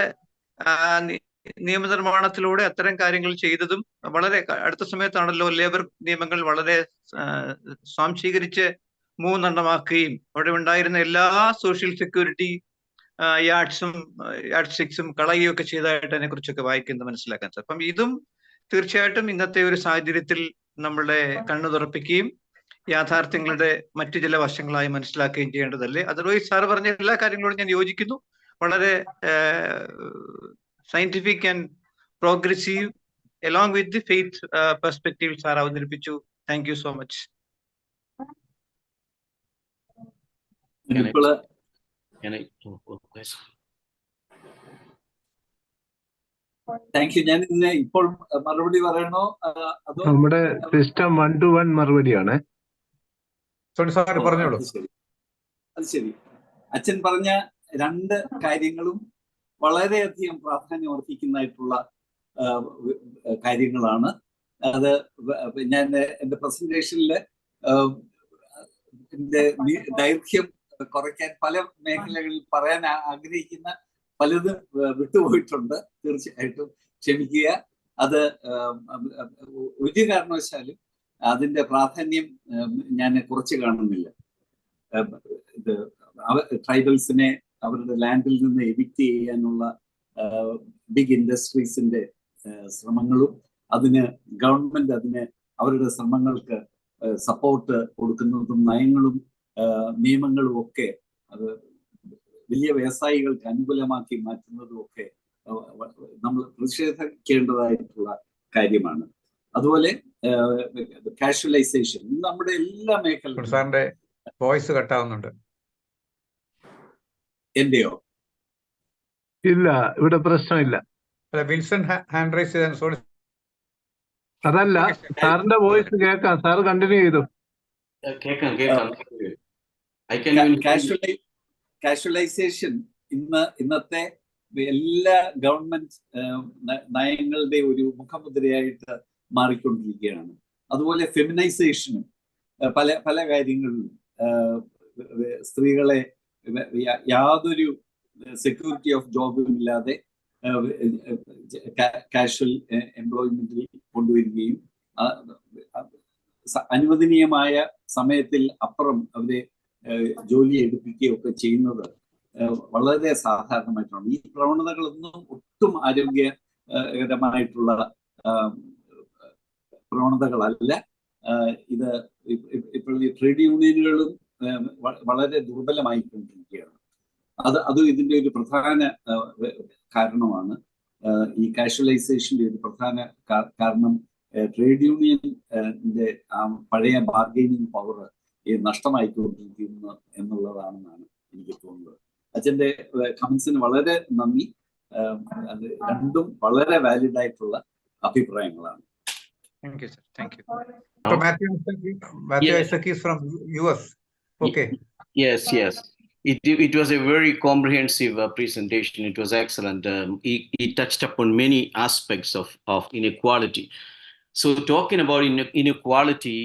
നിയമനിർമ്മാണത്തിലൂടെ അത്തരം കാര്യങ്ങൾ ചെയ്തതും വളരെ അടുത്ത സമയത്താണല്ലോ ലേബർ നിയമങ്ങൾ വളരെ സ്വാംശീകരിച്ച് 3 എണ്ണമാക്കുകയും അവിടെ ഉണ്ടായിരുന്ന എല്ലാ സോഷ്യൽ സെക്യൂരിറ്റി യാഡ്സ്റ്റിക്സും കളയുകയും ഒക്കെ ചെയ്തതായിട്ട് അതിനെ കുറിച്ചൊക്കെ വായിക്കുന്നത് മനസ്സിലാക്കാൻ സാർ. അപ്പം ഇതും തീർച്ചയായിട്ടും ഇന്നത്തെ ഒരു സാഹചര്യത്തിൽ നമ്മളെ കണ്ണു തുറപ്പിക്കുകയും യാഥാർത്ഥ്യങ്ങളുടെ മറ്റു ചില വശങ്ങളായി മനസ്സിലാക്കുകയും ചെയ്യേണ്ടതല്ലേ. അതർവൈസ് സാർ പറഞ്ഞ എല്ലാ കാര്യങ്ങളോടും ഞാൻ യോജിക്കുന്നു. വളരെ scientific and progressive along with the faith perspective sir അവതരിപ്പിച്ചു. Thank you so much. ഇപ്പോള് താങ്ക് യു. ഞാൻ ഇതിന് ഇപ്പോൾ മറുപടി പറയണോ അതോ? നമ്മുടെ സിസ്റ്റം 1-to-1 മറുപടിയാണ്. സോണി സാർ പറഞ്ഞോളൂ. അത് ശരി. അച്ഛൻ പറഞ്ഞ രണ്ട് കാര്യങ്ങളും വളരെയധികം പ്രാധാന്യം അർഹിക്കുന്നതായിട്ടുള്ള കാര്യങ്ങളാണ്. അത് ഞാൻ എൻ്റെ പ്രസന്റേഷനിൽ ദൈർഘ്യം കുറയ്ക്കാൻ പല മേഖലകളിൽ പറയാൻ ആഗ്രഹിക്കുന്ന പലതും വിട്ടുപോയിട്ടുണ്ട്. തീർച്ചയായിട്ടും ക്ഷമിക്കുക. അത് ഒരു കാരണവശാലും അതിന്റെ പ്രാധാന്യം ഞാൻ കുറച്ച് കാണുന്നില്ല. ട്രൈബൽസിനെ അവരുടെ ലാൻഡിൽ നിന്ന് എവിക്റ്റ് ചെയ്യാനുള്ള ബിഗ് ഇൻഡസ്ട്രീസിന്റെ ശ്രമങ്ങളും ഗവൺമെന്റ് അവരുടെ ശ്രമങ്ങൾക്ക് സപ്പോർട്ട് കൊടുക്കുന്നതും നയങ്ങളും നിയമങ്ങളും ഒക്കെ അത് വലിയ വ്യവസായികൾക്ക് അനുകൂലമാക്കി മാറ്റുന്നതും ഒക്കെ നമ്മൾ പ്രതിഷേധിക്കേണ്ടതായിട്ടുള്ള കാര്യമാണ്. അതുപോലെ കാഷ്വലൈസേഷൻ നമ്മുടെ എല്ലാ മേഖലകളും. സാറിന്റെ വോയിസ് കട്ടാവുന്നുണ്ട്. എന്റെയോ? ഇല്ല, ഇവിടെ പ്രശ്നമില്ല. വിൽസൺ ഹാൻഡ് റൈസ് ചെയ്താൽ സോണി. അതല്ല, സാറിന്റെ വോയിസ് കേൾക്കാം. സാർ കണ്ടിന്യൂ ചെയ്തു. കാഷ്വലൈസേഷൻ ഇന്നത്തെ എല്ലാ ഗവൺമെന്റ് നയങ്ങളുടെ ഒരു മുഖമുദ്രയായിട്ട് മാറിക്കൊണ്ടിരിക്കുകയാണ്. അതുപോലെ ഫെമിനൈസേഷനും പല കാര്യങ്ങളിലും സ്ത്രീകളെ യാതൊരു സെക്യൂരിറ്റി ഓഫ് ജോബും ഇല്ലാതെ കാഷ്വൽ എംപ്ലോയ്മെന്റിൽ കൊണ്ടുവരികയും അനുവദനീയമായ സമയത്തിൽ അപ്പുറം അവരെ ജോലി എടുപ്പിക്കുകയൊക്കെ ചെയ്യുന്നത് വളരെ സാധാരണമായിട്ടാണ്. ഈ പ്രവണതകളൊന്നും ഒട്ടും ആരോഗ്യകരമായിട്ടുള്ള പ്രവണതകളല്ല. ഇത് ഇപ്പോൾ ഈ ട്രേഡ് യൂണിയനുകളും വളരെ ദുർബലമായിക്കൊണ്ടിരിക്കുകയാണ്. അതും ഇതിന്റെ ഒരു പ്രധാന കാരണമാണ്. ഈ കാഷ്വലൈസേഷന്റെ ഒരു പ്രധാന കാരണം ട്രേഡ് യൂണിയന്റെ പഴയ ബാർഗൈനിങ് പവർ നഷ്ടമായിക്കൊണ്ടിരിക്കുന്നു എന്നുള്ളതാണെന്നാണ് എനിക്ക് തോന്നുന്നത്. അച്ഛന്റെ കമന്റ്സിന് വളരെ നന്ദി. അത് രണ്ടും വളരെ വാലിഡ് ആയിട്ടുള്ള അഭിപ്രായങ്ങളാണ്. Thank you, sir. Thank you. So Matthew Isaac is from US. Okay. Yes. It was a very comprehensive presentation. It was excellent. He touched upon many aspects of inequality. So talking about inequality,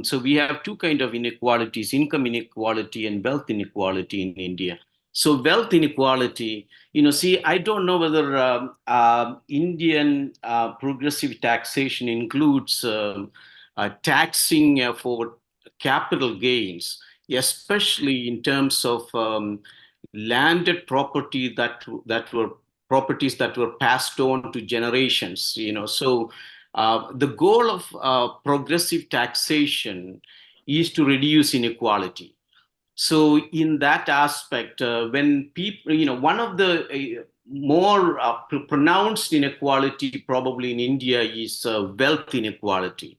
so we have two kinds of inequalities: income inequality and wealth inequality in India. So wealth inequality, I don't know whether Indian progressive taxation includes taxing for capital gains, especially in terms of landed property that were properties that were passed on to generations. So the goal of progressive taxation is to reduce inequality. So in that aspect, when people, one of the more pronounced inequality probably in India is wealth inequality.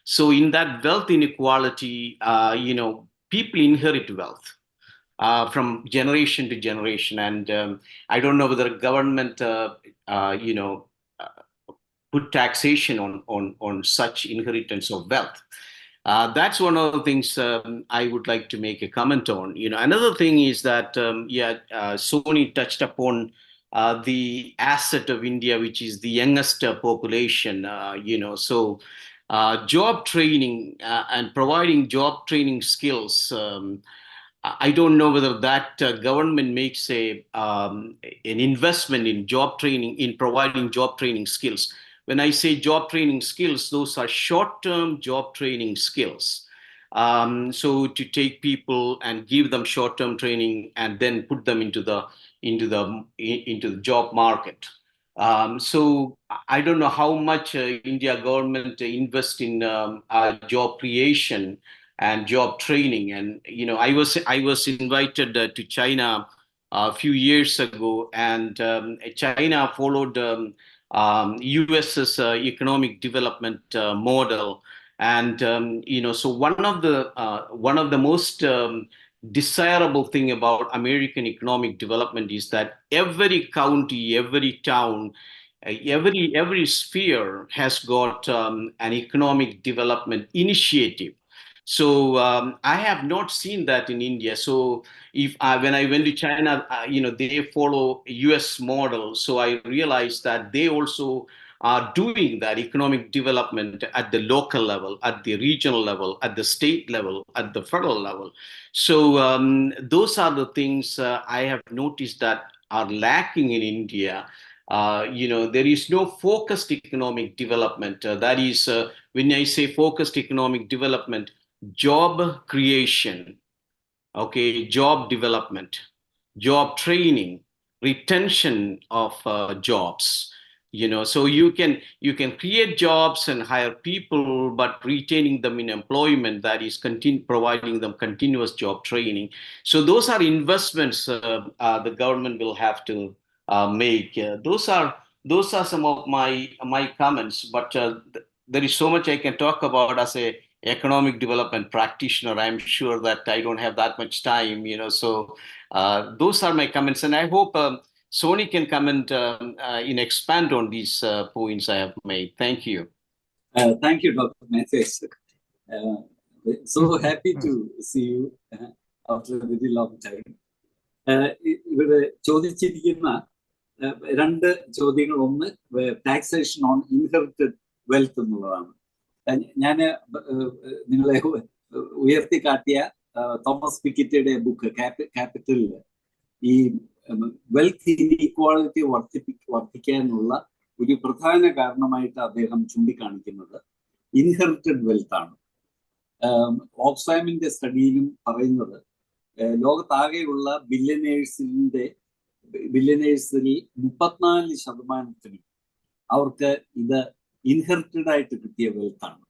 So in that wealth inequality, people inherit wealth from generation to generation. And I don't know whether government, put taxation on such inheritance of wealth. That's one of the things I would like to make a comment on. Another thing is that, Sony touched upon the asset of India, which is the youngest population, so job training and providing job training skills. I don't know whether that government makes an investment in job training, in providing job training skills. When I say job training skills, those are short-term job training skills. So to take people and give them short-term training and then put them into the job market. So I don't know how much India government invest in job creation and job training. And I was invited to China a few years ago, and China followed US's economic development model, and so one of the most desirable thing about American economic development is that every county, every town, every sphere has got an economic development initiative. So I have not seen that in India. So when I went to China, they follow US model. So I realized that they also are doing that economic development at the local level, at the regional level, at the state level, at the federal level. So those are the things I have noticed that are lacking in India. There is no focused economic development. That is, when I say focused economic development, job creation, okay, job development, job training, retention of jobs. So you can create jobs and hire people, but retaining them in employment, that is providing them continuous job training. So those are investments the government will have to make. Those are some of my comments, but there is so much I can talk about as a economic development practitioner. I'm sure that I don't have that much time, so those are my comments, and I hope Sony can comment expand on these points I have made. Thank you. Thank you, Dr. Matheus. So happy to see you after a very long time. ഇവിടെ ചോദിച്ചിരിക്കുന്ന രണ്ട് ചോദ്യങ്ങൾ, ഒന്ന് ടാക്സേഷൻ ഓൺ ഇൻഹെറിറ്റഡ് വെൽത്ത് എന്നുള്ളതാണ്. ഞാൻ നിങ്ങളെ ഉയർത്തിക്കാട്ടിയ തോമസ് പിക്കറ്റിയുടെ ബുക്ക് ക്യാപിറ്റലിൽ ഈ വെൽത്ത് ഇൻഇക്വാളിറ്റി വർദ്ധിക്കാനുള്ള ഒരു പ്രധാന കാരണമായിട്ട് അദ്ദേഹം ചൂണ്ടിക്കാണിക്കുന്നത് ഇൻഹെറിറ്റഡ് വെൽത്ത് ആണ്. ഓക്സ്ഫാമിന്റെ സ്റ്റഡിയിലും പറയുന്നത് ലോകത്താകെയുള്ള ബില്യനേഴ്സിൽ 34% അവർക്ക് ഇത് ഇൻഹെറിറ്റഡ് ആയിട്ട് കിട്ടിയ വെൽത്താണ്,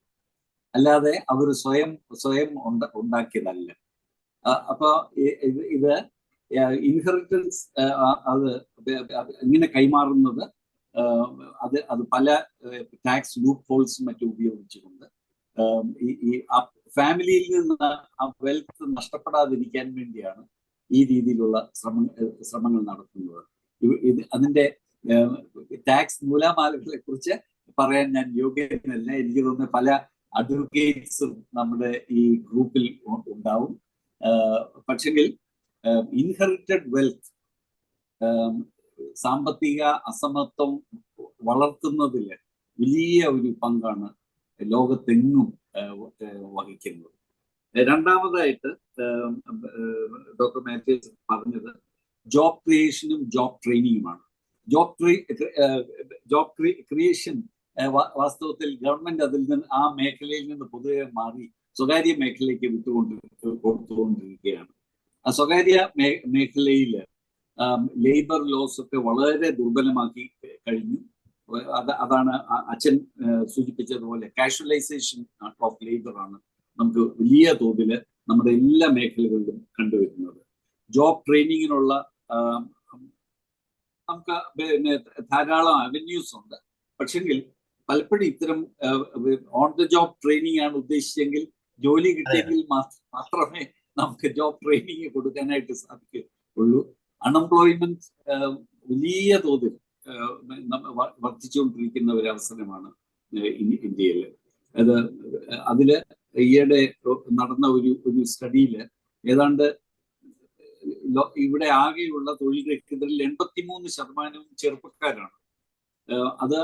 അല്ലാതെ അവർ സ്വയം ഉണ്ടാക്കിയതല്ല. അപ്പൊ ഇത് ഇൻഹെറിറ്റൻസ് അത് ഇങ്ങനെ കൈമാറുന്നത് അത് പല ടാക്സ് ലൂപ്പ് ഹോൾസും മറ്റും ഉപയോഗിച്ചുകൊണ്ട് ഈ ഫാമിലിയിൽ നിന്ന് ആ വെൽത്ത് നഷ്ടപ്പെടാതിരിക്കാൻ വേണ്ടിയാണ് ഈ രീതിയിലുള്ള ശ്രമങ്ങൾ നടത്തുന്നത്. അതിന്റെ ടാക്സ് നൂലാമാലകളെ കുറിച്ച് പറയാൻ ഞാൻ യോഗ്യനല്ല. എനിക്ക് തോന്നുന്ന പല അഡ്വക്കേറ്റ്സും നമ്മുടെ ഈ ഗ്രൂപ്പിൽ ഉണ്ടാവും. പക്ഷെങ്കിൽ ഇൻഹെറിറ്റഡ് വെൽത്ത് സാമ്പത്തിക അസമത്വം വളർത്തുന്നതിൽ വലിയ ഒരു പങ്കാണ് ലോകത്തെങ്ങും വഹിക്കുന്നത്. രണ്ടാമതായിട്ട് ഡോക്ടർ മാത്യൂസ് പറഞ്ഞത് ജോബ് ക്രിയേഷനും ജോബ് ട്രെയിനിങ്ങുമാണ്. ജോബ് ക്രിയേഷൻ വാസ്തവത്തിൽ ഗവൺമെന്റ് അതിൽ നിന്ന് ആ മേഖലയിൽ നിന്ന് പൊതുവെ മാറി സ്വകാര്യ മേഖലയ്ക്ക് കൊടുത്തുകൊണ്ടിരിക്കുകയാണ്. ആ സ്വകാര്യ മേഖലയിൽ ലേബർ ലോസ് ഒക്കെ വളരെ ദുർബലമാക്കി കഴിഞ്ഞു. അതാണ് അച്ഛൻ സൂചിപ്പിച്ചതുപോലെ കാഷ്വലൈസേഷൻ ഓഫ് ലേബർ ആണ് നമുക്ക് വലിയ തോതിൽ നമ്മുടെ എല്ലാ മേഖലകളിലും കണ്ടുവരുന്നത്. ജോബ് ട്രെയിനിങ്ങിനുള്ള നമുക്ക് പിന്നെ ധാരാളം അവന്യൂസ് ഉണ്ട്. പക്ഷെങ്കിൽ പലപ്പോഴും ഇത്തരം ഓൺ ദ ജോബ് ട്രെയിനിങ് ആണ് ഉദ്ദേശിച്ചെങ്കിൽ, ജോലി കിട്ടിയെങ്കിൽ മാത്രമേ നമുക്ക് ജോബ് ട്രെയിനിങ് കൊടുക്കാനായിട്ട് സാധിക്കുള്ളൂ. അൺഎംപ്ലോയ്മെന്റ് വലിയ തോതിൽ വർദ്ധിച്ചുകൊണ്ടിരിക്കുന്ന ഒരു അവസരമാണ് ഇന്ത്യയിൽ. അതില് ഈയിടെ നടന്ന ഒരു സ്റ്റഡിയില് ഏതാണ്ട് ഇവിടെ ആകെയുള്ള തൊഴിൽ രഹിതരിൽ 83% ചെറുപ്പക്കാരാണ്. അത്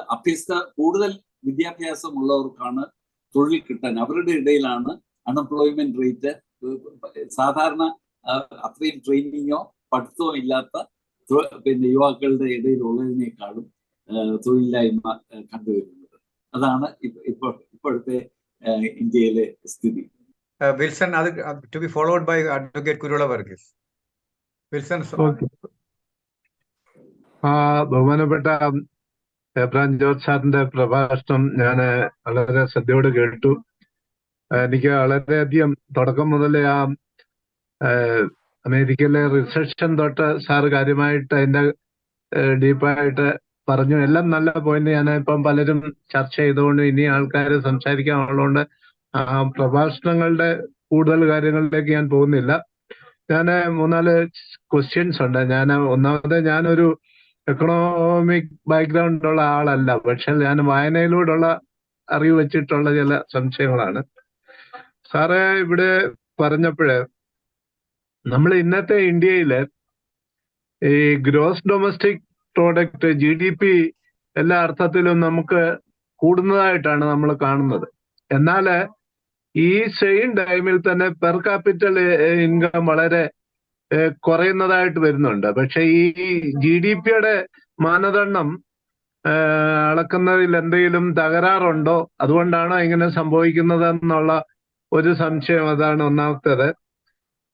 കൂടുതൽ വിദ്യാഭ്യാസമുള്ളവർക്കാണ് തൊഴിൽ കിട്ടാൻ, അവരുടെ ഇടയിലാണ് അൺഎംപ്ലോയ്മെന്റ് റേറ്റ് സാധാരണ അത്രയും ട്രെയിനിങ്ങോ പഠിത്തമോ ഇല്ലാത്ത പിന്നെ യുവാക്കളുടെ ഇടയിലുള്ളതിനേക്കാളും തൊഴിലില്ലായ്മ കണ്ടുവരുന്നത്. അതാണ് ഇപ്പോഴത്തെ ഇന്ത്യയിലെ സ്ഥിതി. വിൽസൺ, അത് to be followed by advocate Kuruvila Varghese. Wilson. ബഹുമാനപ്പെട്ട എബ്രഹാം ജോർജ് സാറിന്റെ പ്രഭാഷണം ഞാൻ വളരെ ശ്രദ്ധയോട് കേട്ടു. എനിക്ക് വളരെയധികം തുടക്കം മുതലേ ആ അമേരിക്കയിലെ റിസഷൻ തൊട്ട് സാറ് കാര്യമായിട്ട് അതിന്റെ ഡീപ്പായിട്ട് പറഞ്ഞു. എല്ലാം നല്ല പോയിന്റ്. ഞാൻ ഇപ്പം പലരും ചർച്ച ചെയ്തുകൊണ്ട് ഇനി ആൾക്കാർ സംസാരിക്കാനുള്ളതുകൊണ്ട് ആ പ്രഭാഷണങ്ങളുടെ കൂടുതൽ കാര്യങ്ങളിലേക്ക് ഞാൻ പോകുന്നില്ല. ഞാൻ 3-4 ക്വസ്റ്റ്യൻസ് ഉണ്ട്. ഒന്നാമത് ഞാനൊരു എക്കണോമിക് ബാക്ക്ഗ്രൗണ്ട് ഉള്ള ആളല്ല, പക്ഷെ ഞാൻ വായനയിലൂടെയുള്ള അറിവ് വെച്ചിട്ടുള്ള ചില സംശയങ്ങളാണ്. സാറ് ഇവിടെ പറഞ്ഞപ്പോഴ് നമ്മൾ ഇന്നത്തെ ഇന്ത്യയില് ഈ ഗ്രോസ് ഡൊമസ്റ്റിക് പ്രോഡക്റ്റ് GDP എല്ലാ അർത്ഥത്തിലും നമുക്ക് കൂടുന്നതായിട്ടാണ് നമ്മൾ കാണുന്നത്. എന്നാൽ ഈ സെയിം ടൈമിൽ തന്നെ പെർ ക്യാപിറ്റൽ ഇൻകം വളരെ കുറയുന്നതായിട്ട് വരുന്നുണ്ട്. പക്ഷെ ഈ GDP-യുടെ മാനദണ്ഡം അളക്കുന്നതിൽ എന്തെങ്കിലും തകരാറുണ്ടോ, അതുകൊണ്ടാണോ ഇങ്ങനെ സംഭവിക്കുന്നത് എന്നുള്ള ഒരു സംശയം. അതാണ് ഒന്നാമത്തേത്.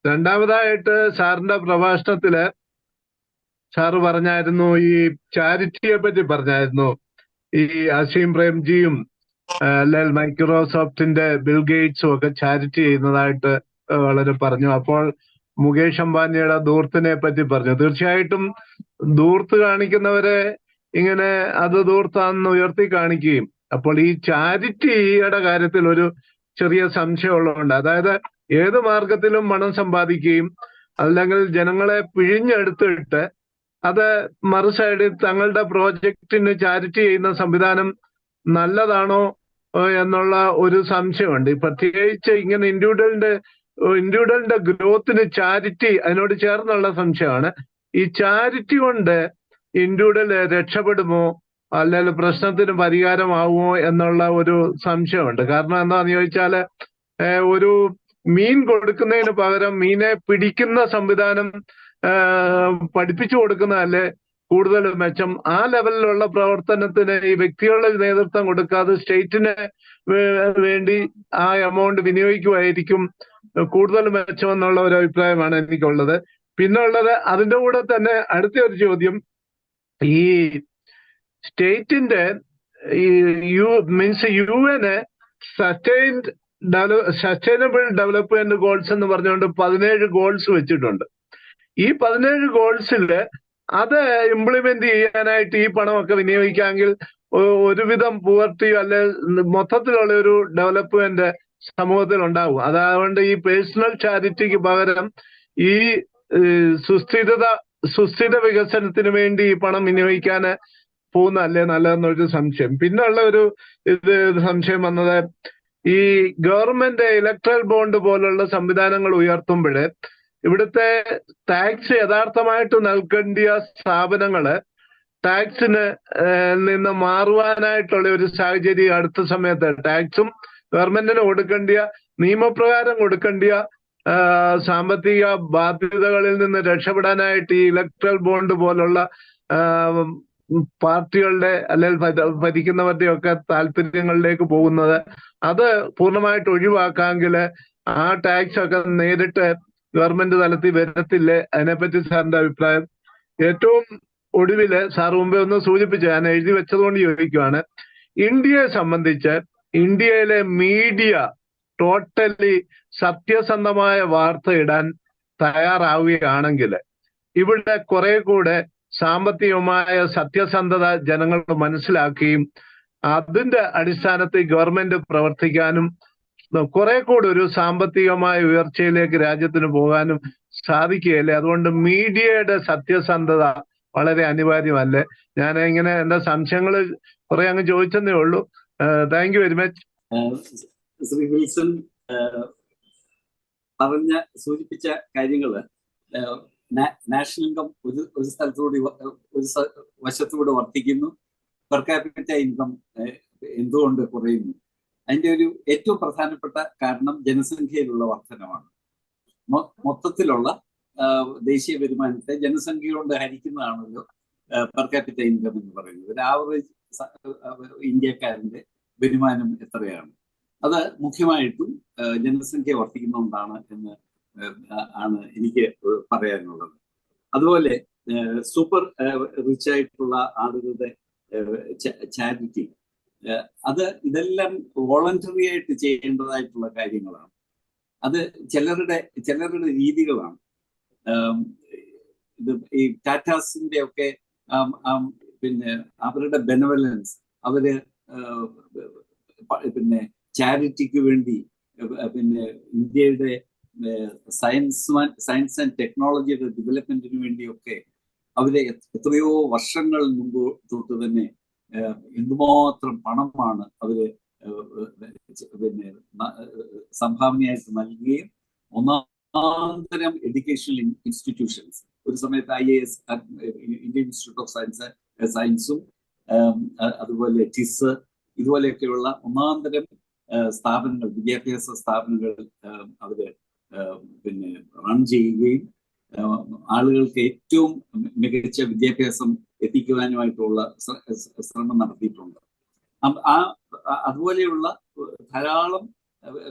രണ്ടാമതായിട്ട് സാറിന്റെ പ്രഭാഷണത്തില് സാറ് പറഞ്ഞായിരുന്നു, ഈ ചാരിറ്റിയെ പറ്റി പറഞ്ഞായിരുന്നു. ഈ അസീം പ്രേംജിയും അല്ലെങ്കിൽ മൈക്രോസോഫ്റ്റിന്റെ ബിൽ ഗേറ്റ്സും ഒക്കെ ചാരിറ്റി ചെയ്യുന്നതായിട്ട് വളരെ പറഞ്ഞു. അപ്പോൾ മുകേഷ് അംബാനിയുടെ ധൂർത്തിനെ പറ്റി പറഞ്ഞു. തീർച്ചയായിട്ടും ധൂർത്ത് കാണിക്കുന്നവരെ ഇങ്ങനെ അത് ധൂർത്താന്ന് ഉയർത്തി കാണിക്കുകയും, അപ്പോൾ ഈ ചാരിറ്റിയുടെ കാര്യത്തിൽ ഒരു ചെറിയ സംശയമുള്ളതുകൊണ്ട്, അതായത് ഏത് മാർഗത്തിലും പണം സമ്പാദിക്കുകയും അല്ലെങ്കിൽ ജനങ്ങളെ പിഴിഞ്ഞെടുത്തിട്ട് അത് മറു സൈഡിൽ തങ്ങളുടെ പ്രോജക്റ്റിന് ചാരിറ്റി ചെയ്യുന്ന സംവിധാനം നല്ലതാണോ എന്നുള്ള ഒരു സംശയമുണ്ട്. പ്രത്യേകിച്ച് ഇങ്ങനെ ഇൻഡിവിജ്വലിന്റെ ഗ്രോത്തിന് ചാരിറ്റി അതിനോട് ചേർന്നുള്ള സംശയമാണ്. ഈ ചാരിറ്റി കൊണ്ട് ഇൻഡിവിജ്വൽ രക്ഷപ്പെടുമോ അല്ലെങ്കിൽ പ്രശ്നത്തിന് പരിഹാരമാവുമോ എന്നുള്ള ഒരു സംശയമുണ്ട്. കാരണം എന്താണെന്ന് ചോദിച്ചാല് ഒരു മീൻ കൊടുക്കുന്നതിന് പകരം മീനെ പിടിക്കുന്ന സംവിധാനം പഠിപ്പിച്ചു കൊടുക്കുന്നതല്ലേ കൂടുതൽ മെച്ചം. ആ ലെവലിലുള്ള പ്രവർത്തനത്തിന് ഈ വ്യക്തികളുടെ നേതൃത്വം കൊടുക്കാതെ സ്റ്റേറ്റിന് വേണ്ടി ആ എമൗണ്ട് വിനിയോഗിക്കുമായിരിക്കും കൂടുതൽ മെച്ചമെന്നുള്ള ഒരു അഭിപ്രായമാണ് എനിക്കുള്ളത്. പിന്നെ ഉള്ളത്, അതിൻ്റെ കൂടെ തന്നെ അടുത്ത ഒരു ചോദ്യം, ഈ സ്റ്റേറ്റിന്റെ ഈ UN സസ്റ്റൈനബിൾ ഡെവലപ്മെന്റ് ഗോൾസ് എന്ന് പറഞ്ഞുകൊണ്ട് 17 ഗോൾസ് വെച്ചിട്ടുണ്ട്. ഈ 17 ഗോൾസില് അത് ഇംപ്ലിമെന്റ് ചെയ്യാനായിട്ട് ഈ പണമൊക്കെ വിനിയോഗിക്കാമെങ്കിൽ ഒരുവിധം പുവർട്ടി അല്ലെ മൊത്തത്തിലുള്ള ഒരു ഡെവലപ്മെന്റ് സമൂഹത്തിൽ ഉണ്ടാവും. അതുകൊണ്ട് ഈ പേഴ്സണൽ ചാരിറ്റിക്ക് പകരം ഈ സുസ്ഥിര വികസനത്തിന് വേണ്ടി ഈ പണം വിനിയോഗിക്കാൻ പോകുന്നതല്ലേ നല്ലതെന്നൊരു സംശയം. പിന്നെ ഉള്ള ഒരു സംശയം വന്നത്, ഈ ഗവൺമെന്റ് ഇലക്ട്രൽ ബോണ്ട് പോലുള്ള സംവിധാനങ്ങൾ ഉയർത്തുമ്പോൾ ഇവിടുത്തെ ടാക്സ് യഥാർത്ഥമായിട്ട് നൽകേണ്ടിയ സ്ഥാപനങ്ങള് ടാക്സിന് നിന്ന് മാറുവാനായിട്ടുള്ള ഒരു സാഹചര്യം അടുത്ത സമയത്ത് ടാക്സും ഗവൺമെന്റിന് കൊടുക്കേണ്ടിയ നിയമപ്രകാരം കൊടുക്കേണ്ടിയ സാമ്പത്തിക ബാധ്യതകളിൽ നിന്ന് രക്ഷപ്പെടാനായിട്ട് ഈ ഇലക്ട്രൽ ബോണ്ട് പോലുള്ള പാർട്ടികളുടെ അല്ലെങ്കിൽ ഭരിക്കുന്നവരുടെ ഒക്കെ താല്പര്യങ്ങളിലേക്ക് പോകുന്നത്, അത് പൂർണ്ണമായിട്ട് ഒഴിവാക്കാമെങ്കിൽ ആ ടാക്സ് ഒക്കെ നേരിട്ട് ഗവൺമെന്റ് തലത്തിൽ വരത്തില്ലേ? അതിനെപ്പറ്റി സാറിന്റെ അഭിപ്രായം. ഏറ്റവും ഒടുവില് സാർ മുമ്പേ ഒന്ന് സൂചിപ്പിച്ചു, ഞാൻ എഴുതി വെച്ചതുകൊണ്ട് ചോദിക്കുവാണ്, ഇന്ത്യയെ സംബന്ധിച്ച് ഇന്ത്യയിലെ മീഡിയ ടോട്ടലി സത്യസന്ധമായ വാർത്ത ഇടാൻ തയ്യാറാവുകയാണെങ്കിൽ ഇവിടെ കുറെ കൂടെ സാമ്പത്തികമായ സത്യസന്ധത ജനങ്ങൾ മനസ്സിലാക്കുകയും അതിന്റെ അടിസ്ഥാനത്തിൽ ഗവൺമെന്റ് പ്രവർത്തിക്കാനും കുറെ കൂടെ ഒരു സാമ്പത്തികമായ ഉയർച്ചയിലേക്ക് രാജ്യത്തിന് പോകാനും സാധിക്കുകയല്ലേ? അതുകൊണ്ട് മീഡിയയുടെ സത്യസന്ധത വളരെ അനിവാര്യമല്ലേ? ഞാൻ ഇങ്ങനെ എന്റെ സംശയങ്ങൾ കുറെ അങ്ങ് ചോദിച്ചെന്നേ ഉള്ളൂ. Thank you very much. Shri Wilson സൂചിപ്പിച്ച കാര്യങ്ങള്, നാഷണൽ ഇൻകം ഒരു സ്ഥലത്തുകൂടി ഒരു വശത്തുകൂടെ വർദ്ധിക്കുന്നു, പെർ ക്യാപിറ്റ ഇൻകം എന്തുകൊണ്ട് കുറയുന്നു? അതിന്റെ ഒരു ഏറ്റവും പ്രധാനപ്പെട്ട കാരണം ജനസംഖ്യയിലുള്ള വർധനമാണ്. മൊത്തത്തിലുള്ള ദേശീയ വരുമാനത്തെ ജനസംഖ്യ കൊണ്ട് ഹരിക്കുന്നതാണല്ലോ പെർ ക്യാപിറ്റ ഇൻകം എന്ന് പറയുന്നത്. ഒരു ആവറേജ് ഇന്ത്യക്കാരന്റെ വരുമാനം എത്രയാണ്? അത് മുഖ്യമായിട്ടും ജനസംഖ്യ വർദ്ധിക്കുന്നതുകൊണ്ടാണ് എന്ന് ആണ് എനിക്ക് പറയാനുള്ളത്. അതുപോലെ സൂപ്പർ റിച്ച് ആയിട്ടുള്ള ആളുകളുടെ ചാരിറ്റി, ഇതെല്ലാം വോളണ്ടറി ആയിട്ട് ചെയ്യേണ്ടതായിട്ടുള്ള കാര്യങ്ങളാണ്. അത് ചിലരുടെ രീതികളാണ്. ഇത് ഈ ടാറ്റാസിന്റെ ഒക്കെ പിന്നെ അവരുടെ ബെനവലൻസ്, അവര് പിന്നെ ചാരിറ്റിക്ക് വേണ്ടി പിന്നെ ഇന്ത്യയുടെ സയൻസ് ആൻഡ് ടെക്നോളജിയുടെ ഡെവലപ്മെന്റിന് വേണ്ടിയൊക്കെ അവരെ എത്രയോ വർഷങ്ങൾ മുമ്പ് തൊട്ട് തന്നെ എന്തുമാത്രം പണമാണ് അവര് പിന്നെ സംഭാവനയായിട്ട് നൽകുകയും ഒന്നാന്തരം എഡ്യൂക്കേഷണൽ ഇൻസ്റ്റിറ്റ്യൂഷൻസ്, ഒരു സമയത്ത് IAS ഇന്ത്യൻ ഇൻസ്റ്റിറ്റ്യൂട്ട് ഓഫ് സയൻസും അതുപോലെ ടിസ് ഇതുപോലെയൊക്കെയുള്ള ഒന്നാന്തരം സ്ഥാപനങ്ങൾ, വിദ്യാഭ്യാസ സ്ഥാപനങ്ങൾ അവര് പിന്നെ റൺ ചെയ്യുകയും ആളുകൾക്ക് ഏറ്റവും മികച്ച വിദ്യാഭ്യാസം എത്തിക്കുവാനുമായിട്ടുള്ള ശ്രമം നടത്തിയിട്ടുണ്ട്. അതുപോലെയുള്ള ധാരാളം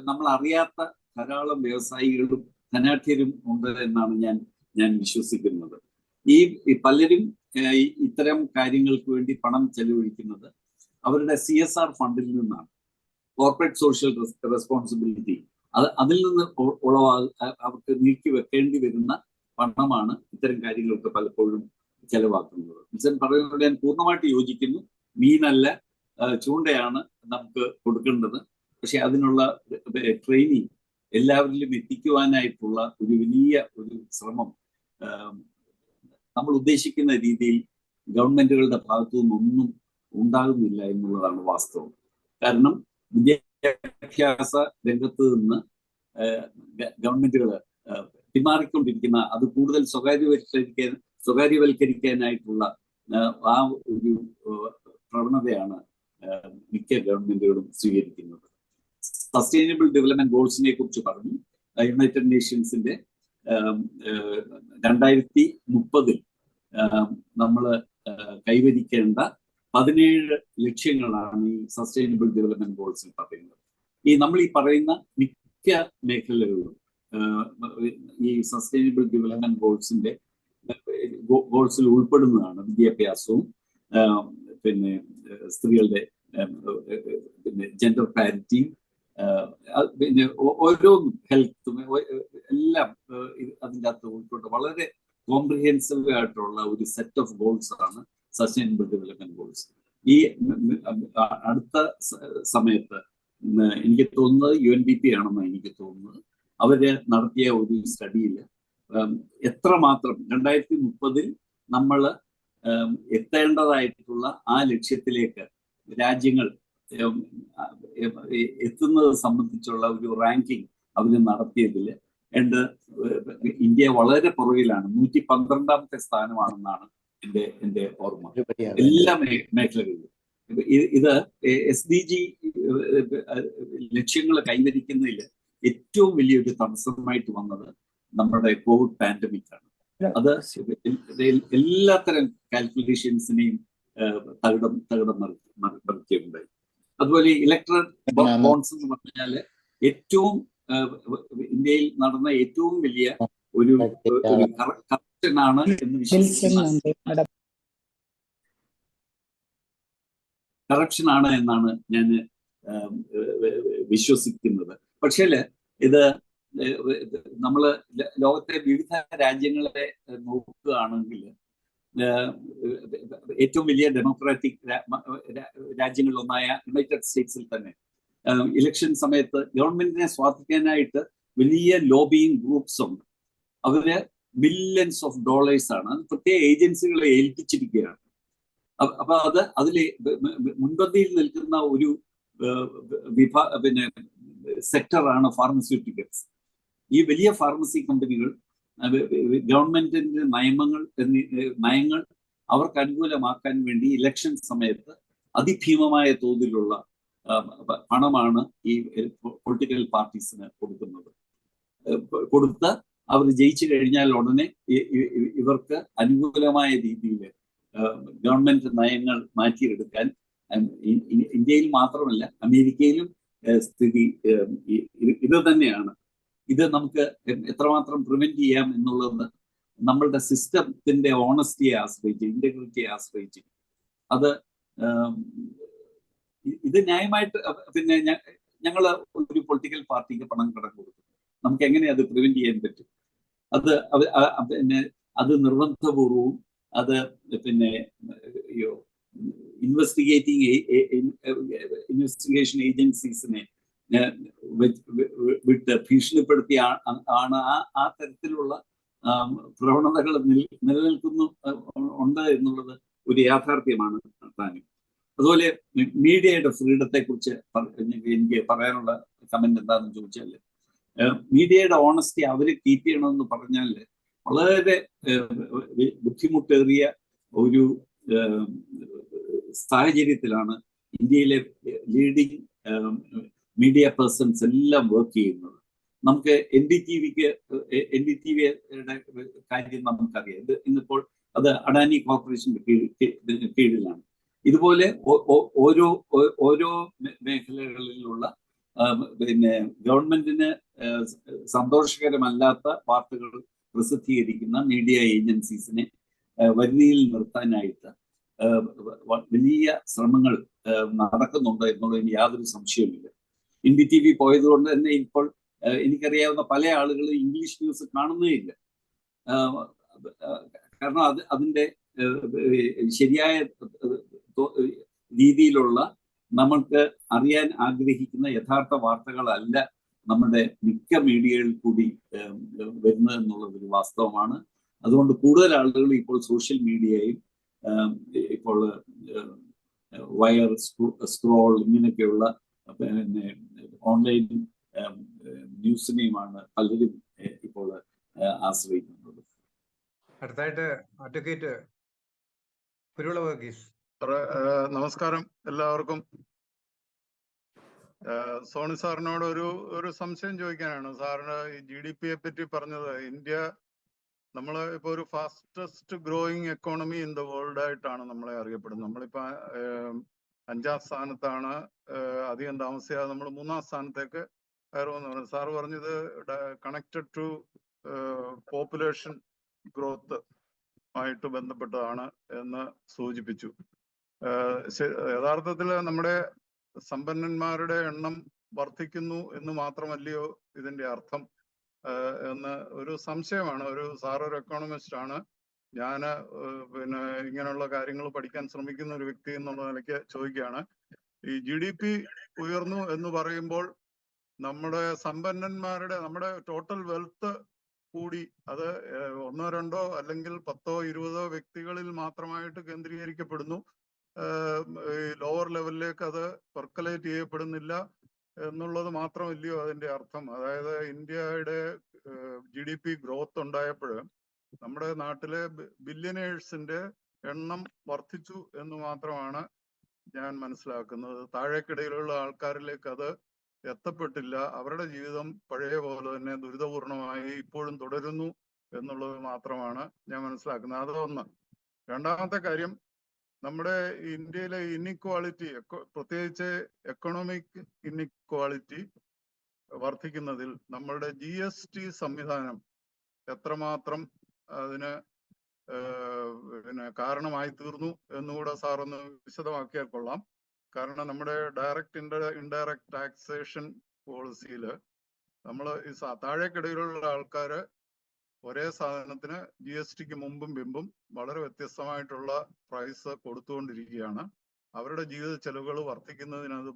നമ്മൾ അറിയാത്ത ധാരാളം വ്യവസായികളും ധനാഢ്യരും ഉണ്ട് എന്നാണ് ഞാൻ വിശ്വസിക്കുന്നത്. ഈ പലരും ഇത്തരം കാര്യങ്ങൾക്ക് വേണ്ടി പണം ചെലവഴിക്കുന്നത് അവരുടെ CSR ഫണ്ടിൽ നിന്നാണ്. കോർപ്പറേറ്റ് സോഷ്യൽ റെസ്പോൺസിബിലിറ്റി അതിൽ നിന്ന് അവർക്ക് നീക്കി വെക്കേണ്ടി വരുന്ന പണമാണ് ഇത്തരം കാര്യങ്ങൾക്ക് പലപ്പോഴും ചെലവാക്കുന്നത്. മിസ്റ്റർ പറയുന്നത് ഞാൻ പൂർണ്ണമായിട്ട് യോജിക്കുന്നു. മീനല്ല ചൂണ്ടയാണ് നമുക്ക് കൊടുക്കേണ്ടത്. പക്ഷെ അതിനുള്ള ട്രെയിനിങ് എല്ലാവരിലും എത്തിക്കുവാനായിട്ടുള്ള ഒരു വലിയ ഒരു ശ്രമം നമ്മൾ ഉദ്ദേശിക്കുന്ന രീതിയിൽ ഗവൺമെന്റുകളുടെ ഭാഗത്തു നിന്നൊന്നും ഉണ്ടാകുന്നില്ല എന്നുള്ളതാണ് വാസ്തവം. കാരണം വിദ്യാഭ്യാസ രംഗത്ത് നിന്ന് ഗവൺമെന്റുകൾ പിന്മാറിക്കൊണ്ടിരിക്കുന്ന, അത് കൂടുതൽ സ്വകാര്യവൽക്കരിക്കാനായിട്ടുള്ള ആ ഒരു പ്രവണതയാണ് മിക്ക ഗവൺമെന്റുകളും സ്വീകരിക്കുന്നത്. സസ്റ്റൈനബിൾ ഡെവലപ്മെന്റ് ഗോൾസിനെ കുറിച്ച് പറഞ്ഞു. യുണൈറ്റഡ് നേഷൻസിന്റെ 2030 നമ്മൾ കൈവരിക്കേണ്ട 17 ലക്ഷ്യങ്ങളാണ് ഈ സസ്റ്റൈനബിൾ ഡെവലപ്മെന്റ് ഗോൾസിൽ പറയുന്നത്. നമ്മൾ ഈ പറയുന്ന മിക്ക മേഖലകളിലും ഈ സസ്റ്റൈനബിൾ ഡെവലപ്മെന്റ് ഗോൾസിൽ ഉൾപ്പെടുന്നതാണ് വിദ്യാഭ്യാസവും പിന്നെ സ്ത്രീകളുടെ പിന്നെ ജെൻഡർ പാരിറ്റിയും പിന്നെ ഓരോ ഹെൽത്തും എല്ലാം അതിൻ്റെ അകത്ത് ഉൾക്കൊണ്ട് വളരെ കോംപ്രിഹെൻസീവ് ആയിട്ടുള്ള ഒരു സെറ്റ് ഓഫ് ഗോൾസ് ആണ് സസ്റ്റൈനബിൾ ഡെവലപ്മെന്റ് ഗോൾസ്. ഈ അടുത്ത സമയത്ത് എനിക്ക് തോന്നുന്നത് UNDP ആണെന്നാണ് എനിക്ക് തോന്നുന്നത്. അവര് നടത്തിയ ഒരു സ്റ്റഡിയിൽ എത്രമാത്രം 2030 നമ്മൾ എത്തേണ്ടതായിട്ടുള്ള ആ ലക്ഷ്യത്തിലേക്ക് രാജ്യങ്ങൾ എത്തുന്നത് സംബന്ധിച്ചുള്ള ഒരു റാങ്കിങ് അവർ നടത്തിയതിൽ ഇന്ത്യ വളരെ പുറകിലാണ്. 112ാമത്തെ സ്ഥാനമാണെന്നാണ് എൻ്റെ ഓർമ്മ എല്ലാ മേഖലകളിലും. ഇത് SDG ലക്ഷ്യങ്ങൾ കൈവരിക്കുന്നതിൽ ഏറ്റവും വലിയൊരു തടസ്സമായിട്ട് വന്നത് നമ്മുടെ കോവിഡ് പാൻഡമിക് ആണ്. അത് എല്ലാത്തരം കാൽക്കുലേഷൻസിനെയും തകിടം മറിക്കുകയുണ്ടായി. അതുപോലെ ഇലക്ട്രൽ ബോൺസ് എന്ന് പറഞ്ഞാല് ഏറ്റവും ഇന്ത്യയിൽ നടന്ന ഏറ്റവും വലിയ ഒരു കറപ്ഷനാണ് എന്ന് കറപ്ഷനാണ് എന്നാണ് ഞാൻ വിശ്വസിക്കുന്നത്. പക്ഷേ ഇത് നമ്മൾ ലോകത്തെ വിവിധ രാജ്യങ്ങളെ നോക്കുകയാണെങ്കിൽ ഏറ്റവും വലിയ ഡെമോക്രാറ്റിക് രാജ്യങ്ങളിലൊന്നായ യുണൈറ്റഡ് സ്റ്റേറ്റ്സിൽ തന്നെ ഇലക്ഷൻ സമയത്ത് ഗവൺമെന്റിനെ സ്വാധീനിക്കാനായിട്ട് വലിയ ലോബിയിങ് ഗ്രൂപ്പ്സ് ഉണ്ട്. അവര് ബില്യൺസ് ഓഫ് ഡോളേഴ്സ് ആണ് പ്രത്യേക ഏജൻസികളെ ഏൽപ്പിച്ചിരിക്കുകയാണ്. അപ്പൊ അതിൽ മുൻപന്തിയിൽ നിൽക്കുന്ന ഒരു പിന്നെ സെക്ടറാണ് ഫാർമസ്യൂട്ടിക്കൽസ്. ഈ വലിയ ഫാർമസി കമ്പനികൾ ഗവൺമെന്റിന്റെ നയങ്ങൾ അവർക്ക് അനുകൂലമാക്കാൻ വേണ്ടി ഇലക്ഷൻ സമയത്ത് അതിഭീമമായ തോതിലുള്ള പണമാണ് ഈ പൊളിറ്റിക്കൽ പാർട്ടീസിന് കൊടുത്ത് അവർ ജയിച്ചു കഴിഞ്ഞാൽ ഉടനെ ഇവർക്ക് അനുകൂലമായ രീതിയിൽ ഗവൺമെന്റ് നയങ്ങൾ മാറ്റിയെടുക്കാൻ ഇന്ത്യയിൽ മാത്രമല്ല അമേരിക്കയിലും സ്ഥിതി ഇത് തന്നെയാണ്. ഇത് നമുക്ക് എത്രമാത്രം പ്രിവെന്റ് ചെയ്യാം എന്നുള്ളത് നമ്മളുടെ സിസ്റ്റത്തിന്റെ ഓണസ്റ്റിയെ ആശ്രയിച്ച്, ഇന്റഗ്രിറ്റിയെ ആശ്രയിച്ച് അത് ഇത് ന്യായമായിട്ട് പിന്നെ ഞങ്ങൾ ഒരു പൊളിറ്റിക്കൽ പാർട്ടിക്ക് പണം കടം കൊടുക്കും. നമുക്ക് എങ്ങനെ അത് പ്രിവെന്റ് ചെയ്യാൻ പറ്റും? പിന്നെ അത് നിർബന്ധപൂർവവും അത് പിന്നെ ഇൻവെസ്റ്റിഗേഷൻ ഏജൻസീസിനെ വിട്ട് ഭീഷണിപ്പെടുത്തി ആണ് ആ തരത്തിലുള്ള പ്രവണതകൾ നിലനിൽക്കുന്നു ഉണ്ട് എന്നുള്ളത് ഒരു യാഥാർത്ഥ്യമാണ് താനും. അതുപോലെ മീഡിയയുടെ ഫ്രീഡത്തെ കുറിച്ച് എനിക്ക് പറയാനുള്ള കമന്റ് എന്താണെന്ന് ചോദിച്ചാൽ, മീഡിയയുടെ ഓണസ്റ്റി അവർ കീപ്പ് ചെയ്യണമെന്ന് പറഞ്ഞാൽ വളരെ ബുദ്ധിമുട്ടേറിയ ഒരു സാഹചര്യത്തിലാണ് ഇന്ത്യയിലെ ലീഡിങ് മീഡിയ പേഴ്സൺസ് എല്ലാം വർക്ക് ചെയ്യുന്നത്. നമുക്ക് NDTVയുടെ കാര്യം നമുക്കറിയാം. ഇത് ഇന്നിപ്പോൾ അത് അഡാനി കോർപ്പറേഷന്റെ കീഴിലാണ്. ഇതുപോലെ ഓരോ മേഖലകളിലുള്ള ഗവൺമെന്റിന് സന്തോഷകരമല്ലാത്ത വാർത്തകൾ പ്രസിദ്ധീകരിക്കുന്ന മീഡിയ ഏജൻസീസിനെ വരുതിയിൽ നിർത്താനായിട്ട് വലിയ ശ്രമങ്ങൾ നടക്കുന്നുണ്ട് എന്നുള്ളതിന് യാതൊരു സംശയവുമില്ല. NDTV പോയതുകൊണ്ട് തന്നെ ഇപ്പോൾ എനിക്കറിയാവുന്ന പല ആളുകളും ഇംഗ്ലീഷ് ന്യൂസ് കാണുന്നേ ഇല്ല. കാരണം അതിൻ്റെ ശരിയായ രീതിയിലുള്ള നമ്മൾക്ക് അറിയാൻ ആഗ്രഹിക്കുന്ന യഥാർത്ഥ വാർത്തകളല്ല നമ്മുടെ മിക്ക മീഡിയകളിൽ കൂടി വരുന്നത് എന്നുള്ളതൊരു വാസ്തവമാണ്. അതുകൊണ്ട് കൂടുതൽ ആളുകൾ ഇപ്പോൾ സോഷ്യൽ മീഡിയയും ഇപ്പോൾ വയർ, സ്ക്രോൾ ഇങ്ങനെയൊക്കെയുള്ള ഓൺലൈൻ ന്യൂസിനെയുമാണ് പലരും ഇപ്പോൾ ആശ്രയിക്കുന്നത്. അടുത്തായിട്ട് അഡ്വക്കേറ്റ് കുരുവിള വർഗീസ്. നമസ്കാരം എല്ലാവർക്കും. സോണി സാറിനോട് ഒരു സംശയം ചോദിക്കാനാണ്. സാറിന് ഈ GDP പറ്റി പറഞ്ഞത്, ഇന്ത്യ നമ്മള് ഇപ്പൊ ഒരു fastest growing economy in the world ആയിട്ടാണ് നമ്മളെ അറിയപ്പെടുന്നത്. നമ്മളിപ്പോ 5ാം സ്ഥാനത്താണ്. അധികം താമസിയാതെ നമ്മൾ 3ാം സ്ഥാനത്തേക്ക് കയറുമെന്ന് പറഞ്ഞു. സാറ് പറഞ്ഞത് കണക്റ്റഡ് ടു പോപ്പുലേഷൻ ഗ്രോത്ത് ആയിട്ട് ബന്ധപ്പെട്ടതാണ് എന്ന് സൂചിപ്പിച്ചു. യഥാർത്ഥത്തിൽ നമ്മുടെ സമ്പന്നന്മാരുടെ എണ്ണം വർദ്ധിക്കുന്നു എന്ന് മാത്രമല്ലയോ ഇതിന്റെ അർത്ഥം എന്ന് ഒരു സംശയമാണ്. സാറൊരു എക്കോണമിസ്റ്റ് ആണ്, ഞാൻ ഇങ്ങനെയുള്ള കാര്യങ്ങൾ പഠിക്കാൻ ശ്രമിക്കുന്ന ഒരു വ്യക്തി എന്നുള്ള നിലയ്ക്ക് ചോദിക്കുകയാണ്. ഈ GDP ഉയർന്നു എന്ന് പറയുമ്പോൾ നമ്മുടെ സമ്പന്നന്മാരുടെ, നമ്മുടെ ടോട്ടൽ വെൽത്ത് കൂടി അത് 1 2 അല്ലെങ്കിൽ 10 20 വ്യക്തികളിൽ മാത്രമായിട്ട് കേന്ദ്രീകരിക്കപ്പെടുന്നു. ലോവർ ലെവലിലേക്ക് അത് പെർക്കലേറ്റ് ചെയ്യപ്പെടുന്നില്ല എന്നുള്ളത് മാത്രമല്ലയോ അതിന്റെ അർത്ഥം? അതായത് ഇന്ത്യയുടെ GDP ഗ്രോത്ത് ഉണ്ടായപ്പോൾ നമ്മുടെ നാട്ടിലെ ബില്യനേഴ്സിന്റെ എണ്ണം വർദ്ധിച്ചു എന്ന് മാത്രമാണ് ഞാൻ മനസ്സിലാക്കുന്നത്. താഴേക്കിടയിലുള്ള ആൾക്കാരിലേക്ക് അത് എത്തപ്പെട്ടില്ല. അവരുടെ ജീവിതം പഴയ പോലെ തന്നെ ദുരിതപൂർണമായി ഇപ്പോഴും തുടരുന്നു എന്നുള്ളത് മാത്രമാണ് ഞാൻ മനസ്സിലാക്കുന്നത്. അതൊന്ന്. രണ്ടാമത്തെ കാര്യം, നമ്മുടെ ഇന്ത്യയിലെ ഇൻഇക്വാളിറ്റി, പ്രത്യേകിച്ച് എക്കണോമിക് ഇൻഇക്വാളിറ്റി വർദ്ധിക്കുന്നതിൽ നമ്മളുടെ GST സംവിധാനം എത്രമാത്രം അതിന് കാരണമായി തീർന്നു എന്നുകൂടെ സാറൊന്ന് വിശദമാക്കിയാൽ കൊള്ളാം. കാരണം നമ്മുടെ ഡയറക്റ്റ് ഇൻഡയറക്റ്റ് ടാക്സേഷൻ പോളിസിയിൽ നമ്മൾ ഈ താഴേക്കിടയിലുള്ള ആൾക്കാര് ഒരേ സാധനത്തിന് GSTക്ക് മുമ്പും പിമ്പും വളരെ വ്യത്യസ്തമായിട്ടുള്ള പ്രൈസ് കൊടുത്തുകൊണ്ടിരിക്കുകയാണ്. അവരുടെ ജീവിത ചെലവുകൾ വർദ്ധിക്കുന്നതിനത്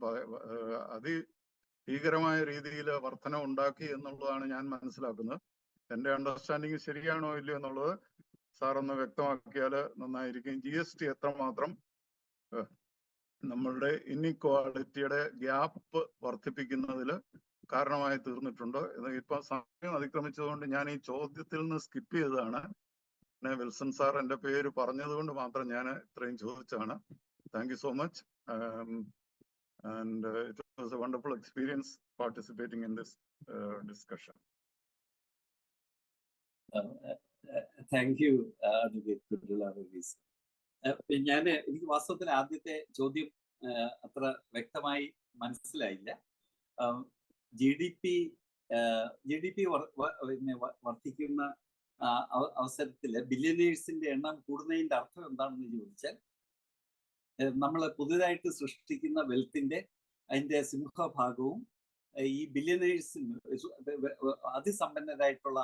ഭീകരമായ രീതിയിൽ വർധന ഉണ്ടാക്കി എന്നുള്ളതാണ് ഞാൻ മനസ്സിലാക്കുന്നത്. എൻ്റെ അണ്ടർസ്റ്റാൻഡിങ് ശരിയാണോ ഇല്ലയോ എന്നുള്ളത് സാറൊന്ന് വ്യക്തമാക്കിയാൽ നന്നായിരിക്കും. GST എത്രമാത്രം നമ്മളുടെ ഇൻഇക്വാളിറ്റിയുടെ ഗ്യാപ്പ് വർദ്ധിപ്പിക്കുന്നതിൽ കാരണമായി തീർന്നിട്ടുണ്ട്. ഇപ്പൊ സമയം അതിക്രമിച്ചതുകൊണ്ട് ഞാൻ ഈ ചോദ്യത്തിൽ നിന്ന് സ്കിപ്പ് ചെയ്തതാണ്. പിന്നെ വിൽസൺ സാർ എൻ്റെ പേര് പറഞ്ഞത് കൊണ്ട് മാത്രം ഞാൻ ഇത്രയും ചോദിച്ചാണ്. Thank you so much. And it was a wonderful experience participating in this discussion. Thank you, എനിക്ക് വാസ്തവത്തിൽ ആദ്യത്തെ ചോദ്യം അത്ര വ്യക്തമായി മനസ്സിലായില്ല. GDP വർദ്ധിക്കുന്ന അവസരത്തിൽ ബില്യനേഴ്സിന്റെ എണ്ണം കൂടുന്നതിന്റെ അർത്ഥം എന്താണെന്ന് ചോദിച്ചാൽ, നമ്മൾ പുതുതായിട്ട് സൃഷ്ടിക്കുന്ന വെൽത്തിന്റെ അതിന്റെ സിംഹഭാഗവും ഈ ബില്യനേഴ്സിന്, അതിസമ്പന്നരായിട്ടുള്ള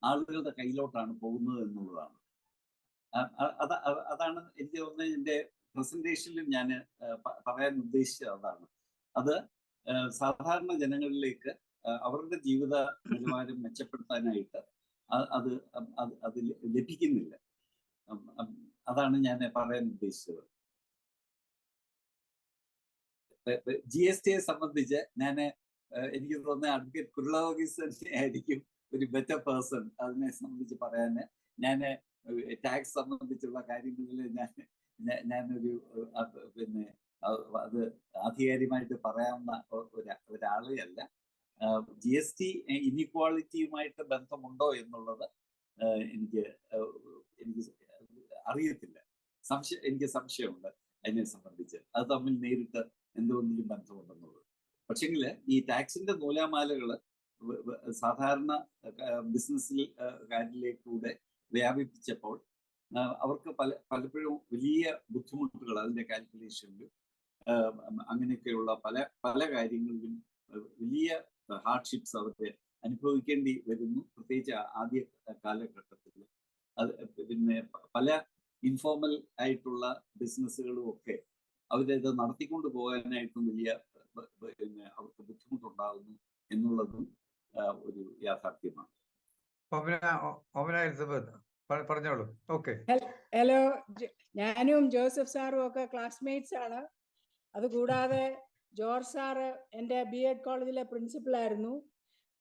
ആളുകളുടെ കയ്യിലോട്ടാണ് പോകുന്നത് എന്നുള്ളതാണ്. അതാണ് എനിക്ക് തോന്നുന്നത് എൻ്റെ പ്രസന്റേഷനിലും ഞാൻ പറയാൻ ഉദ്ദേശിച്ചത്. അതാണ് അത്. സാധാരണ ജനങ്ങളിലേക്ക് അവരുടെ ജീവിത നിലവാരം മെച്ചപ്പെടുത്താനായിട്ട് അത് അത് ലഭിക്കുന്നില്ല. അതാണ് ഞാൻ പറയാൻ ഉദ്ദേശിച്ചത്. GST സംബന്ധിച്ച് ഞാൻ എനിക്ക് തോന്നുന്ന അഡ്വക്കേറ്റ് കുരുളാവോഗീസ് ആയിരിക്കും ഒരു ബെറ്റർ പേഴ്സൺ അതിനെ സംബന്ധിച്ച് പറയാൻ. ഞാൻ ടാക്സ് സംബന്ധിച്ചുള്ള കാര്യങ്ങളിൽ ഞാനൊരു പിന്നെ അത് ആധികാരികമായിട്ട് പറയാവുന്ന ഒരാളേ അല്ല. GST ഇനീക്വാളിറ്റിയുമായിട്ട് ബന്ധമുണ്ടോ എന്നുള്ളത് എനിക്ക് അറിയത്തില്ല. എനിക്ക് സംശയമുണ്ട് അതിനെ സംബന്ധിച്ച്. അത് തമ്മിൽ നേരിട്ട് എന്തെങ്കിലും ബന്ധമുണ്ടെന്നുള്ളത്. പക്ഷെങ്കിൽ ഈ ടാക്സിന്റെ നൂലാമാലകൾ സാധാരണ ബിസിനസ്സിലേക്കൂടെ വ്യാപിപ്പിച്ചപ്പോൾ അവർക്ക് പലപ്പോഴും വലിയ ബുദ്ധിമുട്ടുകൾ അതിന്റെ കാൽക്കുലേഷനിലും അങ്ങനെയൊക്കെയുള്ള പല കാര്യങ്ങളിലും വലിയ ഹാർഡ്ഷിപ്സ് അവർക്ക് അനുഭവിക്കേണ്ടി വരുന്നു. പ്രത്യേകിച്ച് ആദ്യ കാലഘട്ടത്തിൽ അത് പിന്നെ പല ഇൻഫോർമൽ ആയിട്ടുള്ള ബിസിനസ്സുകളും ഒക്കെ അവരത് നടത്തിക്കൊണ്ട് പോകാനായിട്ടും വലിയ പിന്നെ അവർക്ക് ബുദ്ധിമുട്ടുണ്ടാകുന്നു എന്നുള്ളതും ഒരു യാഥാർത്ഥ്യമാണ്. പറഞ്ഞോളൂ. ഓക്കെ. ഹലോ, ഞാനും ജോസഫ് സാറും ഒക്കെ ക്ലാസ്മേറ്റ്സ് ആണ്. അതുകൂടാതെ ജോർജ് സാറ് എൻ്റെ BEd കോളേജിലെ പ്രിൻസിപ്പളായിരുന്നു.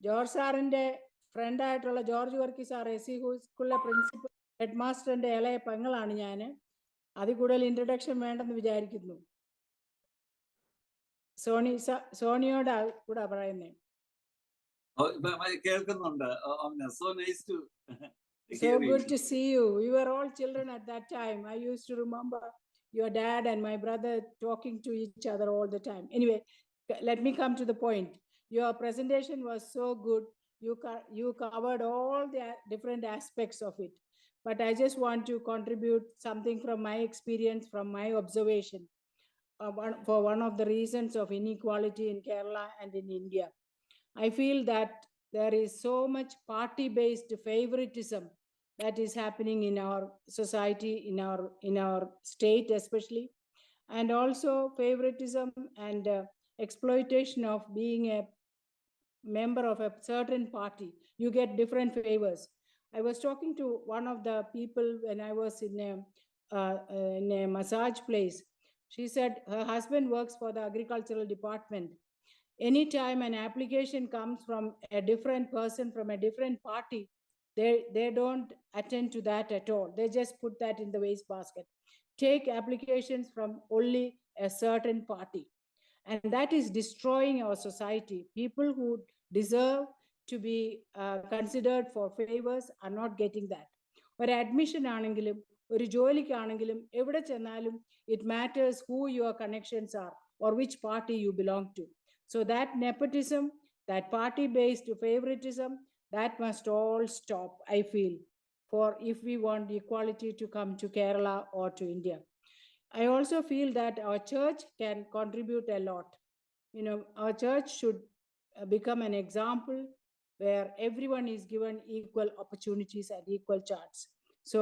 ജോർജ് സാറിൻ്റെ ഫ്രണ്ടായിട്ടുള്ള ജോർജ് വർക്കി സാർ SC സ്കൂളിലെ പ്രിൻസിപ്പൽ ഹെഡ് മാസ്റ്ററിൻ്റെ ഇളയ പെങ്ങളാണ് ഞാൻ. അതിൽ കൂടുതൽ ഇൻട്രൊഡക്ഷൻ വേണ്ടെന്ന് വിചാരിക്കുന്നു. സോണിയോട് കൂടെ പറയുന്നേ. കേൾക്കുന്നുണ്ട്. So good to see you. We were all children at that time. I used to remember your dad and my brother talking to each other all the time. Anyway, let me come to the point. Your presentation was so good. You covered all the different aspects of it. But I just want to contribute something from my experience, from my observation, for one of the reasons of inequality in Kerala and in India. I feel that there is so much party-based favoritism that is happening in our society, in our state especially, and also favoritism and exploitation of being a member of a certain party. You get different favors. I was talking to one of the people when I was in a massage place. She said her husband works for the agricultural department. Anytime an application comes from a different person from a different party, they don't attend to that at all. They just put that in the waste basket. Take applications from only a certain party. And that is destroying our society. People who deserve to be considered for favors are not getting that. Or admission aanengilum, or jolikkanengilum, evide chennalum, it matters who your connections are or which party you belong to. So that nepotism, that party-based favoritism, that must all stop, I feel, for if we want equality to come to Kerala or to India. I also feel that our church can contribute a lot. You know, our church should become an example where everyone is given equal opportunities and equal chance. So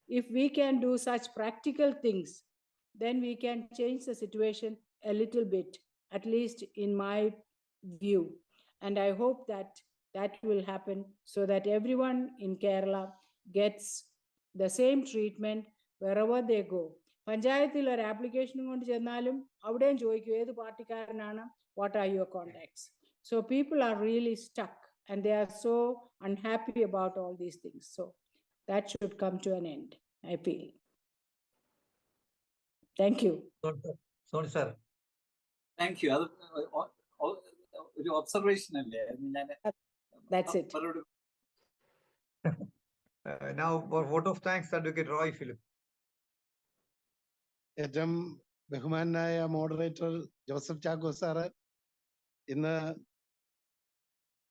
if we can do such practical things, then we can change the situation a little bit, at least in my view. And I hope that that will happen so that everyone in Kerala gets the same treatment wherever they go. പഞ്ചായത്തിൽ ഒരു ആപ്ലിക്കേഷൻ കൊണ്ട് ചെന്നാലും അവിടെയും ചോദിക്കും ഏത് പാർട്ടിക്കാരനാണ്, what are your contacts. So people are really stuck and they are so unhappy about all these things. So that should come to an end, I feel. Thank you. Sorry, sir. Thank you. അത് ഒരു ഒബ്സർവേഷൻ അല്ലേ? That's it. Now for vote of thanks, Advocate Roy Philip. ഏറ്റവും ബഹുമാനായ മോഡറേറ്റർ ജോസഫ് ചാക്കോ സാറ്, ഇന്ന്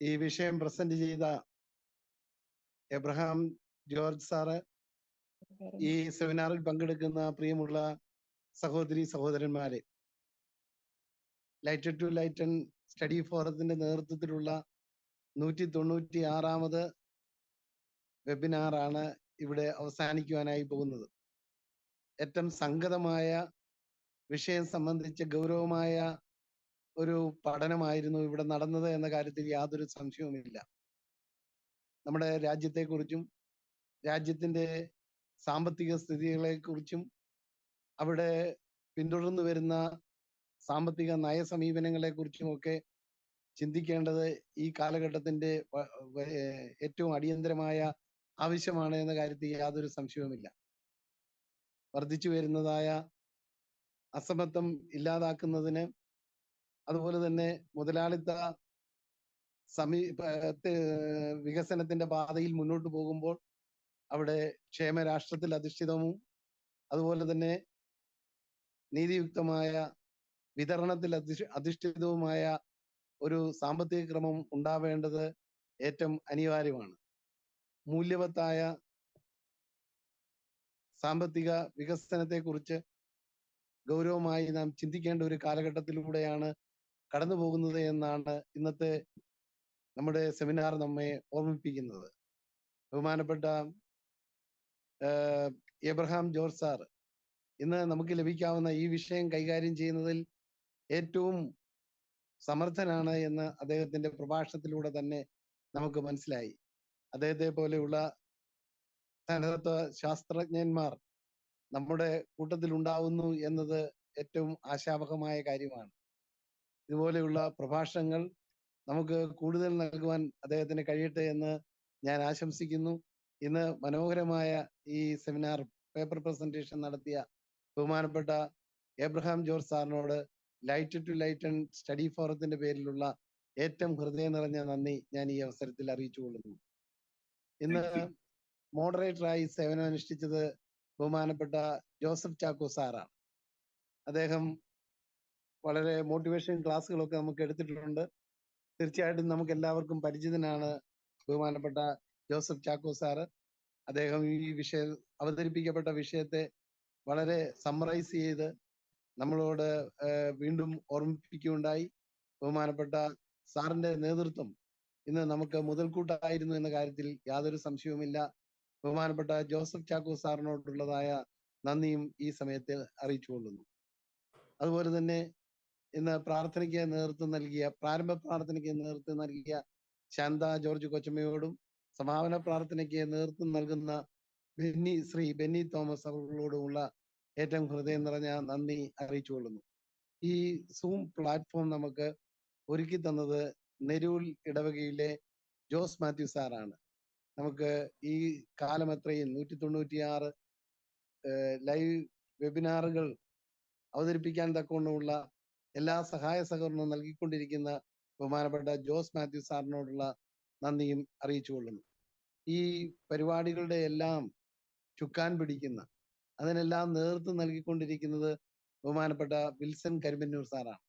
ഈ വിഷയം പ്രസന്റ് ചെയ്ത എബ്രഹാം ജോർജ് സാറ്, ഈ സെമിനാറിൽ പങ്കെടുക്കുന്ന പ്രിയമുള്ള സഹോദരി സഹോദരന്മാരെ, ലൈറ്റഡ് ടു ലൈറ്റൺ സ്റ്റഡി ഫോറത്തിന്റെ നേതൃത്വത്തിലുള്ള 196ാമത് വെബിനാറാണ് ഇവിടെ അവസാനിക്കുവാനായി പോകുന്നത്. ഏറ്റവും സംഗതമായ വിഷയം സംബന്ധിച്ച് ഗൗരവമായ ഒരു പഠനമായിരുന്നു ഇവിടെ നടന്നത് എന്ന കാര്യത്തിൽ യാതൊരു സംശയവുമില്ല. നമ്മുടെ രാജ്യത്തെക്കുറിച്ചും രാജ്യത്തിന്റെ സാമ്പത്തിക സ്ഥിതികളെക്കുറിച്ചും അവിടെ പിന്തുടർന്നു വരുന്ന സാമ്പത്തിക നയ സമീപനങ്ങളെക്കുറിച്ചുമൊക്കെ ചിന്തിക്കേണ്ടത് ഈ കാലഘട്ടത്തിന്റെ ഏറ്റവും അടിയന്തരമായ ആവശ്യമാണ് എന്ന കാര്യത്തിൽ യാതൊരു സംശയവുമില്ല. വർദ്ധിച്ചു വരുന്നതായ അസമത്വം ഇല്ലാതാക്കുന്നതിന്, അതുപോലെ തന്നെ മുതലാളിത്ത വികസനത്തിന്റെ പാതയിൽ മുന്നോട്ട് പോകുമ്പോൾ അവിടെ ക്ഷേമരാഷ്ട്രത്തിൽ അധിഷ്ഠിതവും അതുപോലെ തന്നെ നീതിയുക്തമായ വിതരണത്തിൽ അധിഷ്ഠിതവുമായ ഒരു സാമ്പത്തിക ക്രമം ഉണ്ടാവേണ്ടത് ഏറ്റവും അനിവാര്യമാണ്. മൂല്യവത്തായ സാമ്പത്തിക വികസനത്തെക്കുറിച്ച് ഗൗരവമായി നാം ചിന്തിക്കേണ്ട ഒരു കാലഘട്ടത്തിലൂടെയാണ് കടന്നു പോകുന്നത് എന്നാണ് ഇന്നത്തെ നമ്മുടെ സെമിനാർ നമ്മെ ഓർമ്മിപ്പിക്കുന്നത്. ബഹുമാനപ്പെട്ട എബ്രഹാം ജോർജ് സാർ ഇന്ന് നമുക്ക് ലഭിക്കാവുന്ന ഈ വിഷയം കൈകാര്യം ചെയ്യുന്നതിൽ ഏറ്റവും സമർത്ഥനാണ് എന്ന് അദ്ദേഹത്തിന്റെ പ്രഭാഷണത്തിലൂടെ തന്നെ നമുക്ക് മനസ്സിലായി. അദ്ദേഹത്തെ പോലെയുള്ള തനതത്വ ശാസ്ത്രജ്ഞന്മാർ നമ്മുടെ കൂട്ടത്തിൽ ഉണ്ടാവുന്നു എന്നത് ഏറ്റവും ആശാവഹമായ കാര്യമാണ്. ഇതുപോലെയുള്ള പ്രഭാഷണങ്ങൾ നമുക്ക് കൂടുതൽ നൽകുവാൻ അദ്ദേഹത്തിന് കഴിയട്ടെ എന്ന് ഞാൻ ആശംസിക്കുന്നു. ഇന്ന് മനോഹരമായ ഈ സെമിനാർ പേപ്പർ പ്രസന്റേഷൻ നടത്തിയ ബഹുമാനപ്പെട്ട എബ്രഹാം ജോർജ് സാറിനോട് light to light and study ഫോറത്തിന്റെ പേരിലുള്ള ഏറ്റവും ഹൃദയം നിറഞ്ഞ നന്ദി ഞാൻ ഈ അവസരത്തിൽ അറിയിച്ചുകൊള്ളുന്നു. ഇന്ന് മോഡറേറ്ററായി സേവനമനുഷ്ഠിച്ചത് ബഹുമാനപ്പെട്ട ജോസഫ് ചാക്കോ സാറാണ്. അദ്ദേഹം വളരെ മോട്ടിവേഷൻ ക്ലാസ്സുകളൊക്കെ നമുക്ക് എടുത്തിട്ടുണ്ട്. തീർച്ചയായിട്ടും നമുക്ക് എല്ലാവർക്കും പരിചിതനാണ് ബഹുമാനപ്പെട്ട ജോസഫ് ചാക്കോ സാറ്. അദ്ദേഹം ഈ അവതരിപ്പിക്കപ്പെട്ട വിഷയത്തെ വളരെ സമ്മറൈസ് ചെയ്ത് നമ്മളോട് വീണ്ടും ഓർമ്മിപ്പിക്കുകയുണ്ടായി. ബഹുമാനപ്പെട്ട സാറിന്റെ നേതൃത്വം ഇന്ന് നമുക്ക് മുതൽക്കൂട്ടായിരുന്നു എന്ന കാര്യത്തിൽ യാതൊരു സംശയവുമില്ല. ബഹുമാനപ്പെട്ട ജോസഫ് ചാക്കോ സാറിനോടുള്ളതായ നന്ദിയും ഈ സമയത്ത് അറിയിച്ചുകൊള്ളുന്നു. അതുപോലെ തന്നെ ഇന്ന് പ്രാർത്ഥനയ്ക്ക് നേതൃത്വം നൽകിയ പ്രാരംഭ പ്രാർത്ഥനയ്ക്ക് നേതൃത്വം നൽകിയ ശാന്ത ജോർജ് കൊച്ചമ്മയോടും സമാപന പ്രാർത്ഥനയ്ക്ക് നേതൃത്വം നൽകുന്ന ശ്രീ ബെന്നി തോമസ് അവர்களോടുമുള്ള ഏറ്റവും ഹൃദയം നിറഞ്ഞ നന്ദി അറിയിച്ചുകൊള്ളുന്നു. ഈ സൂം പ്ലാറ്റ്ഫോം നമുക്ക് ഒരുക്കി തന്നത് നെരൂൽ ഇടവകയിലെ ജോസ് മാത്യു സാറാണ്. നമുക്ക് ഈ കാലം അത്രയും 196 ലൈവ് വെബിനാറുകൾ അവതരിപ്പിക്കാൻ തക്കവണ്ണമുള്ള എല്ലാ സഹായ സഹകരണവും നൽകിക്കൊണ്ടിരിക്കുന്ന ബഹുമാനപ്പെട്ട ജോസ് മാത്യു സാറിനോടുള്ള നന്ദിയും അറിയിച്ചുകൊള്ളുന്നു. ഈ പരിപാടികളുടെ എല്ലാം ചുക്കാൻ പിടിക്കുന്ന, അതിനെല്ലാം നേതൃത്വം നൽകിക്കൊണ്ടിരിക്കുന്നത് ബഹുമാനപ്പെട്ട വിൽസൺ കരിമ്പന്നൂർ സാറാണ്.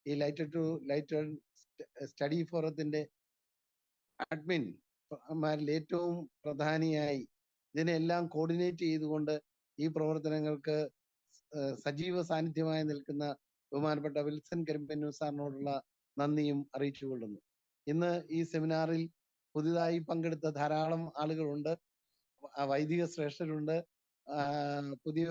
ഈ ലൈറ്റ് സ്റ്റഡി ഫോറത്തിന്റെ അഡ്മിന്മാരിൽ ഏറ്റവും പ്രധാനിയായി ഇതിനെല്ലാം കോർഡിനേറ്റ് ചെയ്തുകൊണ്ട് ഈ പ്രവർത്തനങ്ങൾക്ക് സജീവ സാന്നിധ്യമായി നിൽക്കുന്ന ബഹുമാനപ്പെട്ട വിൽസൺ കരിമ്പന്നൂർ സാറിനോടുള്ള നന്ദിയും അറിയിച്ചുകൊള്ളുന്നു. ഇന്ന് ഈ സെമിനാറിൽ പുതിയതായി പങ്കെടുത്ത ധാരാളം ആളുകളുണ്ട്, വൈദിക ശ്രേഷ്ഠരുണ്ട്, പുതിയ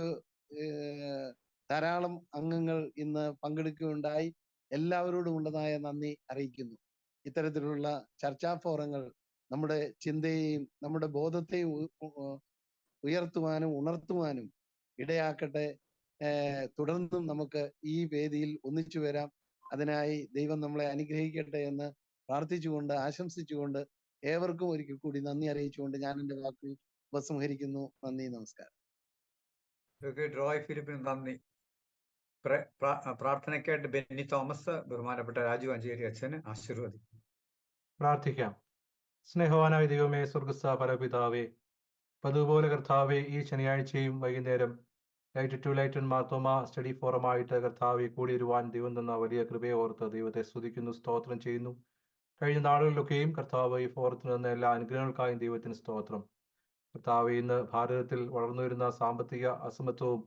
ധാരാളം അംഗങ്ങൾ ഇന്ന് പങ്കെടുക്കുകയുണ്ടായി. എല്ലാവരോടും ഉള്ളതായ നന്ദി അറിയിക്കുന്നു. ഇത്തരത്തിലുള്ള ചർച്ചാ ഫോറങ്ങൾ നമ്മുടെ ചിന്തയെയും നമ്മുടെ ബോധത്തെയും ഉയർത്തുവാനും ഉണർത്തുവാനും ഇടയാക്കട്ടെ. തുടർന്നും നമുക്ക് ഈ വേദിയിൽ ഒന്നിച്ചു വരാം. അതിനായി ദൈവം നമ്മളെ അനുഗ്രഹിക്കട്ടെ എന്ന് പ്രാർത്ഥിച്ചുകൊണ്ട് ആശംസിച്ചുകൊണ്ട് ഏവർക്കും ഒരിക്കൽ കൂടി നന്ദി അറിയിച്ചുകൊണ്ട് ഞാൻ എൻ്റെ വാക്കുകൾ ഉപസംഹരിക്കുന്നു. നന്ദി, നമസ്കാരം. റോയ് ഫിലിപ്പിന് നന്ദി. പ്രാർത്ഥനയ്ക്കായിട്ട് ബെന്നി തോമസ്, ബഹുമാനപ്പെട്ട രാജു അഞ്ചേരി അച്ഛന് ആശീർവദിക്കും. പ്രാർത്ഥിക്കാം. സ്നേഹവാനായ ദൈവമേ, സ്വർഗസ്ഥ പരപിതാവേ, പതുപോലെ കർത്താവെ, ഈ ശനിയാഴ്ചയും വൈകുന്നേരം light to light and Mar Thoma study ഫോറമായിട്ട് കർത്താവെ കൂടിയിരുവാൻ ദൈവം തന്ന വലിയ കൃപയെ ഓർത്ത് ദൈവത്തെ സ്തുതിക്കുന്നു, സ്തോത്രം ചെയ്യുന്നു. കഴിഞ്ഞ നാളുകളിലൊക്കെയും കർത്താവ് ഈ ഫോറത്തിന് തന്ന എല്ലാ അനുഗ്രഹങ്ങൾക്കായും ദൈവത്തിന് സ്തോത്രം. കർത്താവ് ഇന്ന് ഭാരതത്തിൽ വളർന്നു വരുന്ന സാമ്പത്തിക അസമത്വവും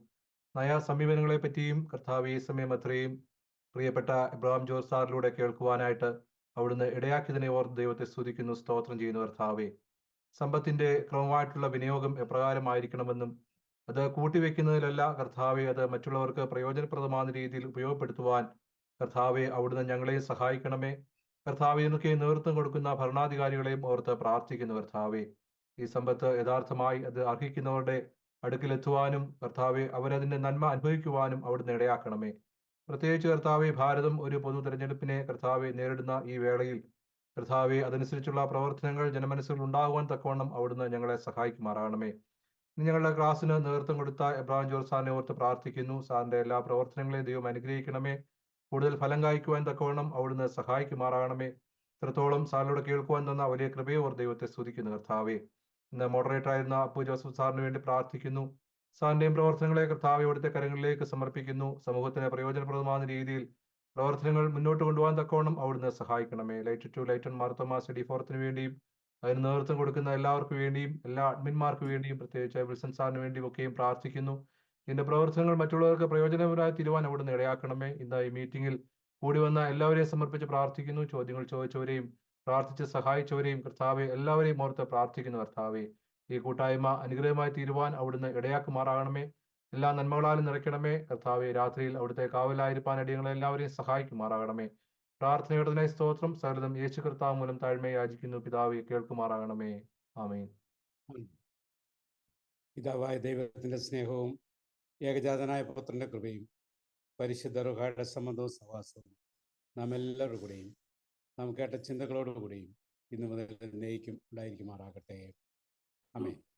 നയ സമീപനങ്ങളെ പറ്റിയും കർത്താവ് ഈ സമയം അത്രയും പ്രിയപ്പെട്ട എബ്രഹാം ജോർജ് സാറിലൂടെ കേൾക്കുവാനായിട്ട് അവിടുന്ന് ഇടയാക്കിയതിനെ ഓർത്ത് ദൈവത്തെ സ്തുതിക്കുന്നു, സ്തോത്രം ചെയ്യുന്നു. കർത്താവെ, സമ്പത്തിന്റെ ക്രമമായിട്ടുള്ള വിനിയോഗം എപ്രകാരമായിരിക്കണമെന്നും അത് കൂട്ടിവെക്കുന്നതിലല്ല കർത്താവെ, അത് മറ്റുള്ളവർക്ക് പ്രയോജനപ്രദമായ രീതിയിൽ ഉപയോഗപ്പെടുത്തുവാൻ കർത്താവെ അവിടുന്ന് ഞങ്ങളെയും സഹായിക്കണമേ. കർത്താവെ എന്നൊക്കെ നേതൃത്വം കൊടുക്കുന്ന ഭരണാധികാരികളെയും ഓർത്ത് പ്രാർത്ഥിക്കുന്നു. കർത്താവെ ഈ സമ്പത്ത് യഥാർത്ഥമായി അത് അർഹിക്കുന്നവരുടെ അടുക്കിലെത്തുവാനും കർത്താവെ അവരതിന്റെ നന്മ അനുഭവിക്കുവാനും അവിടുന്ന് ഇടയാക്കണമേ. പ്രത്യേകിച്ച് കർത്താവെ ഭാരതം ഒരു പൊതു തെരഞ്ഞെടുപ്പിനെ കർത്താവെ നേരിടുന്ന ഈ വേളയിൽ കർത്താവെ അതനുസരിച്ചുള്ള പ്രവർത്തനങ്ങൾ ജനമനസ്സുകൾ ഉണ്ടാകുവാൻ തക്കവണ്ണം അവിടുന്ന് ഞങ്ങളെ സഹായിക്കുമാറാകണമേ. ഇന്ന് ഞങ്ങളുടെ ക്ലാസ്സിന് നേതൃത്വം കൊടുത്ത എബ്രഹാം ജോർജ് സാറിനെ ഓർത്ത് പ്രാർത്ഥിക്കുന്നു. സാറിന്റെ എല്ലാ പ്രവർത്തനങ്ങളെയും ദൈവം അനുഗ്രഹിക്കണമേ. കൂടുതൽ ഫലം കായ്ക്കുവാൻ തക്കവണ്ണം അവിടുന്ന് സഹായിക്കുമാറാകണമേ. ഇത്രത്തോളം സാറിലൂടെ കേൾക്കുവാൻ തന്ന വലിയ കൃപയോർ ദൈവത്തെ സ്തുതിക്കുന്നു. കർത്താവെ ഇന്ന് മോഡറേറ്റർ ആയിരുന്ന അപ്പു ജോസഫ് സാറിന് വേണ്ടി പ്രാർത്ഥിക്കുന്നു. സാറിന്റെയും പ്രവർത്തനങ്ങളെ കർത്താവെ അവിടുത്തെ കരങ്ങളിലേക്ക് സമർപ്പിക്കുന്നു. സമൂഹത്തിന് പ്രയോജനപ്രദമായ രീതിയിൽ പ്രവർത്തനങ്ങൾ മുന്നോട്ട് കൊണ്ടുപോകാൻ തക്കവണ്ണം അവിടുന്ന് സഹായിക്കണമേ. Light to light and Mar Thoma study ഫോറത്തിന് വേണ്ടിയും അതിന് നേതൃത്വം കൊടുക്കുന്ന എല്ലാവർക്കും വേണ്ടിയും എല്ലാ അഡ്മിന്മാർക്ക് വേണ്ടിയും പ്രത്യേകിച്ച് വിൽസൺ സാറിന് വേണ്ടിയും ഒക്കെയും പ്രാർത്ഥിക്കുന്നു. ഇതിന്റെ പ്രവർത്തനങ്ങൾ മറ്റുള്ളവർക്ക് പ്രയോജനകരമായി തീരുവാൻ അവിടുന്ന് ഇടയാക്കണമേ. ഇന്ന് ഈ മീറ്റിംഗിൽ കൂടി വന്ന എല്ലാവരെയും സമർപ്പിച്ച് പ്രാർത്ഥിക്കുന്നു. ചോദ്യങ്ങൾ ചോദിച്ചവരെയും പ്രാർത്ഥിച്ച് സഹായിച്ചവരെയും കർത്താവെ എല്ലാവരെയും ഓർത്ത് പ്രാർത്ഥിക്കുന്നു. കർത്താവെ ഈ കൂട്ടായ്മ അനുഗ്രഹമായി തീരുവാൻ അവിടുന്ന് ഇടയാക്കുമാറാകണമേ. എല്ലാ നന്മകളാലും നിറയ്ക്കണമേ. കർത്താവെ രാത്രിയിൽ അവിടുത്തെ കാവലായിരിക്കാൻ അടിയങ്ങളെ എല്ലാവരെയും സഹായിക്കുമാറാകണമേ. പ്രാർത്ഥനയുടെ സ്തോത്രം സകലതും യേശു കർത്താവ് മൂലം താഴ്മയെ യാചിക്കുന്നു. പിതാവെ കേൾക്കുമാറാകണമേ. ആമേൻ. പിതാവായ ദൈവത്തിന്റെ സ്നേഹവും ഏകജാതനായ പുത്രന്റെ കൃപയും പരിശുദ്ധ റുഹായുടെ സംബന്ധവും സഹവാസവും നാം എല്ലാവരുടെ കൂടെയും നാം കേട്ട ചിന്തകളോടുകൂടിയും ഇന്നു മുതൽ എന്നേക്കും ഉണ്ടായിരിക്കുമാറാകട്ടെ. ആമേൻ.